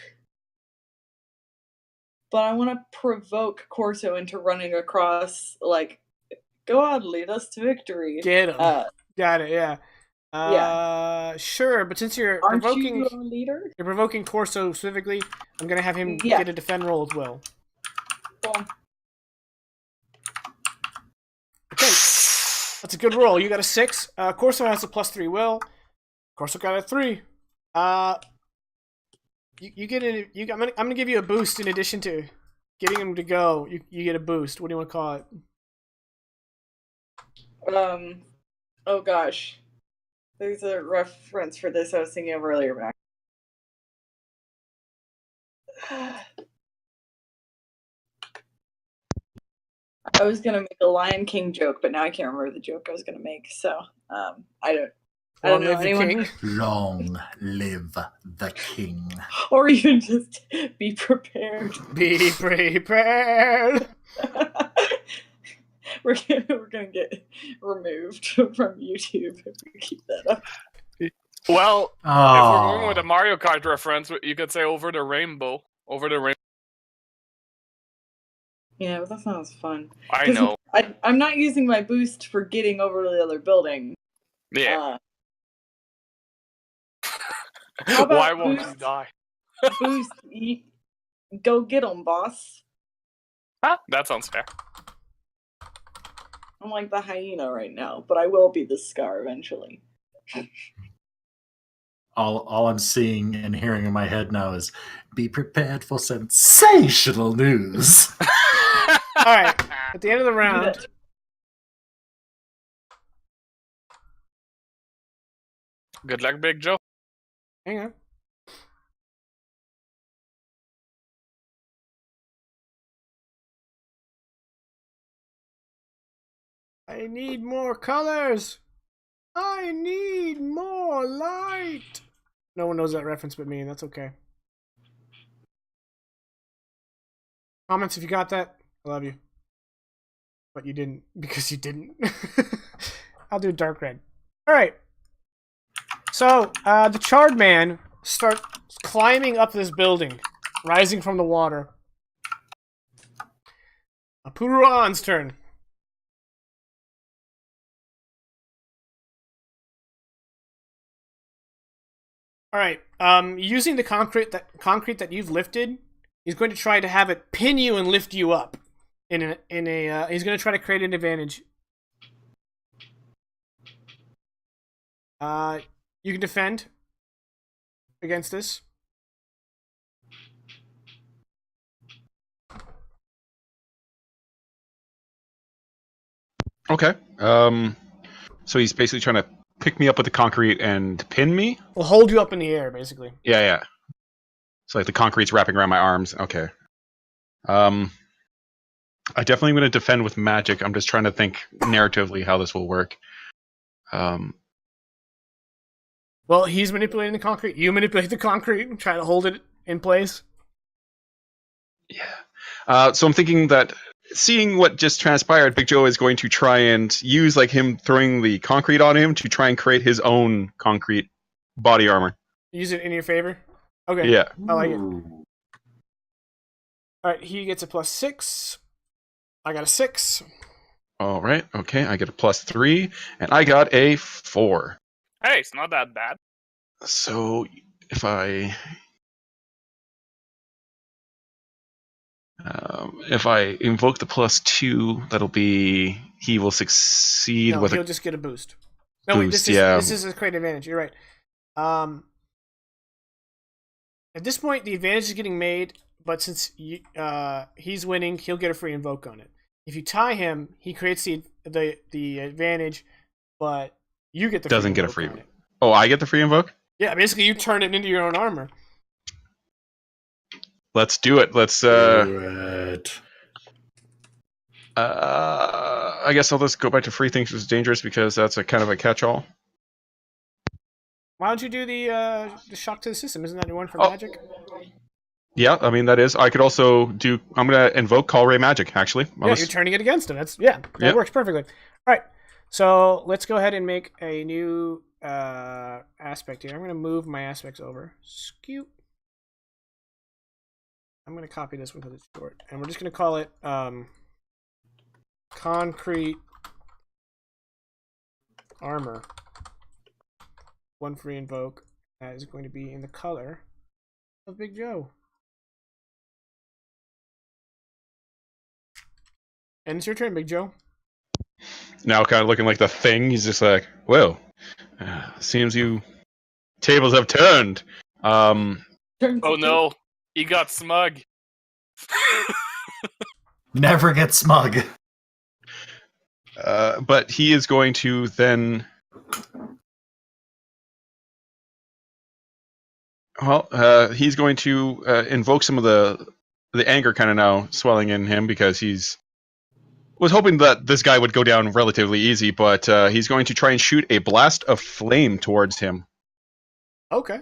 but I want to provoke Corso into running across, like, go on, lead us to victory. Get him. Got it, yeah. Sure, but since you're Aren't provoking, you a leader? you're provoking Corso specifically, I'm gonna have him Yeah. get a defend roll as well. Well, Okay, that's a good roll. You got a 6. Corso has a +3 will. Corso got a 3. You get a. I'm gonna give you a boost in addition to getting him to go. You get a boost. What do you want to call it? oh gosh. There's a reference for this I was thinking of earlier, but I was gonna make a Lion King joke, but now I can't remember the joke I was gonna make. So, I don't Long know live the anyone, king. Long live the king. or even just be prepared. Be prepared. We're gonna get removed from YouTube if we keep that up. Well, if we're going with a Oh, Mario Kart reference, you could say over the rainbow. Over the rainbow. Yeah, but that sounds fun. I know. I'm not using my boost for getting over to the other building. Yeah. How about Why won't boost? you die? Boost, go get 'em, boss. Huh? That sounds fair. I'm like the hyena right now, but I will be the Scar eventually. all I'm seeing and hearing in my head now is be prepared for sensational news. All right. At the end of the round, Good luck, Big Joe. hang on. I need more colors. I need more light. No one knows that reference but me, and that's okay. Comments if you got that. I love you. But you didn't, because you didn't. I'll do dark red. Alright. So, the Charred Man starts climbing up this building, rising from the water. Aporu'aan's turn. Alright, using the concrete that you've lifted, he's going to try to have it pin you and lift you up. He's going to try to create an advantage. You can defend against this. Okay. So he's basically trying to pick me up with the concrete and pin me? Will hold you up in the air, basically. Yeah. So like the concrete's wrapping around my arms. Okay. I definitely am going to defend with magic. I'm just trying to think narratively how this will work. Well, he's manipulating the concrete. You manipulate the concrete and try to hold it in place. Yeah. So I'm thinking that seeing what just transpired, Big Joe is going to try and use like him throwing the concrete on him to try and create his own concrete body armor. Use it in your favor. Okay. Yeah. I like it. Alright, he gets a +6. I got a 6. All right. Okay. I get a +3, and I got a 4. Hey, it's not that bad. So if I If I invoke the +2, that'll be he will succeed No, with he'll a just get a boost. No, wait, boost. Yeah, this is a great advantage. You're right. At this point, the advantage is getting made, but since he's winning, he'll get a free invoke on it. If you tie him, he creates the advantage, but you get the doesn't free get a invoke free. on it. Oh, I get the free invoke. Yeah, basically you turn it into your own armor. Let's do it. Let's. Do it. I guess I'll just go back to free things is dangerous because that's a kind of a catch-all. Why don't you do the shock to the system? Isn't that your one for Oh. magic? Yeah, I mean that is. I could also do. I'm gonna invoke kaul'rae magic. Actually, Yeah, you're turning it against him. That works perfectly. All right, so let's go ahead and make a new aspect here. I'm gonna move my aspects over. Scoot. I'm gonna copy this one because it's short, and we're just gonna call it concrete armor. One free invoke. That is going to be in the color of Big Joe. And it's your turn, Big Joe. now kind of looking like the Thing. He's just like, well, seems you tables have turned. Oh no, he got smug. Never get smug. But he is going to then. Well, he's going to invoke some of the anger kind of now swelling in him because was hoping that this guy would go down relatively easy, but he's going to try and shoot a blast of flame towards him. Okay.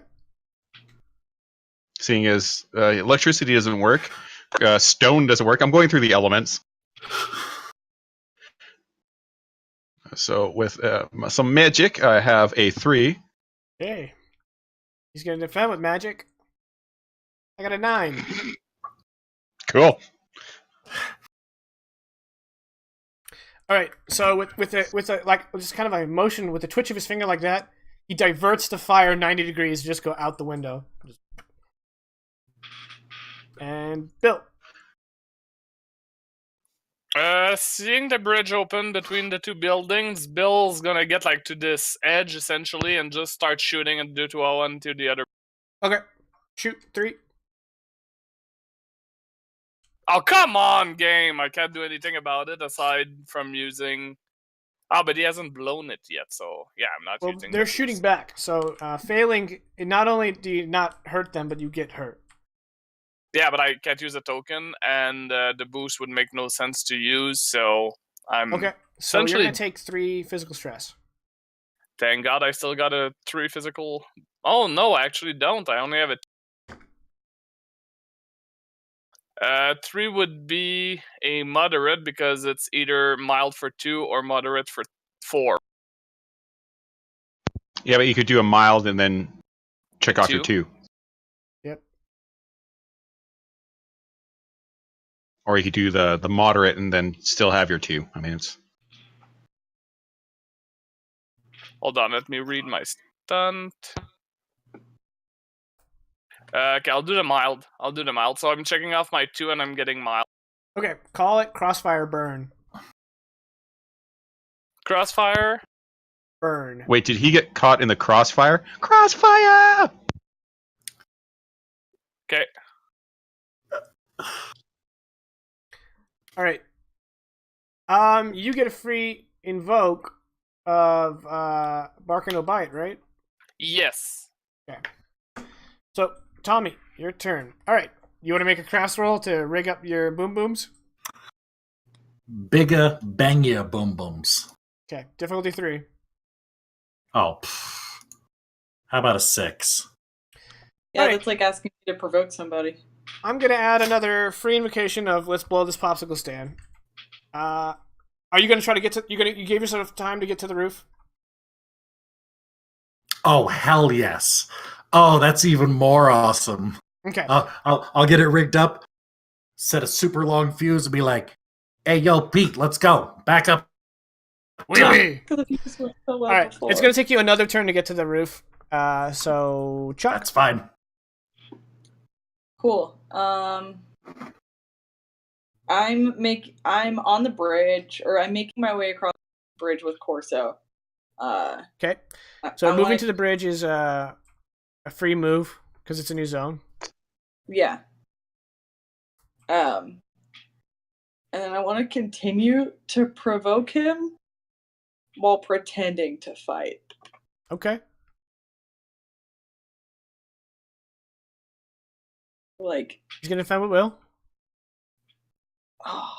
Seeing as electricity doesn't work, stone doesn't work. I'm going through the elements. So with some magic, I have a 3. Hey. He's going to defend with magic. I got a 9. Cool. All right. So with a like just kind of a motion with a twitch of his finger like that, he diverts the fire 90 degrees to just go out the window. And Bill. Seeing the bridge open between the two buildings, Bill's gonna get like to this edge essentially and just start shooting and do 201 to the other. Okay. Shoot 3. Oh, come on, game! I can't do anything about it aside from using. Oh, but he hasn't blown it yet, so yeah, I'm not using. They're shooting back, so failing. Not only do you not hurt them, but you get hurt. Yeah, but I can't use a token, and the boost would make no sense to use, so I'm... Okay, so you're going to take 3 physical stress. Thank God I still got a 3 physical... Oh, no, I actually don't. I only have a... 3 would be a moderate, because it's either mild for 2 or moderate for 4. Yeah, but you could do a mild and then check off your 2. Yep. Or you could do the moderate and then still have your 2. I mean, it's... Hold on, let me read my stunt. Okay, I'll do the mild. So I'm checking off my 2 and I'm getting mild. Okay, call it crossfire burn. Crossfire? Burn. Wait, did he get caught in the crossfire? Crossfire! Okay. Alright. You get a free invoke of Bark and No Bite, right? Yes. Okay. So, Tommy, your turn. Alright. You want to make a craft roll to rig up your boom booms? Bigger, bangier boom booms. Okay. Difficulty 3. Oh, how about a 6? Yeah, Alright. that's like asking me to provoke somebody. I'm gonna add another free invocation of let's blow this popsicle stand. Are you gonna try to get to? You gave yourself time to get to the roof? Oh, hell yes. Oh, that's even more awesome. Okay. I'll get it rigged up, set a super long fuse, and be like, "Hey, yo, Pete, let's go. Back up." Wee-wee. Because you just went so well All right. before. It's gonna take you another turn to get to the roof. So Chuck. That's fine. Cool. I'm on the bridge, or I'm making my way across the bridge with Corso. Okay. So moving to the bridge is a free move because it's a new zone. Yeah. And then I want to continue to provoke him while pretending to fight. Okay. Like, He's gonna defend with will. oh,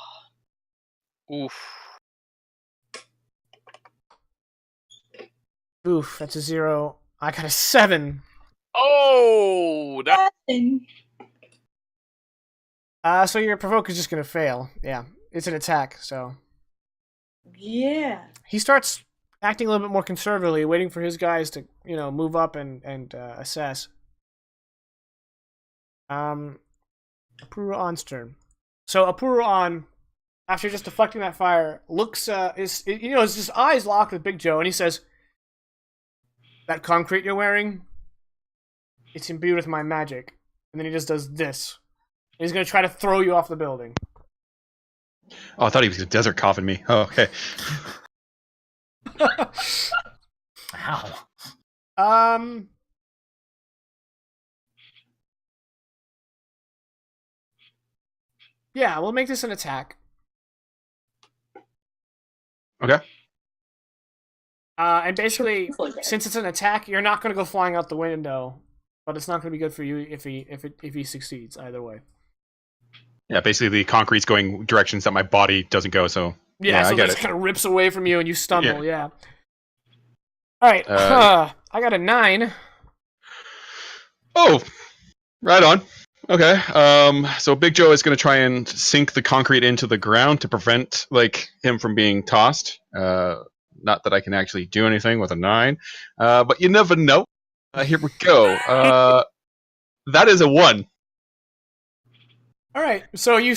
Oof. Oof, that's a 0. I got a 7. Oh, that So your provoke is just gonna fail. Yeah, it's an attack. So yeah. he starts acting a little bit more conservatively, waiting for his guys to move up and assess. Aporu'aan's turn. So Aporu'aan, after just deflecting that fire, looks his eyes locked with Big Joe, and he says, "That concrete you're wearing, it's imbued with my magic." And then he just does this. He's gonna try to throw you off the building. Oh, I thought he was going to desert coffin me. Oh, okay. Ow. Yeah, we'll make this an attack. Okay. And basically, Okay. since it's an attack, you're not gonna go flying out the window, but it's not gonna be good for you if he succeeds either way. Yeah, basically the concrete's going directions that my body doesn't go, so Yeah, so I it get just it. kind of rips away from you and you stumble. Yeah. All right. I got a 9. Oh, right on. Okay. So Big Joe is going to try and sink the concrete into the ground to prevent him from being tossed. Not that I can actually do anything with a 9, but you never know. Here we go. That is a 1. All right. So you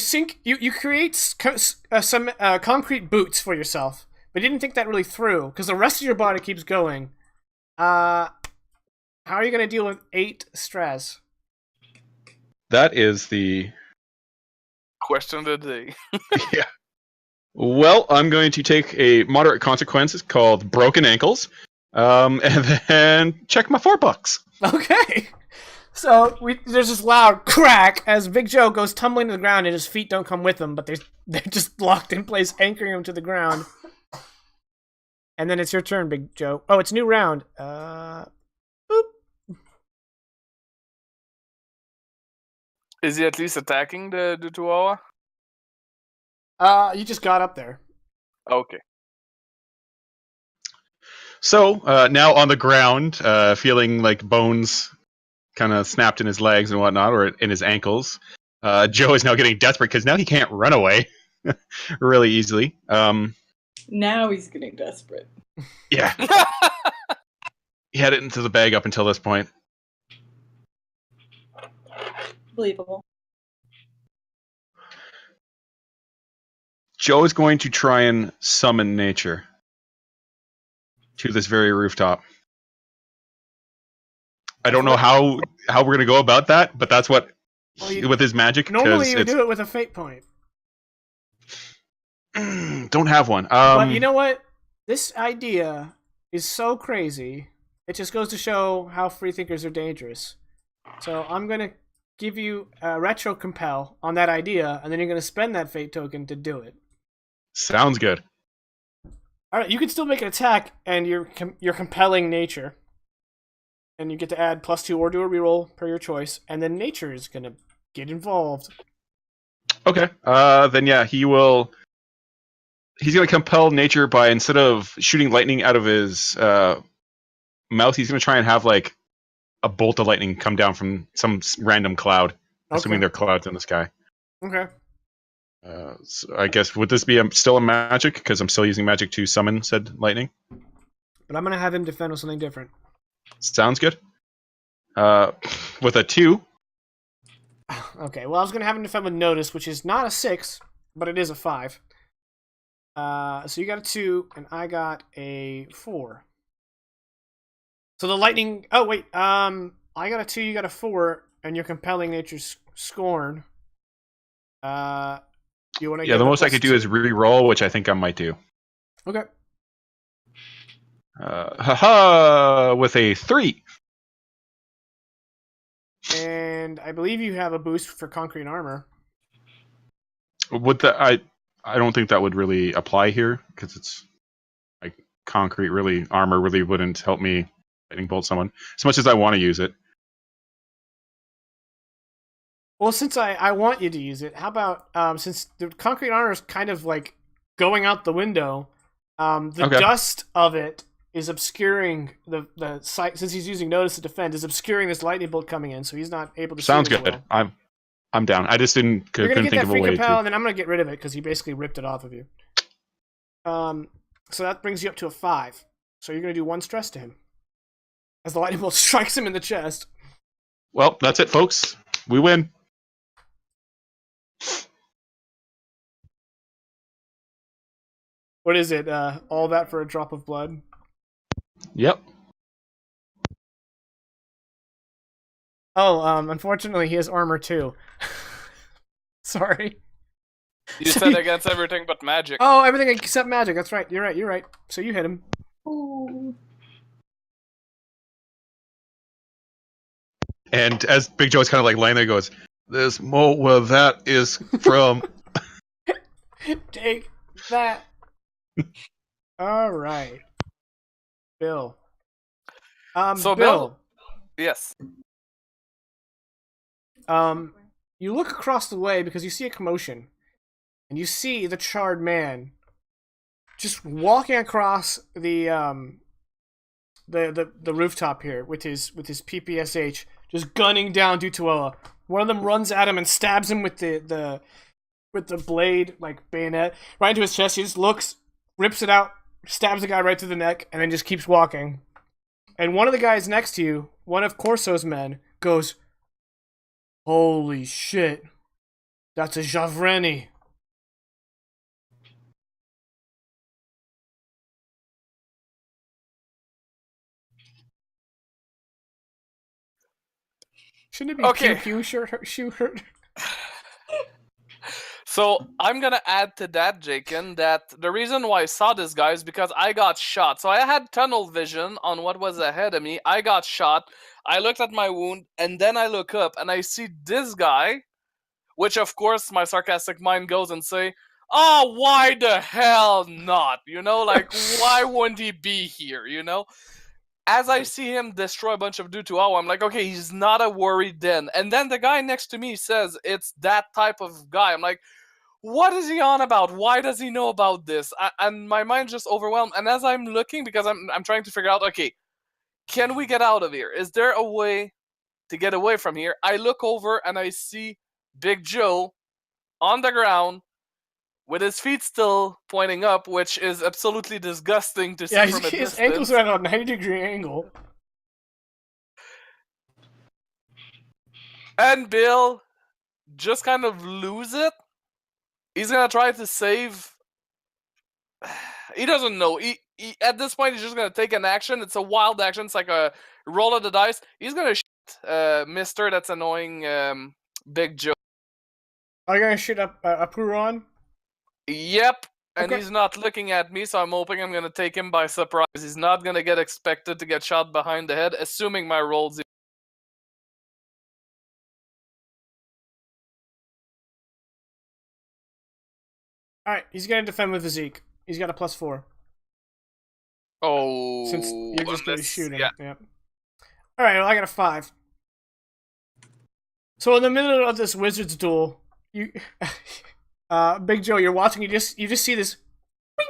create some concrete boots for yourself, but you didn't think that really through because the rest of your body keeps going. How are you going to deal with 8 stress? That is the question of the day. yeah. Well, I'm going to take a moderate consequence called broken ankles, and then check my $4. Okay. So there's this loud crack as Big Joe goes tumbling to the ground and his feet don't come with him, but they're just locked in place, anchoring him to the ground. And then it's your turn, Big Joe. Oh, it's a new round. Boop. Is he at least attacking the Chihuahua? You just got up there. Okay. So now on the ground, feeling like bones kind of snapped in his legs and whatnot, or in his ankles. Joe is now getting desperate because now he can't run away really easily. Now he's getting desperate. Yeah. He had it into the bag up until this point. Believable. Joe is going to try and summon nature to this very rooftop. I don't know how we're going to go about that, but that's what with his magic. Normally you would do it with a fate point. Don't have one. But you know what? This idea is so crazy. It just goes to show how freethinkers are dangerous. So I'm going to give you a retro compel on that idea, and then you're going to spend that fate token to do it. Sounds good. All right, you can still make an attack, and you're compelling nature. And you get to add +2 or do a reroll per your choice, and then nature is going to get involved. Okay. Then yeah, he's going to compel nature by, instead of shooting lightning out of his mouth, he's going to try and have like a bolt of lightning come down from some random cloud, assuming there are clouds in the sky. Okay. So I guess, would this be still a magic? Because I'm still using magic to summon said lightning. But I'm going to have him defend with something different. Sounds good. With a 2. Okay, well, I was going to have him defend with notice, which is not a 6, but it is a 5. So you got a 2, and I got a 4. So the lightning... Oh, wait. I got a 2, you got a 4, and you're compelling nature's scorn. You want to? Yeah, the most I could do is re-roll, which I think I might do. Okay. Haha, with a 3. And I believe you have a boost for concrete armor. Would the I don't think that would really apply here because it's like concrete. Really, armor really wouldn't help me lightning bolt someone as much as I want to use it. Well, since I want you to use it, how about since the concrete armor is kind of like going out the window, the Okay. dust of it is obscuring the sight. Since he's using notice to defend, is obscuring this lightning bolt coming in, so he's not able to. Sounds see it as good. well. I'm down. I just You're gonna couldn't get think that of a free way compel, to. and then I'm gonna get rid of it because he basically ripped it off of you. So that brings you up to a 5. So you're gonna do 1 stress to him as the lightning bolt strikes him in the chest. Well, that's it, folks. We win. What is it? All that for a drop of blood? Yep. Oh, unfortunately, he has armor too. Sorry. You So said you- against everything but magic. Oh, everything except magic. That's right. You're right. So you hit him. And as Big Joe's kind of like laying there, he goes, "This well, that is from." Take that. All right, Bill. So Bill. Yes. You look across the way because you see a commotion, and you see the charred man just walking across the rooftop here with his PPSH, just gunning down Dutuola. One of them runs at him and stabs him with the blade, like bayonet, right into his chest. He just looks, rips it out, stabs the guy right through the neck, and then just keeps walking. And one of the guys next to you, one of Corso's men, goes, "Holy shit, that's a Javreni." Shouldn't it be Okay. pew shirt? So I'm gonna add to that, Jakin, that the reason why I saw this guy is because I got shot. So I had tunnel vision on what was ahead of me. I got shot. I looked at my wound, and then I look up and I see this guy, which of course my sarcastic mind goes and say, "Oh, why the hell not? You know, like why wouldn't he be here? You know." As I see him destroy a bunch of Dutuao, I'm like, okay, he's not a worry then. And then the guy next to me says it's that type of guy. I'm like, what is he on about? Why does he know about this? And my mind's just overwhelmed. And as I'm looking, because I'm trying to figure out, okay, can we get out of here? Is there a way to get away from here? I look over and I see Big Joe on the ground with his feet still pointing up, which is absolutely disgusting to see Yeah, from a his distance. ankles are at a 90-degree angle. And Bill just kind of lose it. He's gonna try to save. He doesn't know. He at this point he's just gonna take an action. It's a wild action. It's like a roll of the dice. He's gonna shoot Mister. That's annoying. Big Joe. Are you gonna shoot up Aporu'aan? Yep. And Okay. he's not looking at me, so I'm hoping I'm gonna take him by surprise. He's not gonna get expected to get shot behind the head, assuming my rolls. All right, he's gonna defend with physique. He's got a +4 Oh, since you're just gonna unless- shoot him. Yeah. Yep. All right, well, I got a 5. So in the middle of this wizard's duel, you, Big Joe, you're watching. You just see this, bing!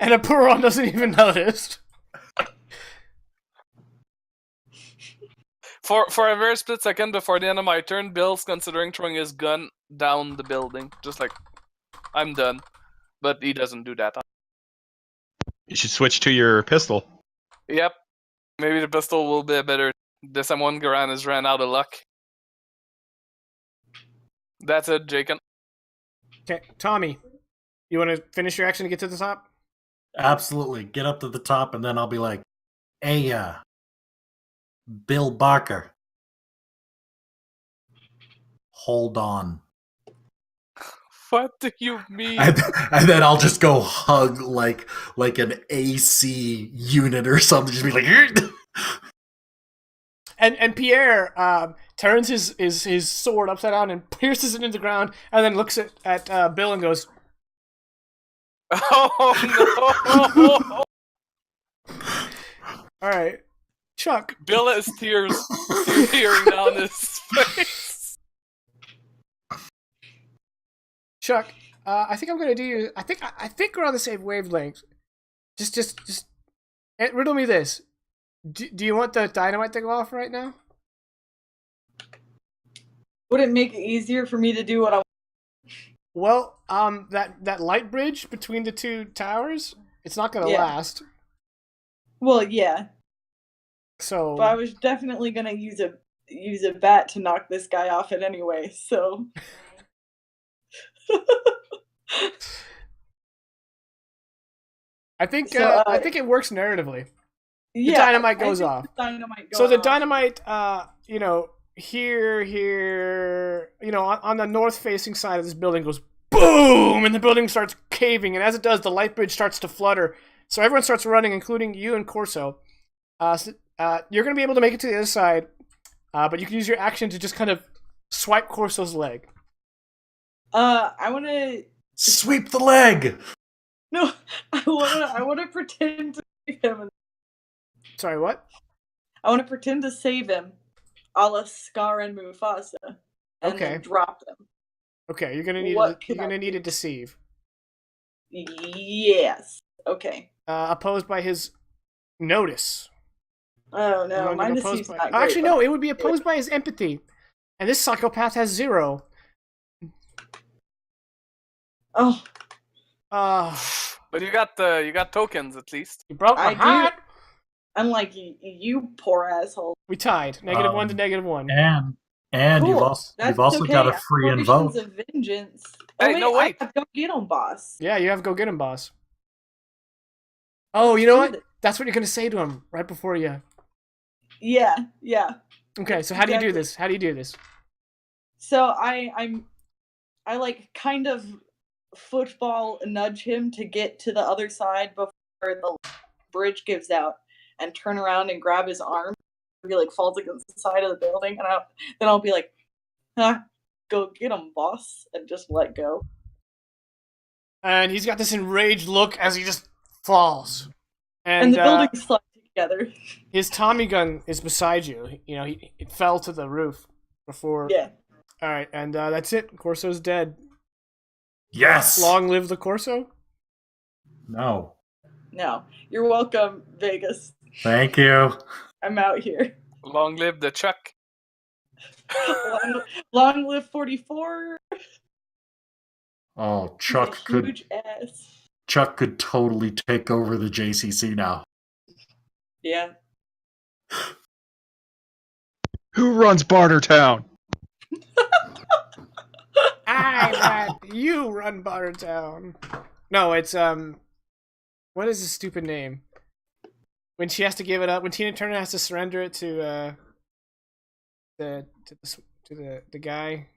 And Aporu'aan doesn't even notice. For a very split second before the end of my turn, Bill's considering throwing his gun down the building. Just like, I'm done. But he doesn't do that. You should switch to your pistol. Yep. Maybe the pistol will be better. This M1 Garan has ran out of luck. That's it, Jacob. Okay, Tommy, you want to finish your action to get to the top? Absolutely. Get up to the top, and then I'll be like, "Hey, Bill Barker, hold on. What do you mean? And then I'll just go hug like an AC unit or something. Just be like, And Pierre turns his sword upside down and pierces it into the ground, and then looks at Bill and goes, Oh no! "All right, Chuck." Bill has tears tearing down his face. Chuck, I think I'm gonna do you. I think we're on the same wavelength. Just riddle me this. Do you want the dynamite to go off right now? Would it make it easier for me to do what I want? Well, that light bridge between the two towers, it's not gonna Yeah. last. Well, yeah, So but I was definitely gonna use a bat to knock this guy off it anyway. So. I think So, I think it works narratively. Yeah, dynamite I goes think off. the dynamite So the goes off. dynamite, here, on the north-facing side of this building goes boom, and the building starts caving, and as it does, the light bridge starts to flutter. So everyone starts running, including you and Corso. You're going to be able to make it to the other side, but you can use your action to just kind of swipe Corso's leg. I want to. sweep the leg. No, I want to pretend to save him. Sorry, what? I want to pretend to save him, a la Scar and Mufasa, and Okay. then drop them. Okay, you're gonna What can I need do? to deceive. Yes. Okay. Opposed by his notice. Oh no, my Opposed deceive's by- not great. Actually, but- no, it would be opposed by his empathy, and this psychopath has 0. Oh, But you got tokens at least. You broke my I do. heart. unlike you poor asshole. We tied. -1 to -1. And Cool. you've also got a free invoke. Aspirations of vengeance. Hey, wait, no, wait. I have to go get him, boss. Yeah, you have to go get him, boss. Oh, you know do what? this. That's what you're gonna say to him right before you. Yeah. Okay, so how do you do Exactly. this? How do you do this? So I like kind of football nudge him to get to the other side before the bridge gives out, and turn around and grab his arm. He like falls against the side of the building, and then I'll be like, go get him, boss, and just let go. And he's got this enraged look as he just falls. And the building slides together. his Tommy gun is beside you. You know, it fell to the roof before. Yeah. All right, and that's it. Corso's dead. Yes. Long live the Corso. No. No. You're welcome, Vegas. Thank you. I'm out here. Long live the Chuck. long live 44. Oh, Chuck Huge ass. could totally take over the JCC now. Yeah. Who runs Bartertown? You run Bartertown. No, it's what is his stupid name? When she has to give it up, when Tina Turner has to surrender it to the guy,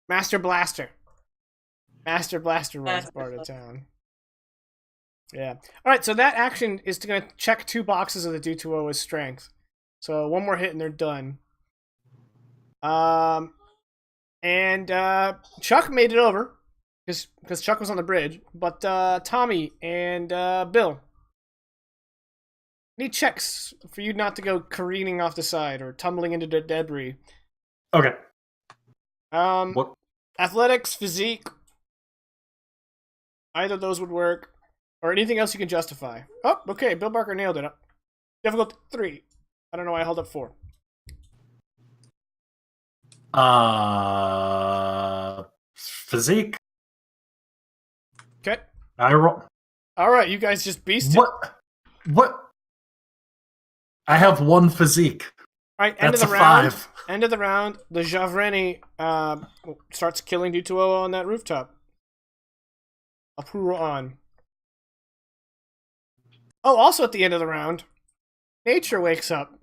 Master Blaster. Master Blaster runs Master Bartertown. Yeah. All right. So that action is going to check 2 boxes of the D2O as strength. So one more hit and they're done. And Chuck made it over because Chuck was on the bridge. But Tommy and Bill, need checks for you not to go careening off the side or tumbling into the debris. Okay. What? Athletics, physique. Either of those would work, or anything else you can justify. Oh, okay. Bill Barker nailed it. Difficult 3. I don't know why I held up 4. Physique. Okay. I roll. All right, you guys just beasted. What? I have 1 physique. All right, end That's of the a round. 5. End of the round. The Javreni starts killing D2O on that rooftop. Aporu'aan. Oh, also at the end of the round, nature wakes up.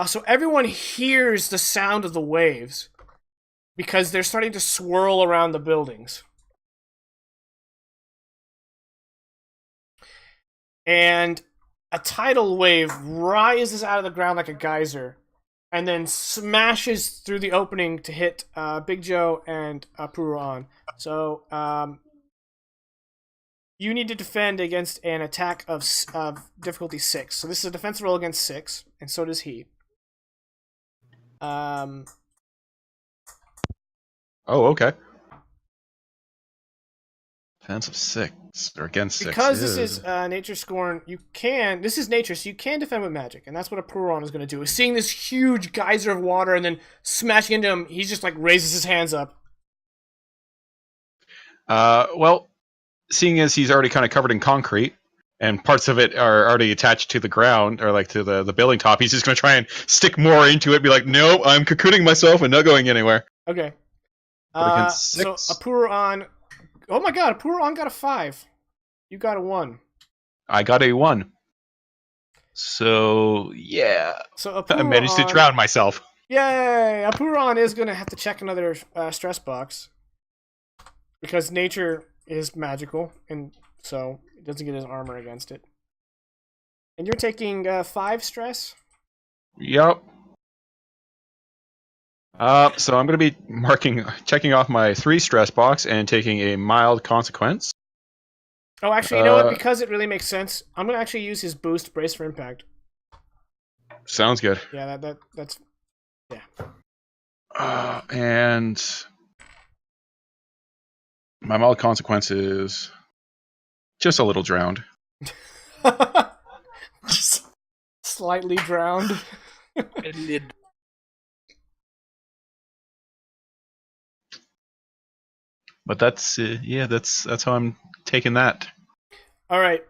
So everyone hears the sound of the waves because they're starting to swirl around the buildings. And a tidal wave rises out of the ground like a geyser and then smashes through the opening to hit Big Joe and Aporu'aan. So you need to defend against an attack of difficulty 6. So this is a defense roll against 6, and so does he. Oh, okay. Defense of 6 or against 6. Because this is nature scorn, this is nature, so you can defend with magic, and that's what Aporu'aan is going to do. Is seeing this huge geyser of water and then smashing into him, he just like raises his hands up. Well, seeing as he's already kind of covered in concrete and parts of it are already attached to the ground or like to the building top, he's just going to try and stick more into it. Be like, no, I'm cocooning myself and not going anywhere. Okay. But against 6. So Aporu'aan. Oh my God! Aporu'aan got a 5. You got a 1. I got a 1. So yeah, So I managed to drown myself. Yay! Aporu'aan is going to have to check another stress box because nature is magical, and so it doesn't get his armor against it. And you're taking 5 stress. Yep. So I'm going to be checking off my 3 stress box and taking a mild consequence. Oh, actually, you know what? Because it really makes sense, I'm going to actually use his boost brace for impact. Sounds good. Yeah, that's yeah. And my mild consequence is just a little drowned. Just slightly drowned. But that's that's how I'm taking that. All right.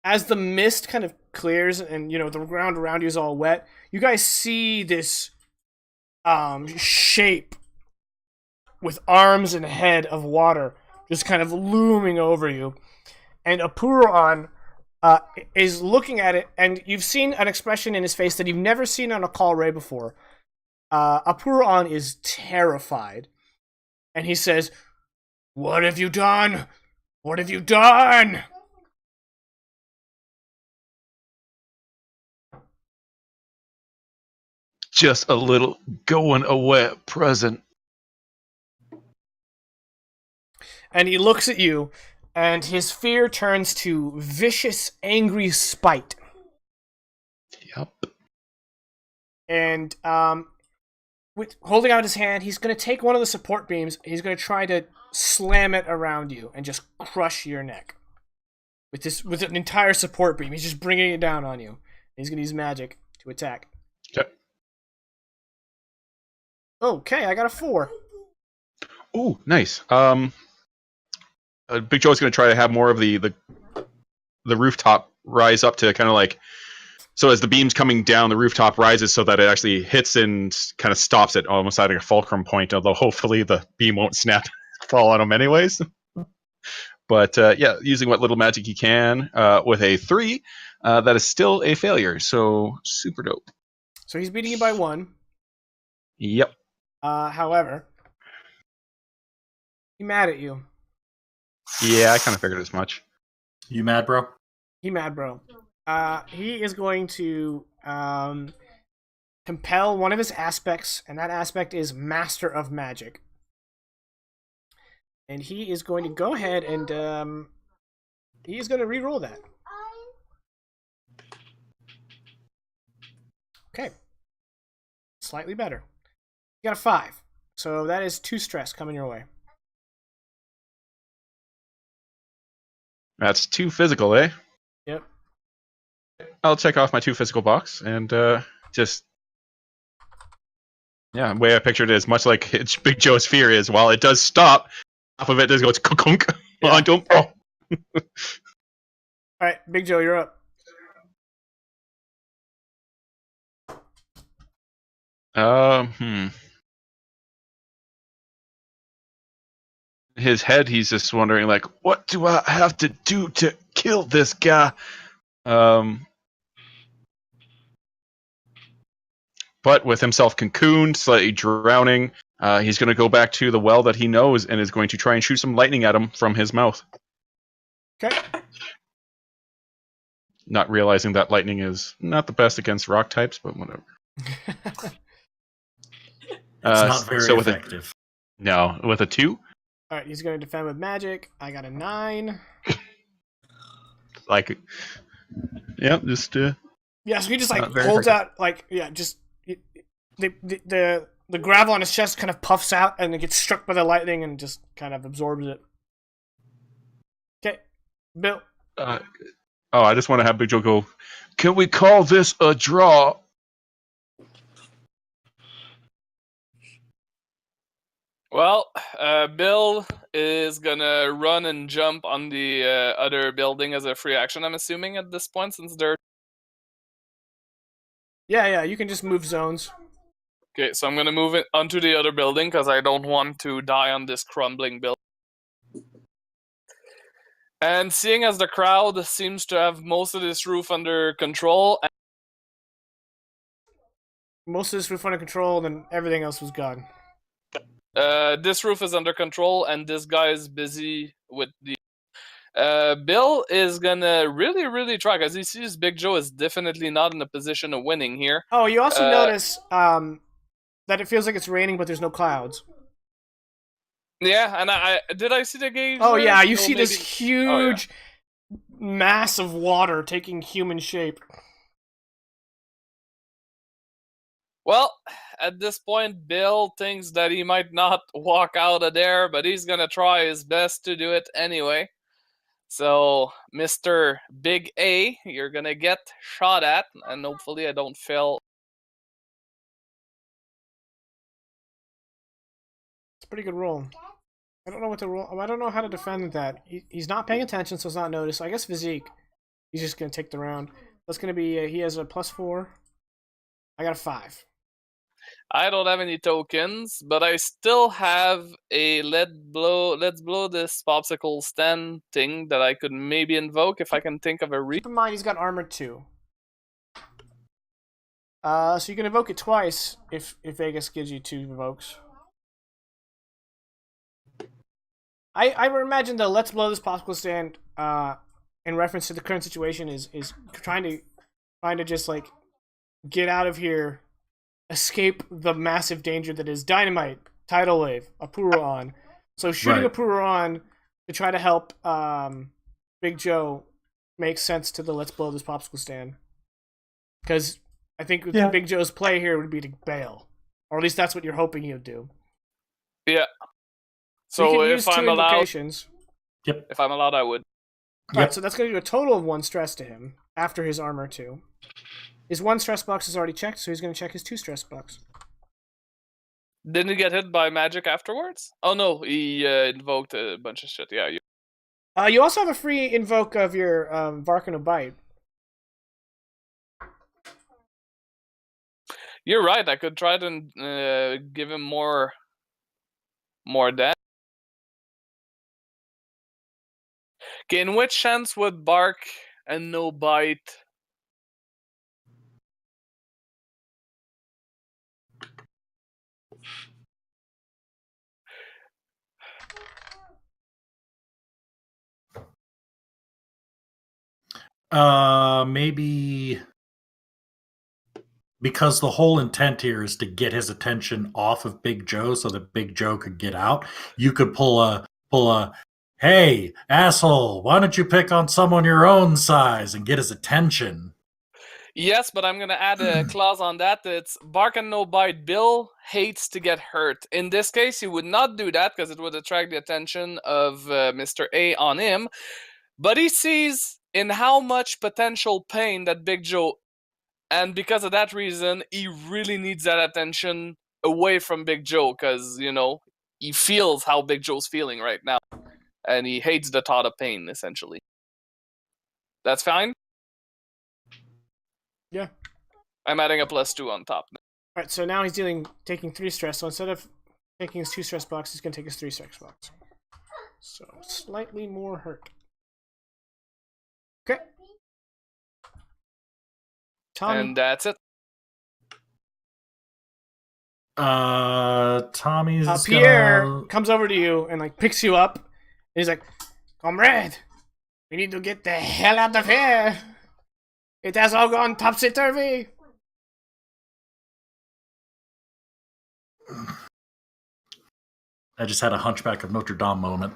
As the mist kind of clears and the ground around you is all wet, you guys see this shape with arms and head of water just kind of looming over you. And Aporu'aan is looking at it, and you've seen an expression in his face that you've never seen on a kaul'rae before. Aporu'aan is terrified. And he says, "What have you done? What have you done?" Just a little going away present. And he looks at you, and his fear turns to vicious, angry spite. Yep. And with holding out his hand, he's going to take one of the support beams. He's going to try to slam it around you and just crush your neck with an entire support beam. He's just bringing it down on you. He's going to use magic to attack. Okay. Okay, I got a 4. Ooh, nice. Big Joe's going to try to have more of the rooftop rise up to kind of like. So as the beam's coming down, the rooftop rises so that it actually hits and kind of stops it almost at a fulcrum point, although hopefully the beam won't snap fall on him anyways. But yeah, using what little magic he can with a 3, that is still a failure, so super dope. So he's beating you by 1. Yep. However, he's mad at you. Yeah, I kind of figured as much. You mad, bro? He mad, bro. He is going to compel one of his aspects, and that aspect is Master of Magic. And he is going to go ahead and he is going to re-roll that. Okay. Slightly better. You got a 5. So that is 2 stress coming your way. That's 2 physical, eh? Yep. I'll check off my 2 physical box and just... Yeah, the way I pictured it is much like Big Joe's fear is. While it does stop, half of it does go kunk. Yeah. Oh. Alright, Big Joe, you're up. His head, he's just wondering, like, what do I have to do to kill this guy? But with himself cocooned, slightly drowning, he's going to go back to the well that he knows and is going to try and shoot some lightning at him from his mouth. Okay. Not realizing that lightning is not the best against rock types, but whatever. It's not very effective. With a 2. All right, he's going to defend with magic. I got a 9. Like, yeah, just Yeah, so he just like Not very holds effective. out, like the gravel on his chest kind of puffs out and it gets struck by the lightning and just kind of absorbs it. Okay, Bill. I just want to have Big Joe go, can we call this a draw? Well, Bill is gonna run and jump on the other building as a free action, I'm assuming, at this point, since they're... Yeah, you can just move zones. Okay, so I'm gonna move it onto the other building, because I don't want to die on this crumbling building. And seeing as the crowd seems to have most of this roof under control... Most of this roof under control, then everything else was gone. This roof is under control, and this guy is busy with the... Bill is gonna really try, because he sees Big Joe is definitely not in a position of winning here. Oh, you also notice that it feels like it's raining, but there's no clouds. Yeah, and I did I see the gauge? Oh yeah, you Oh, see this maybe- huge mass of water taking human shape. Well, at this point, Bill thinks that he might not walk out of there, but he's gonna try his best to do it anyway. So, Mr. Big A, you're gonna get shot at, and hopefully I don't fail. It's a pretty good roll. I don't know what to roll. I don't know how to defend that. He's not paying attention, so it's not noticed. I guess physique. He's just gonna take the round. That's gonna be. He has a +4. I got a 5. I don't have any tokens, but I still have a let's blow this popsicle stand thing that I could maybe invoke if I can think of a Keep in mind he's got armor 2. So you can invoke it twice if Vegas gives you 2 invokes. I would imagine the let's blow this popsicle stand in reference to the current situation is trying to just like get out of here, escape the massive danger that is dynamite, tidal wave, Aporu'aan. So shooting Right. Aporu'aan to try to help Big Joe makes sense to the let's blow this popsicle stand. Because I think Big Joe's play here would be to bail. Or at least that's what you're hoping he'll do. Yeah. So you So can use if 2 I'm allowed, invocations. if I'm allowed, I would. Alright, so that's going to do a total of 1 stress to him after his armor 2. His 1 stress box is already checked, so he's going to check his 2 stress box. Didn't he get hit by magic afterwards? Oh no, he invoked a bunch of shit. Yeah, You also have a free invoke of your Varkano Bite. you're right. I could try to give him more damage. Okay, in which chance would bark and no bite? Maybe because the whole intent here is to get his attention off of Big Joe so that Big Joe could get out. You could pull a hey, asshole, why don't you pick on someone your own size and get his attention? Yes, but I'm gonna add a clause on that. It's bark and no bite. Bill hates to get hurt. In this case, he would not do that because it would attract the attention of Mr. A on him. But he sees in how much potential pain that Big Joe, and because of that reason, he really needs that attention away from Big Joe because, you know, he feels how Big Joe's feeling right now. And he hates the thought of pain, essentially. That's fine? Yeah. I'm adding a +2 on top. Alright, so now he's taking 3 stress, so instead of taking his 2 stress box, he's going to take his 3 stress box. So, slightly more hurt. Okay. Tommy. And that's it. Tommy's Pierre gonna. comes over to you and like picks you up. And he's like, "Comrade, we need to get the hell out of here. It has all gone topsy-turvy." I just had a Hunchback of Notre Dame moment.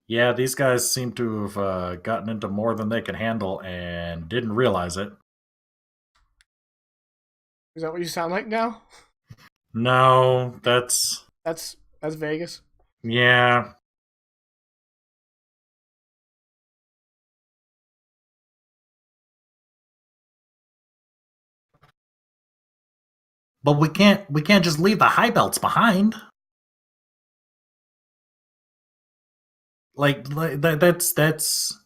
Yeah, these guys seem to have gotten into more than they can handle and didn't realize it. Is that what you sound like now? No, that's That's Vegas. yeah. But we can't just leave the high belts behind. Like that's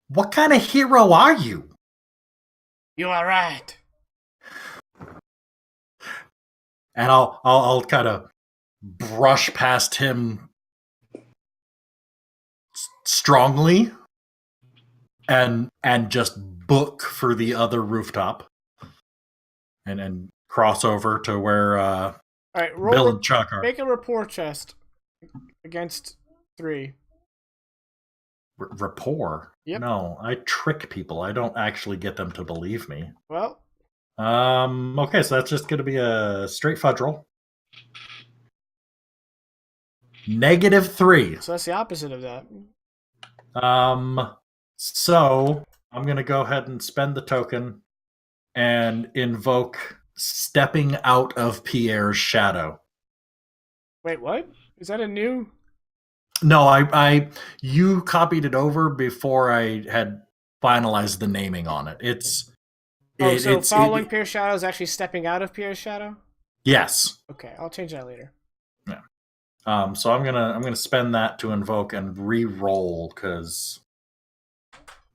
what kind of hero are you? You are right. And I'll kind of brush past him strongly and just book for the other rooftop and cross over to where All right, roll. Bill and Chuck are. Make a rapport test against 3. Rapport? Yep. No, I trick people. I don't actually get them to believe me. Well, Okay, so that's just going to be a straight fudge roll. -3. so that's the opposite of that. So I'm going to go ahead and spend the token and invoke stepping out of Pierre's shadow. Wait, what? Is that a new? No, you copied it over before I had finalized the naming on it. Following Pierre's shadow is actually stepping out of Pierre's shadow? Yes. Okay, I'll change that later. Yeah. So I'm gonna spend that to invoke and re-roll because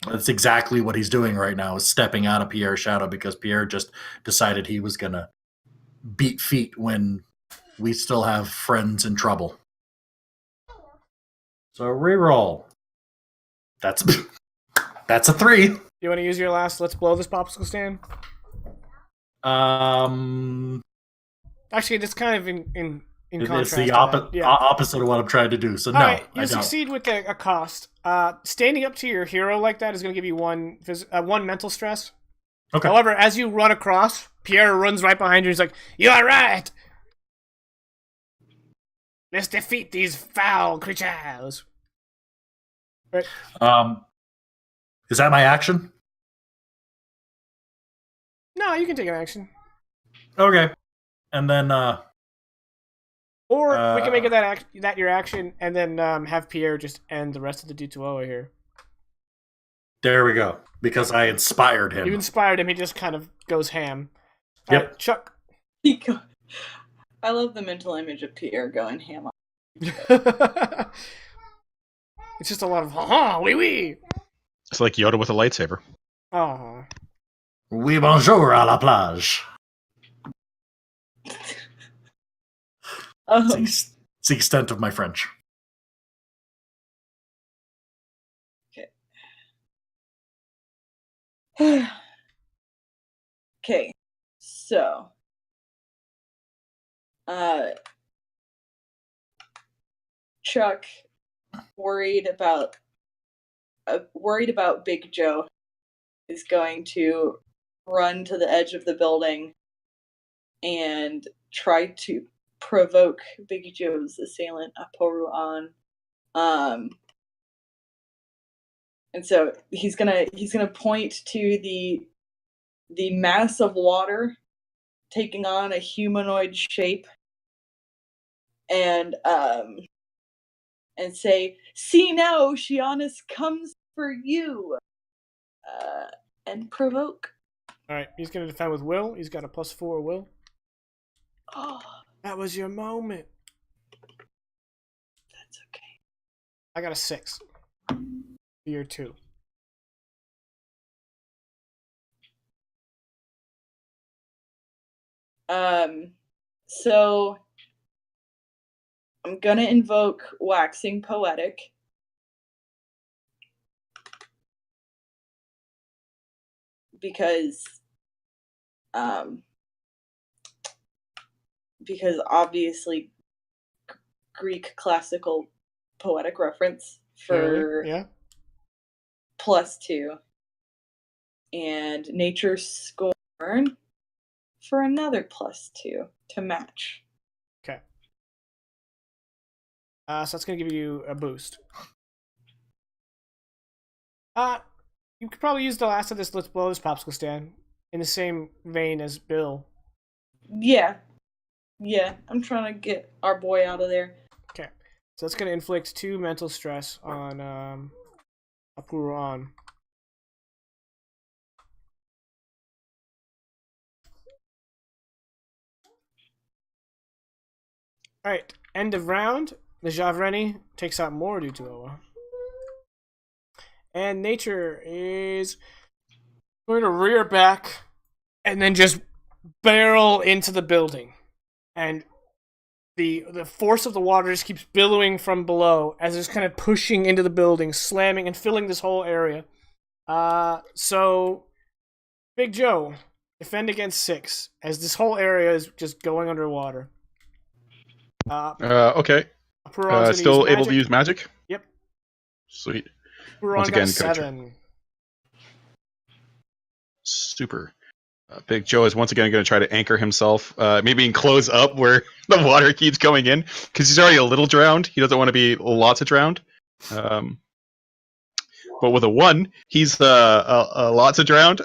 that's exactly what he's doing right now, is stepping out of Pierre's shadow because Pierre just decided he was gonna beat feet when we still have friends in trouble. So re-roll. That's a 3. You want to use your last let's blow this popsicle stand? Actually, that's kind of in contrast. It's the opposite of what I'm trying to do. So no, right, you I don't. succeed with a cost. Standing up to your hero like that is going to give you one mental stress. Okay. However, as you run across, Pierre runs right behind you. He's like, "You are right. Let's defeat these foul creatures." Right. Is that my action? No, you can take an action. Okay. And then or we can make it that your action, and then have Pierre just end the rest of the D2O here. There we go. Because I inspired him. You inspired him. He just kind of goes ham. Yep. Right, Chuck. I love the mental image of Pierre going ham on. It's just a lot of ha wee wee. It's like Yoda with a lightsaber. Oh. Oui, bonjour à la plage. It's the extent of my French. Okay. Okay. So. Chuck, worried about Big Joe, is going to run to the edge of the building and try to provoke Big Joe's assailant, Aporu'aan. And so he's gonna point to the mass of water taking on a humanoid shape, and say, "See now, Oceanus comes for you," and provoke. All right, he's gonna defend with will. He's got a +4 will. Oh, That was your moment. that's okay. I got a 6. Year 2. So I'm gonna invoke Waxing Poetic. Because obviously Greek classical poetic reference for Yeah. +2, and Nature Scorn for another +2 to match. Okay. So that's gonna give you a boost. You could probably use the last of this Let's Blow This Popsicle Stand in the same vein as Bill. Yeah. I'm trying to get our boy out of there. Okay. So that's gonna inflict 2 mental stress on Aporu'aan. Alright, end of round. The Javreni takes out more due to Oa. And Nature is going to rear back and then just barrel into the building. And the force of the water just keeps billowing from below as it's kind of pushing into the building, slamming and filling this whole area. So Big Joe, defend against 6 as this whole area is just going underwater. Okay. Still able to use magic? Yep. Sweet. Aporu'aan Once got again, 7. Super. Big Joe is once again going to try to anchor himself, maybe in close up where the water keeps going in, because he's already a little drowned. He doesn't want to be lots of drowned. But with a 1, he's lots of drowned.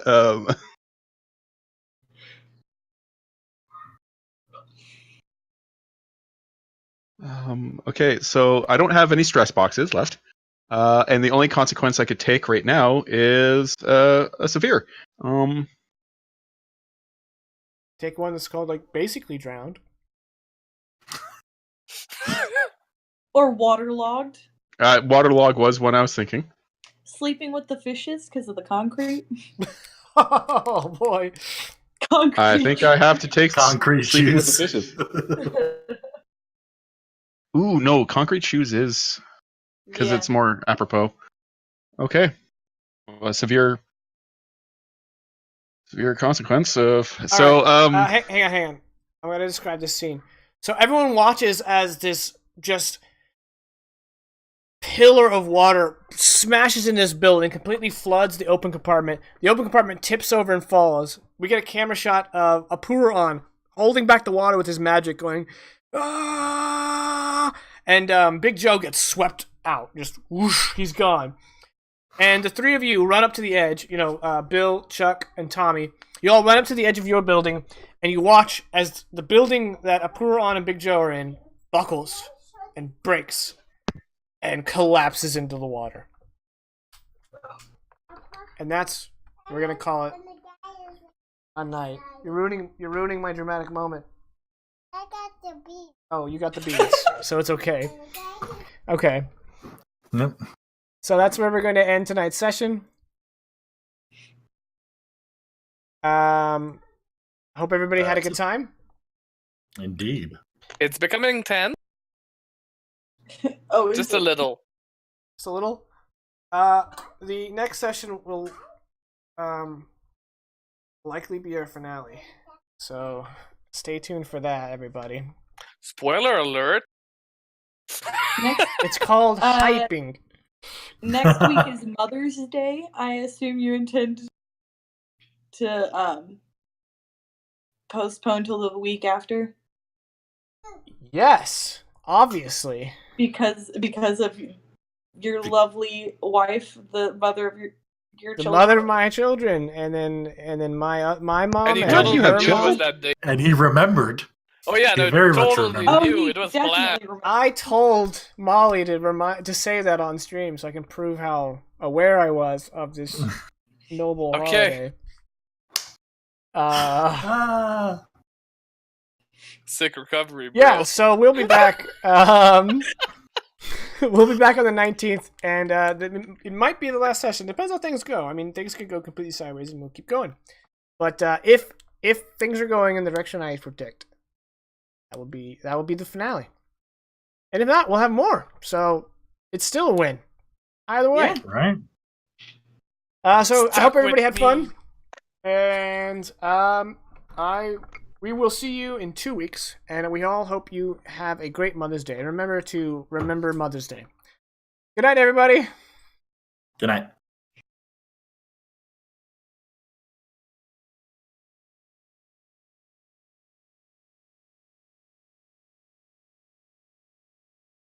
Okay, so I don't have any stress boxes left. And the only consequence I could take right now is a severe. Take one that's called, like, basically drowned. Or waterlogged. Waterlog was one I was thinking. Sleeping with the fishes because of the concrete. Oh, boy. Concrete. I think I have to take Concrete sleeping with shoes. the fishes. Ooh, no, concrete shoes is because Yeah. it's more apropos. Okay, a severe consequence of Hang on. I'm gonna describe this scene. So everyone watches as this just pillar of water smashes in this building, completely floods the open compartment. The open compartment tips over and falls. We get a camera shot of Aporu'aan holding back the water with his magic, going, ah! And Big Joe gets swept out. Just whoosh, he's gone. And the 3 of you run up to the edge, Bill, Chuck, and Tommy. You all run up to the edge of your building, and you watch as the building that Aporu'aan and Big Joe are in buckles and breaks and collapses into the water. And that's, we're gonna call it a night. You're ruining my dramatic moment. I got the beat. Oh, you got the beats, so it's okay. Okay. Yep. So that's where we're going to end tonight's session. Hope everybody had a good time. Indeed. It's becoming 10. Oh, Just a little. Just a little. The next session will likely be our finale. So stay tuned for that, everybody. Spoiler alert. It's called hyping. Next week is Mother's Day. I assume you intend to postpone till the week after Yes, obviously. because of your lovely wife, the mother of your The children. mother of my children, and then my mom And he and totally you her have knew it mom. was that day. And he remembered. Oh yeah, He no, very much totally remembered. knew he it was definitely planned. remembers. I told Molly to say that on stream so I can prove how aware I was of this noble Okay. holiday. Sick recovery, bro. Yeah, so we'll be back. We'll be back on the 19th, and it might be the last session. Depends how things go. I mean, things could go completely sideways, and we'll keep going. But if things are going in the direction I predict, that will be the finale. And if not, we'll have more. So it's still a win. Either way. Yeah. Right? So I Stuck hope everybody with had fun. me. And we will see you in 2 weeks. And we all hope you have a great Mother's Day. And remember to remember Mother's Day. Good night, everybody. Good night.